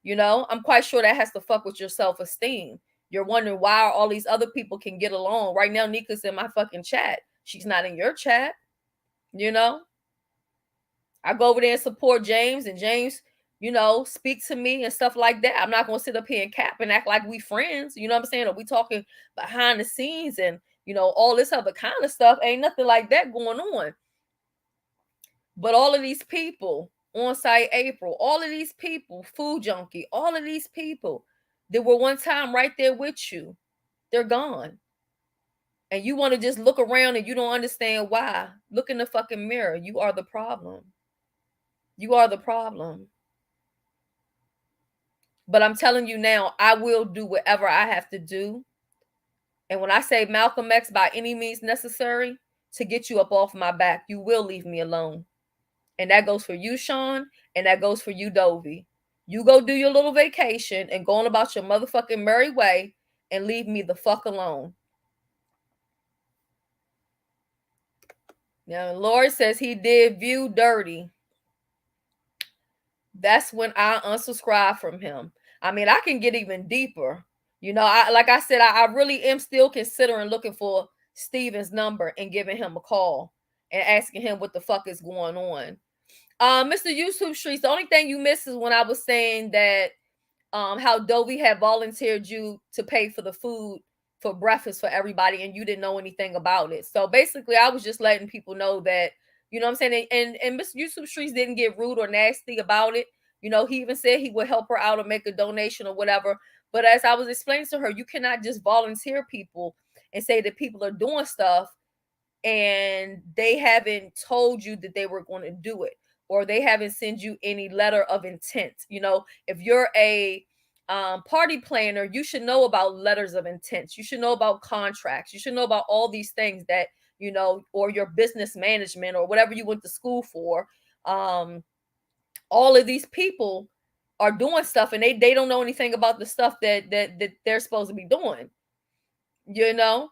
[SPEAKER 1] You know, I'm quite sure that has to fuck with your self-esteem. You're wondering why all these other people can get along. Right now, Nika's in my fucking chat. She's not in your chat. You know, I go over there and support James, and James, you know, speak to me and stuff like that. I'm not gonna sit up here and cap and act like we friends. You know what I'm saying? Or we talking behind the scenes and, you know, all this other kind of stuff. Ain't nothing like that going on. But all of these people, on site April, all of these people, Food Junkie, all of these people that were one time right there with you, they're gone. And you want to just look around and you don't understand why. Look in the fucking mirror. You are the problem. You are the problem. But I'm telling you now, I will do whatever I have to do. And when I say Malcolm X, by any means necessary, to get you up off my back, you will leave me alone. And that goes for you, Sean, and that goes for you, Dovey. You go do your little vacation and go on about your motherfucking merry way and leave me the fuck alone. Now, Lord says he did view dirty. That's when I unsubscribe from him. I mean, I can get even deeper. You know, like I said, I really am still considering looking for Steven's number and giving him a call and asking him what the fuck is going on. Mr. YouTube Streets, the only thing you missed is when I was saying that how Dovey had volunteered you to pay for the food for breakfast for everybody and you didn't know anything about it. So basically I was just letting people know that, you know what I'm saying? And Mr. YouTube Streets didn't get rude or nasty about it. You know, he even said he would help her out or make a donation or whatever. But as I was explaining to her, you cannot just volunteer people and say that people are doing stuff and they haven't told you that they were going to do it, or they haven't sent you any letter of intent. You know, if you're a party planner, you should know about letters of intent. You should know about contracts. You should know about all these things that, you know, or your business management or whatever you went to school for. All of these people are doing stuff and they don't know anything about the stuff that they're supposed to be doing, you know?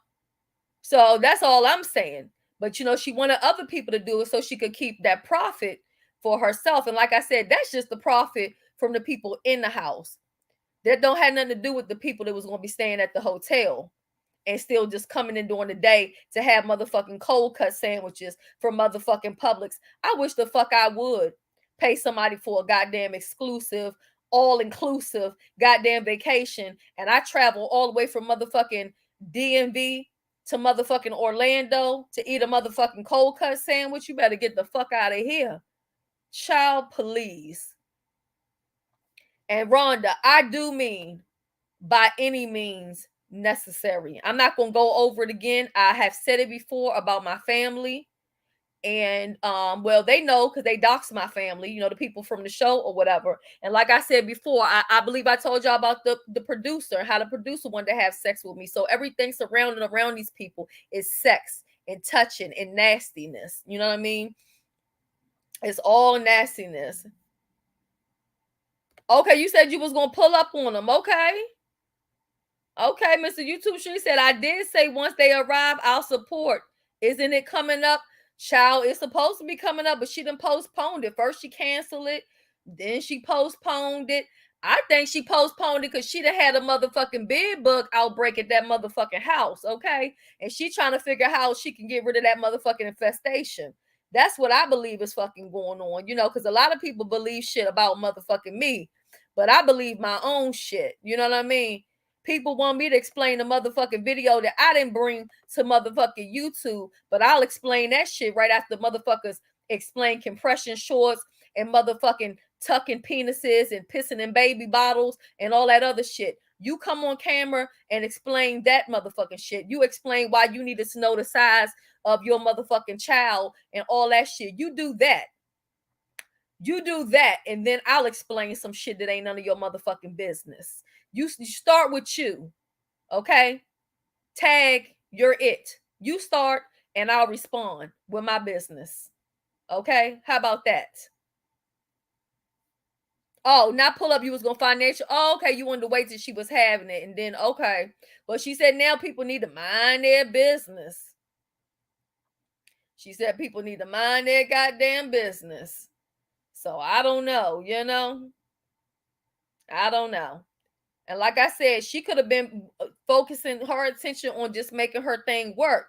[SPEAKER 1] So that's all I'm saying. But, you know, she wanted other people to do it so she could keep that profit for herself. And like I said, that's just the profit from the people in the house. That don't have nothing to do with the people that was going to be staying at the hotel and still just coming in during the day to have motherfucking cold cut sandwiches from motherfucking Publix. I wish the fuck I would pay somebody for a goddamn exclusive, all-inclusive goddamn vacation. And I travel all the way from motherfucking DMV to motherfucking Orlando to eat a motherfucking cold cut sandwich. You better get the fuck out of here. Child, please. And Rhonda, I do mean by any means necessary. I'm not going to go over it again. I have said it before about my family. And well, they know because they dox my family, you know, the people from the show or whatever. And like I said before, I believe I told y'all about the producer, how the producer wanted to have sex with me. So everything surrounding around these people is sex and touching and nastiness. You know what I mean? It's all nastiness. Okay, you said you was gonna pull up on them. Okay, Mr. YouTube, she said I did say once they arrive, I'll support. Isn't it coming up? Child, it's supposed to be coming up, but she done postponed it. First she canceled it, then she postponed it. I think she postponed it because she done had a motherfucking bed bug outbreak at that motherfucking house, okay? And she trying to figure out how she can get rid of that motherfucking infestation. That's what I believe is fucking going on, you know, because a lot of people believe shit about motherfucking me, but I believe my own shit. You know what I mean? People want me to explain the motherfucking video that I didn't bring to motherfucking YouTube, but I'll explain that shit right after motherfuckers explain compression shorts and motherfucking tucking penises and pissing in baby bottles and all that other shit. You come on camera and explain that motherfucking shit. You explain why you needed to know the size of your motherfucking child and all that shit. You do that. You do that, and then I'll explain some shit that ain't none of your motherfucking business. You start with you, okay? Tag, you're it. You start, and I'll respond with my business, okay? How about that? Oh, not pull up. You was gonna financial. Oh, okay. You wanted to wait till she was having it, and then okay. But she said now people need to mind their business. She said people need to mind their goddamn business. So I don't know, you know? I don't know. And like I said, she could have been focusing her attention on just making her thing work.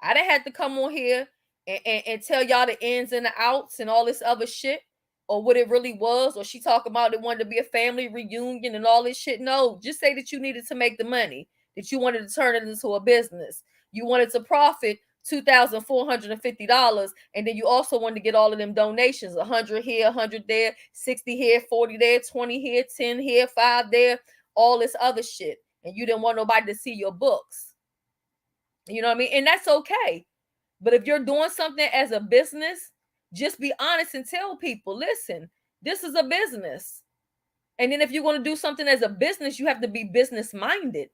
[SPEAKER 1] I didn't have to come on here and tell y'all the ins and the outs and all this other shit, or what it really was, or she talking about it wanted to be a family reunion and all this shit. No, just say that you needed to make the money, that you wanted to turn it into a business. You wanted to profit $2,450, and then you also wanted to get all of them donations, 100 here, 100 there, 60 here, 40 there, 20 here, 10 here, 5 there, all this other shit, and you didn't want nobody to see your books. You know what I mean? And that's okay. But if you're doing something as a business, just be honest and tell people, listen, this is a business. And then if you're going to do something as a business, you have to be business minded.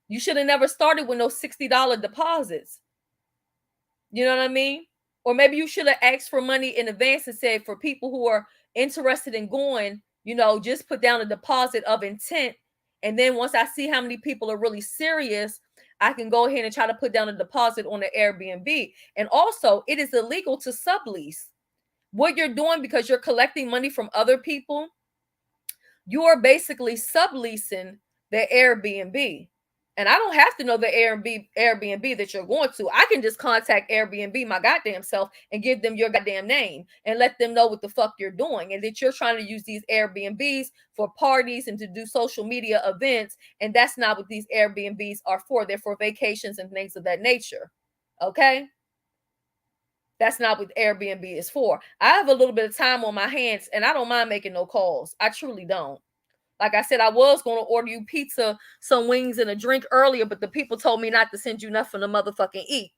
[SPEAKER 1] You should have never started with those $60 deposits. You know what I mean? Or maybe you should have asked for money in advance and said, for people who are interested in going, just put down a deposit of intent. And then once I see how many people are really serious, I can go ahead and try to put down a deposit on the Airbnb. And also, it is illegal to sublease. What you're doing, because you're collecting money from other people, you are basically subleasing the Airbnb. And I don't have to know the Airbnb that you're going to. I can just contact Airbnb my goddamn self and give them your goddamn name and let them know what the fuck you're doing, and that you're trying to use these Airbnbs for parties and to do social media events. And that's not what these Airbnbs are for. They're for vacations and things of that nature. Okay? That's not what Airbnb is for. I have a little bit of time on my hands, and I don't mind making no calls. I truly don't. Like I said, I was going to order you pizza, some wings, and a drink earlier, but the people told me not to send you nothing to motherfucking eat.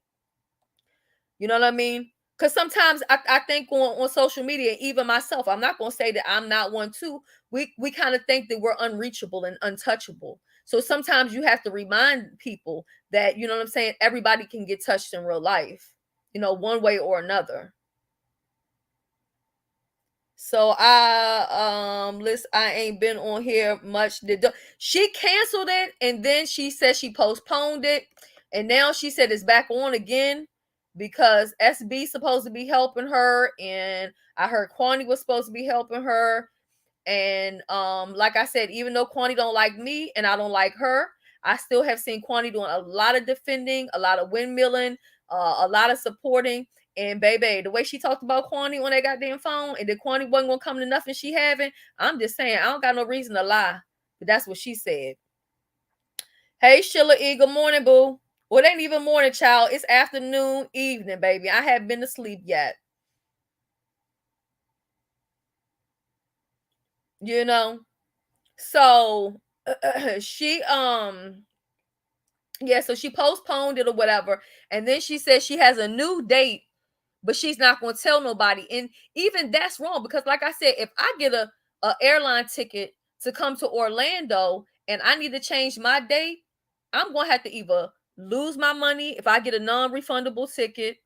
[SPEAKER 1] You know what I mean? Because sometimes I think on social media, even myself, I'm not going to say that I'm not one too. We kind of think that we're unreachable and untouchable. So sometimes you have to remind people that, you know what I'm saying, everybody can get touched in real life, one way or another. So I ain't been on here much. She canceled it, and then she said she postponed it, and now she said it's back on again because SB supposed to be helping her, and I heard Kwani was supposed to be helping her. And like I said, even though Kwani don't like me and I don't like her, I still have seen Kwani doing a lot of defending, a lot of windmilling, a lot of supporting. And baby, the way she talked about Kwani on that goddamn phone, and that Kwani wasn't gonna come to nothing she having, I'm just saying, I don't got no reason to lie. But that's what she said. Hey, Sheila E, good morning, boo. Well, it ain't even morning, child. It's afternoon, evening, baby. I haven't been to sleep yet. So she so she postponed it or whatever, and then she says she has a new date, but she's not going to tell nobody. And even that's wrong, because like I said, if I get a airline ticket to come to Orlando and I need to change my date, I'm going to have to either lose my money if I get a non-refundable ticket,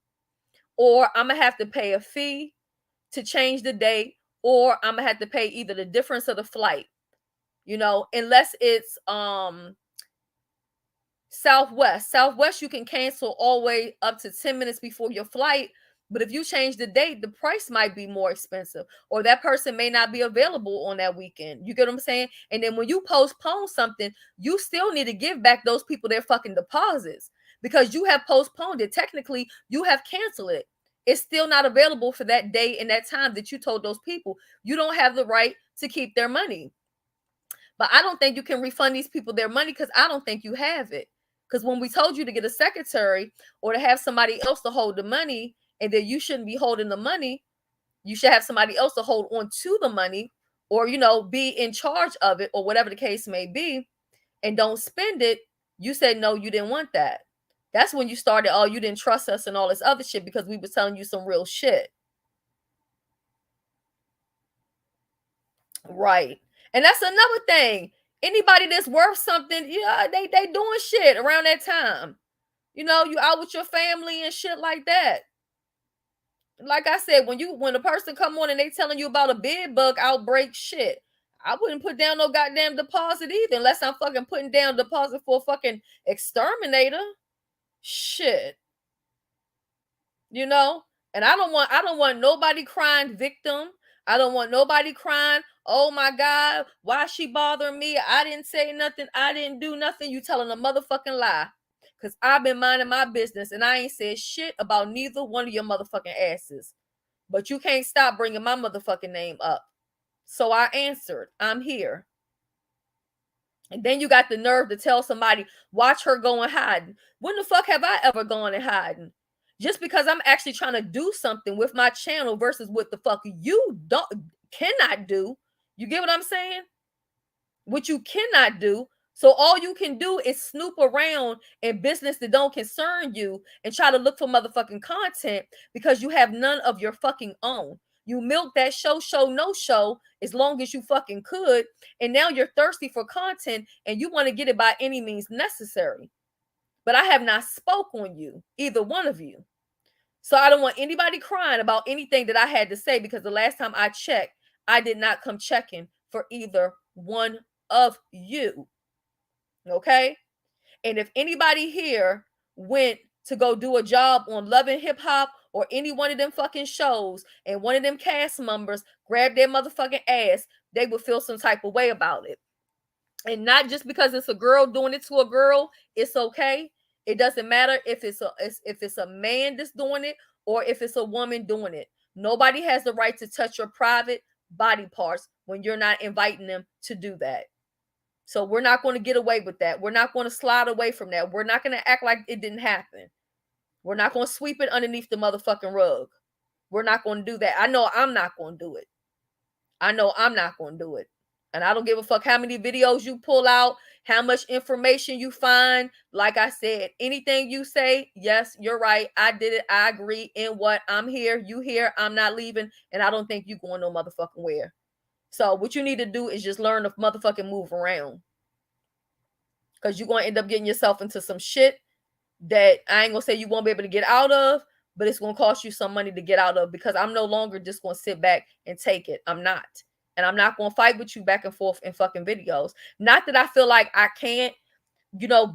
[SPEAKER 1] or I'm going to have to pay a fee to change the date, or I'm going to have to pay either the difference of the flight, unless it's Southwest, you can cancel all the way up to 10 minutes before your flight. But if you change the date, the price might be more expensive, or that person may not be available on that weekend. You get what I'm saying? And then when you postpone something, you still need to give back those people their fucking deposits, because you have postponed it. Technically, you have canceled it. It's still not available for that day and that time that you told those people. You don't have the right to keep their money. But I don't think you can refund these people their money, because I don't think you have it. Because when we told you to get a secretary or to have somebody else to hold the money, and that you shouldn't be holding the money, you should have somebody else to hold on to the money, or, be in charge of it, or whatever the case may be, and don't spend it. You said, no, you didn't want that. That's when you started, oh, you didn't trust us and all this other shit, because we was telling you some real shit. Right. And that's another thing. Anybody that's worth something, they doing shit around that time. You out with your family and shit like that. Like I said, when a person come on and they telling you about a bed bug outbreak, shit, I wouldn't put down no goddamn deposit either, unless I'm fucking putting down deposit for a fucking exterminator. Shit. you know? And I don't want nobody crying victim. I don't want nobody crying, oh my God, why she bothering me? I didn't say nothing. I didn't do nothing. You telling a motherfucking lie. Because I've been minding my business and I ain't said shit about neither one of your motherfucking asses. But you can't stop bringing my motherfucking name up. So I answered, I'm here. And then you got the nerve to tell somebody, watch her go and hiding. When the fuck have I ever gone and hiding? Just because I'm actually trying to do something with my channel versus what the fuck you cannot do. You get what I'm saying? What you cannot do. So all you can do is snoop around in business that don't concern you and try to look for motherfucking content because you have none of your fucking own. You milked that show, no show as long as you fucking could. And now you're thirsty for content and you want to get it by any means necessary. But I have not spoke on you, either one of you. So I don't want anybody crying about anything that I had to say because the last time I checked, I did not come checking for either one of you. Okay? And if anybody here went to go do a job on Love and Hip Hop or any one of them fucking shows and one of them cast members grabbed their motherfucking ass, they would feel some type of way about it. And not just because it's a girl doing it to a girl, it's okay. It doesn't matter if it's a man that's doing it or if it's a woman doing it. Nobody has the right to touch your private body parts when you're not inviting them to do that. So we're not going to get away with that. We're not going to slide away from that. We're not going to act like it didn't happen. We're not going to sweep it underneath the motherfucking rug. We're not going to do that. I know I'm not going to do it. I know I'm not going to do it. And I don't give a fuck how many videos you pull out, how much information you find. Like I said, anything you say, yes, you're right. I did it. I agree. In what? I'm here. You here. I'm not leaving. And I don't think you going no motherfucking where. So what you need to do is just learn to motherfucking move around. Because you're going to end up getting yourself into some shit that I ain't going to say you won't be able to get out of, but it's going to cost you some money to get out of because I'm no longer just going to sit back and take it. I'm not. And I'm not going to fight with you back and forth in fucking videos. Not that I feel like I can't,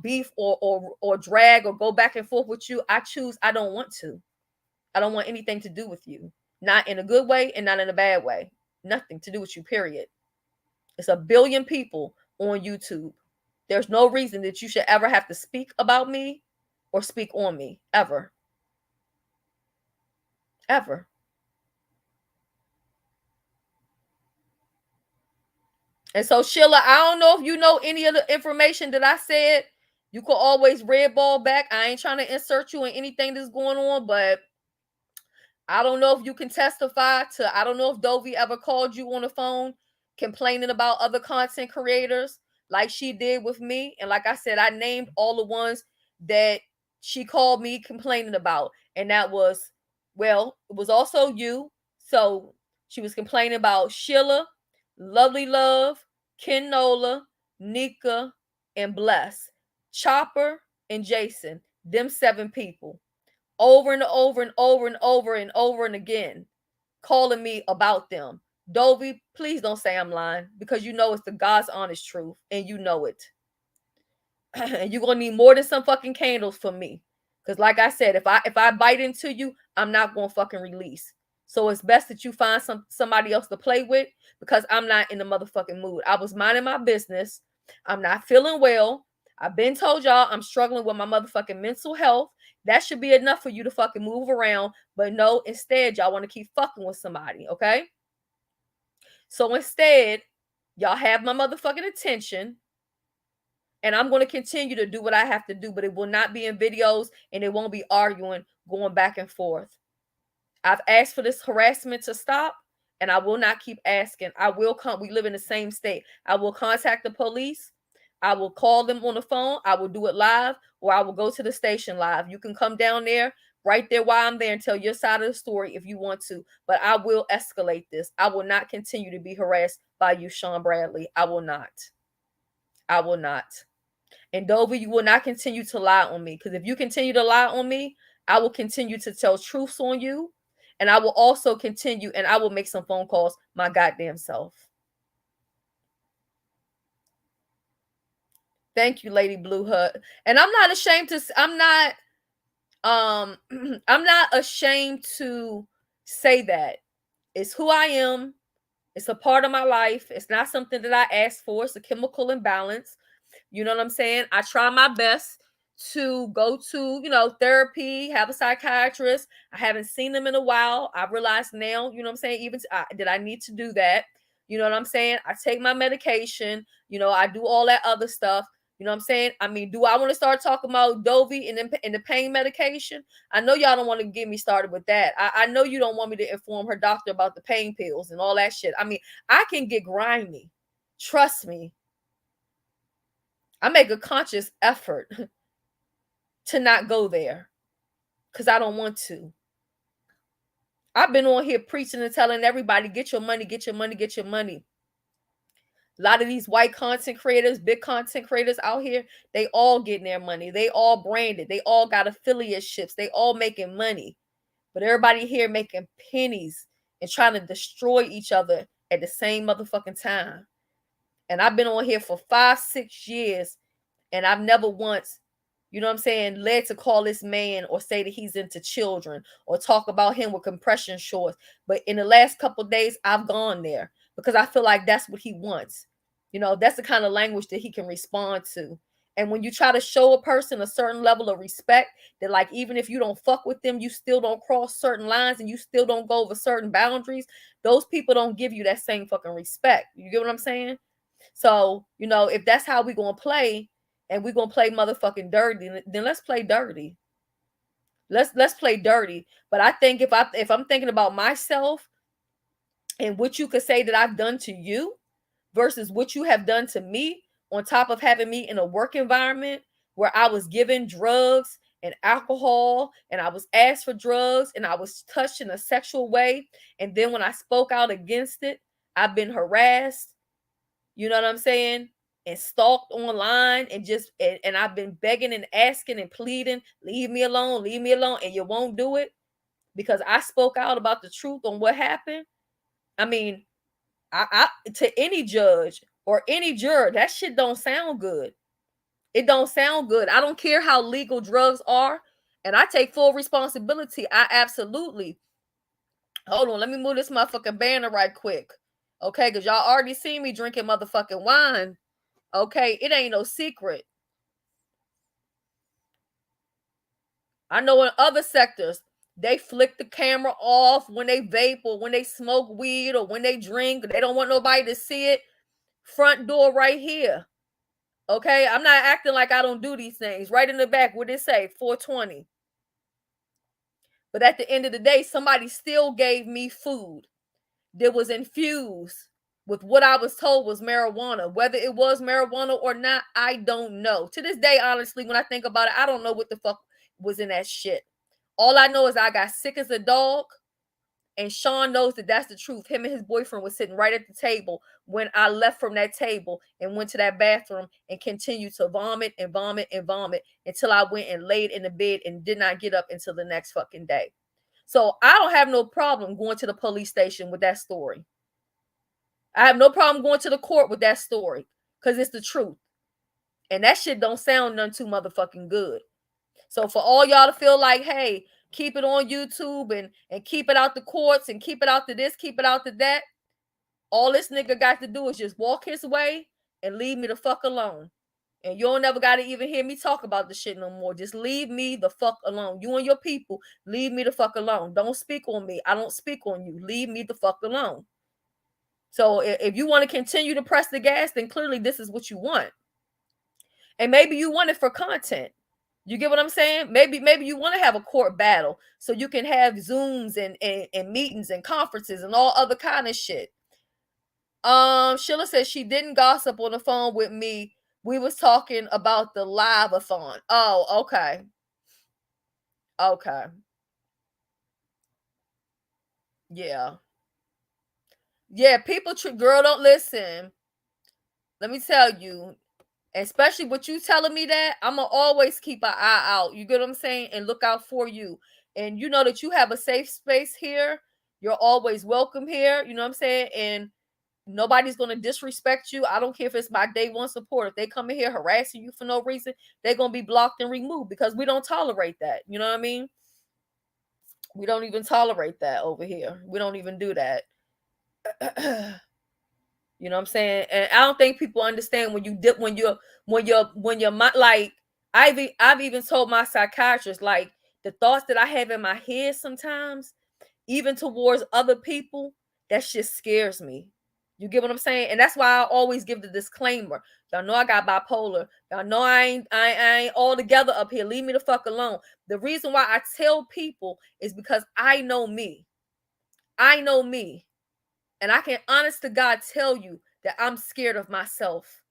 [SPEAKER 1] beef or drag or go back and forth with you. I choose I don't want to. I don't want anything to do with you. Not in a good way and not in a bad way. Nothing to do with you, period. It's 1 billion people on YouTube. There's no reason that you should ever have to speak about me or speak on me, ever. Ever. And so, Sheila, I don't know if you know any of the information that I said. You could always red ball back. I ain't trying to insert you in anything that's going on, but I don't know if you can testify to, I don't know if Dovey ever called you on the phone complaining about other content creators like she did with me. And like I said, I named all the ones that she called me complaining about. And that was, well, it was also you. So she was complaining about Sheila, Lovely Love, Ken Nola, Nika, and Bless, Chopper, and Jason. Them 7 people. Over and over and over and over and over and again, calling me about them. Dovey, please don't say I'm lying because you know it's the God's honest truth and you know it. And you're gonna need more than some fucking candles for me. Because like I said, if I bite into you, I'm not gonna fucking release. So it's best that you find somebody else to play with because I'm not in the motherfucking mood. I was minding my business. I'm not feeling well. I've been told y'all I'm struggling with my motherfucking mental health. That should be enough for you to fucking move around. But no, instead, y'all want to keep fucking with somebody, okay? So instead, y'all have my motherfucking attention. And I'm going to continue to do what I have to do, but it will not be in videos and it won't be arguing, going back and forth. I've asked for this harassment to stop and I will not keep asking. I will come. We live in the same state. I will contact the police. I will call them on the phone. I will do it live or I will go to the station live. You can come down there right there while I'm there and tell your side of the story if you want to, but I will escalate this. I will not continue to be harassed by you, Sean Bradley. I will not. I will not. And Dovey, you will not continue to lie on me because if you continue to lie on me, I will continue to tell truths on you. And I will also continue and I will make some phone calls my goddamn self. Thank you, Lady Blue Hut. And I'm not ashamed to, I'm not I'm not ashamed to say that. It's who I am. It's a part of my life. It's not something that I asked for. It's a chemical imbalance. You know what I'm saying? I try my best to go to, therapy, have a psychiatrist. I haven't seen them in a while. I realize now, you know what I'm saying, even that I need to do that. You know what I'm saying? I take my medication. I do all that other stuff. You know what I'm saying? I mean, do I want to start talking about Dovey and the pain medication? I know y'all don't want to get me started with that. I know you don't want me to inform her doctor about the pain pills and all that shit. I mean, I can get grimy. Trust me. I make a conscious effort to not go there because I don't want to. I've been on here preaching and telling everybody, get your money, get your money, get your money. A lot of these white content creators, big content creators out here, they all getting their money. They all branded. They all got affiliateships. They all making money. But everybody here making pennies and trying to destroy each other at the same motherfucking time. And I've been on here for 5-6 years, and I've never once, you know what I'm saying, led to call this man or say that he's into children or talk about him with compression shorts. But in the last couple of days, I've gone there because I feel like that's what he wants. That's the kind of language that he can respond to. And when you try to show a person a certain level of respect, that like even if you don't fuck with them, you still don't cross certain lines and you still don't go over certain boundaries, those people don't give you that same fucking respect. You get what I'm saying? So, if that's how we're going to play and we're going to play motherfucking dirty, then let's play dirty. Let's play dirty. But I think if I'm thinking about myself and what you could say that I've done to you versus what you have done to me, on top of having me in a work environment where I was given drugs and alcohol and I was asked for drugs and I was touched in a sexual way. And then when I spoke out against it, I've been harassed. You know what I'm saying? And stalked online and I've been begging and asking and pleading, leave me alone, and you won't do it because I spoke out about the truth on what happened. I mean, I to any judge or any juror, that shit don't sound good. It don't sound good. I don't care how legal drugs are, and I take full responsibility. I absolutely. Hold on, let me move this motherfucking banner right quick. Okay, because y'all already seen me drinking motherfucking wine. Okay, it ain't no secret. I know in other sectors, they flick the camera off when they vape or when they smoke weed or when they drink. They don't want nobody to see it. Front door right here. Okay, I'm not acting like I don't do these things. Right in the back, what it say? 420. But at the end of the day, somebody still gave me food that was infused with what I was told was marijuana. Whether it was marijuana or not, I don't know. To this day, honestly, when I think about it, I don't know what the fuck was in that shit. All I know is I got sick as a dog, and Sean knows that that's the truth. Him and his boyfriend was sitting right at the table when I left from that table and went to that bathroom and continued to vomit and vomit and vomit until I went and laid in the bed and did not get up until the next fucking day. So I don't have no problem going to the police station with that story. I have no problem going to the court with that story because it's the truth. And that shit don't sound none too motherfucking good. So for all y'all to feel like, hey, keep it on YouTube and keep it out the courts and keep it out to this, keep it out to that, all this nigga got to do is just walk his way and leave me the fuck alone. And you don't never got to even hear me talk about the shit no more. Just leave me the fuck alone. You and your people, leave me the fuck alone. Don't speak on me. I don't speak on you. Leave me the fuck alone. So if you want to continue to press the gas, then clearly this is what you want. And maybe you want it for content. You get what I'm saying? Maybe you want to have a court battle so you can have Zooms and meetings and conferences and all other kind of shit. Sheila says she didn't gossip on the phone with me. We was talking about the live-a-thon. Oh, okay. Okay. Yeah. Yeah, people girl, don't listen. Let me tell you, especially what you telling me that, I'm gonna always keep an eye out. You get what I'm saying? And look out for you. And you know that you have a safe space here. You're always welcome here. You know what I'm saying? And Nobody's going to disrespect you. I don't care if it's my day one support. If they come in here harassing you for no reason, they're going to be blocked and removed because we don't tolerate that. You know what I mean? We don't even tolerate that over here. We don't even do that. You know what I'm saying? And I don't think people understand when you're like, I've even told my psychiatrist, like, the thoughts that I have in my head sometimes, even towards other people, that shit scares me. You get what I'm saying? And that's why I always give the disclaimer. Y'all know I got bipolar. Y'all know I ain't all together up here. Leave me the fuck alone. The reason why I tell people is because I know me. I know me. And I can honest to God tell you that I'm scared of myself.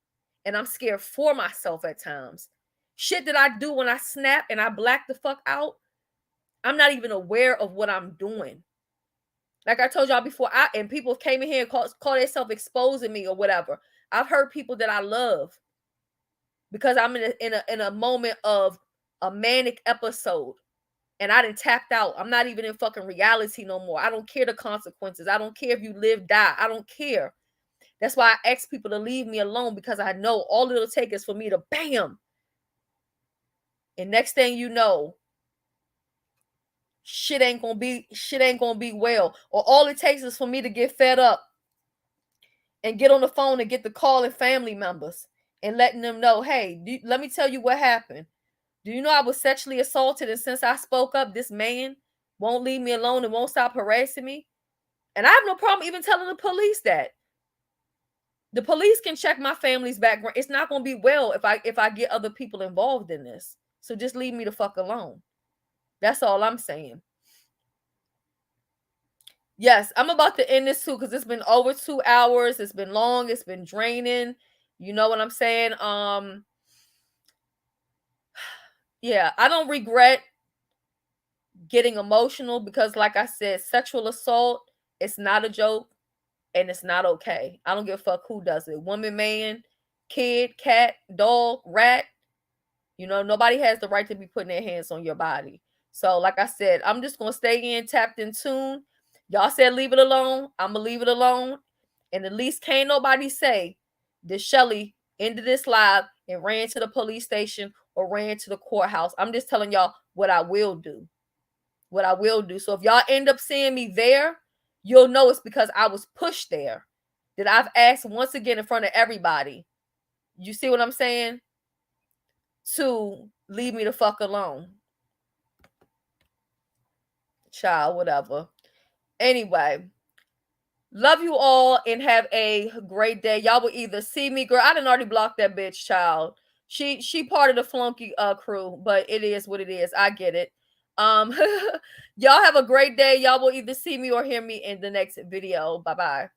[SPEAKER 1] And I'm scared for myself at times. Shit that I do when I snap and I black the fuck out, I'm not even aware of what I'm doing. Like I told y'all before, and people came in here and call themselves exposing me or whatever. I've heard people that I love because I'm in a moment of a manic episode, and I done tapped out. I'm not even in fucking reality no more. I don't care the consequences. I don't care if you live, die. I don't care. That's why I ask people to leave me alone, because I know all it'll take is for me to bam. And next thing you know, shit ain't gonna be well. Or all it takes is for me to get fed up and get on the phone and get the calling family members and letting them know, hey, let me tell you what happened. Do you know I was sexually assaulted, and since I spoke up, this man won't leave me alone and won't stop harassing me? And I have no problem even telling the police that. The police can check my family's background. It's not going to be well if I get other people involved in this. So just leave me the fuck alone. That's all I'm saying. Yes, I'm about to end this too, because it's been over 2 hours. It's been long. It's been draining. You know what I'm saying? Yeah, I don't regret getting emotional, because like I said, sexual assault, it's not a joke, and it's not okay. I don't give a fuck who does it. Woman, man, kid, cat, dog, rat. You know, nobody has the right to be putting their hands on your body. So, like I said, I'm just going to stay in, tapped in tune. Y'all said leave it alone. I'm going to leave it alone. And at least can't nobody say that Shelly ended this live and ran to the police station or ran to the courthouse. I'm just telling y'all what I will do. What I will do. So if y'all end up seeing me there, you'll know it's because I was pushed there. That I've asked once again in front of everybody. You see what I'm saying? To leave me the fuck alone. Child, whatever. Anyway, love you all and have a great day. Y'all will either see me, girl. I done already blocked that bitch, child. She part of the flunky crew, but it is what it is. I get it. Y'all have a great day. Y'all will either see me or hear me in the next video. Bye-bye.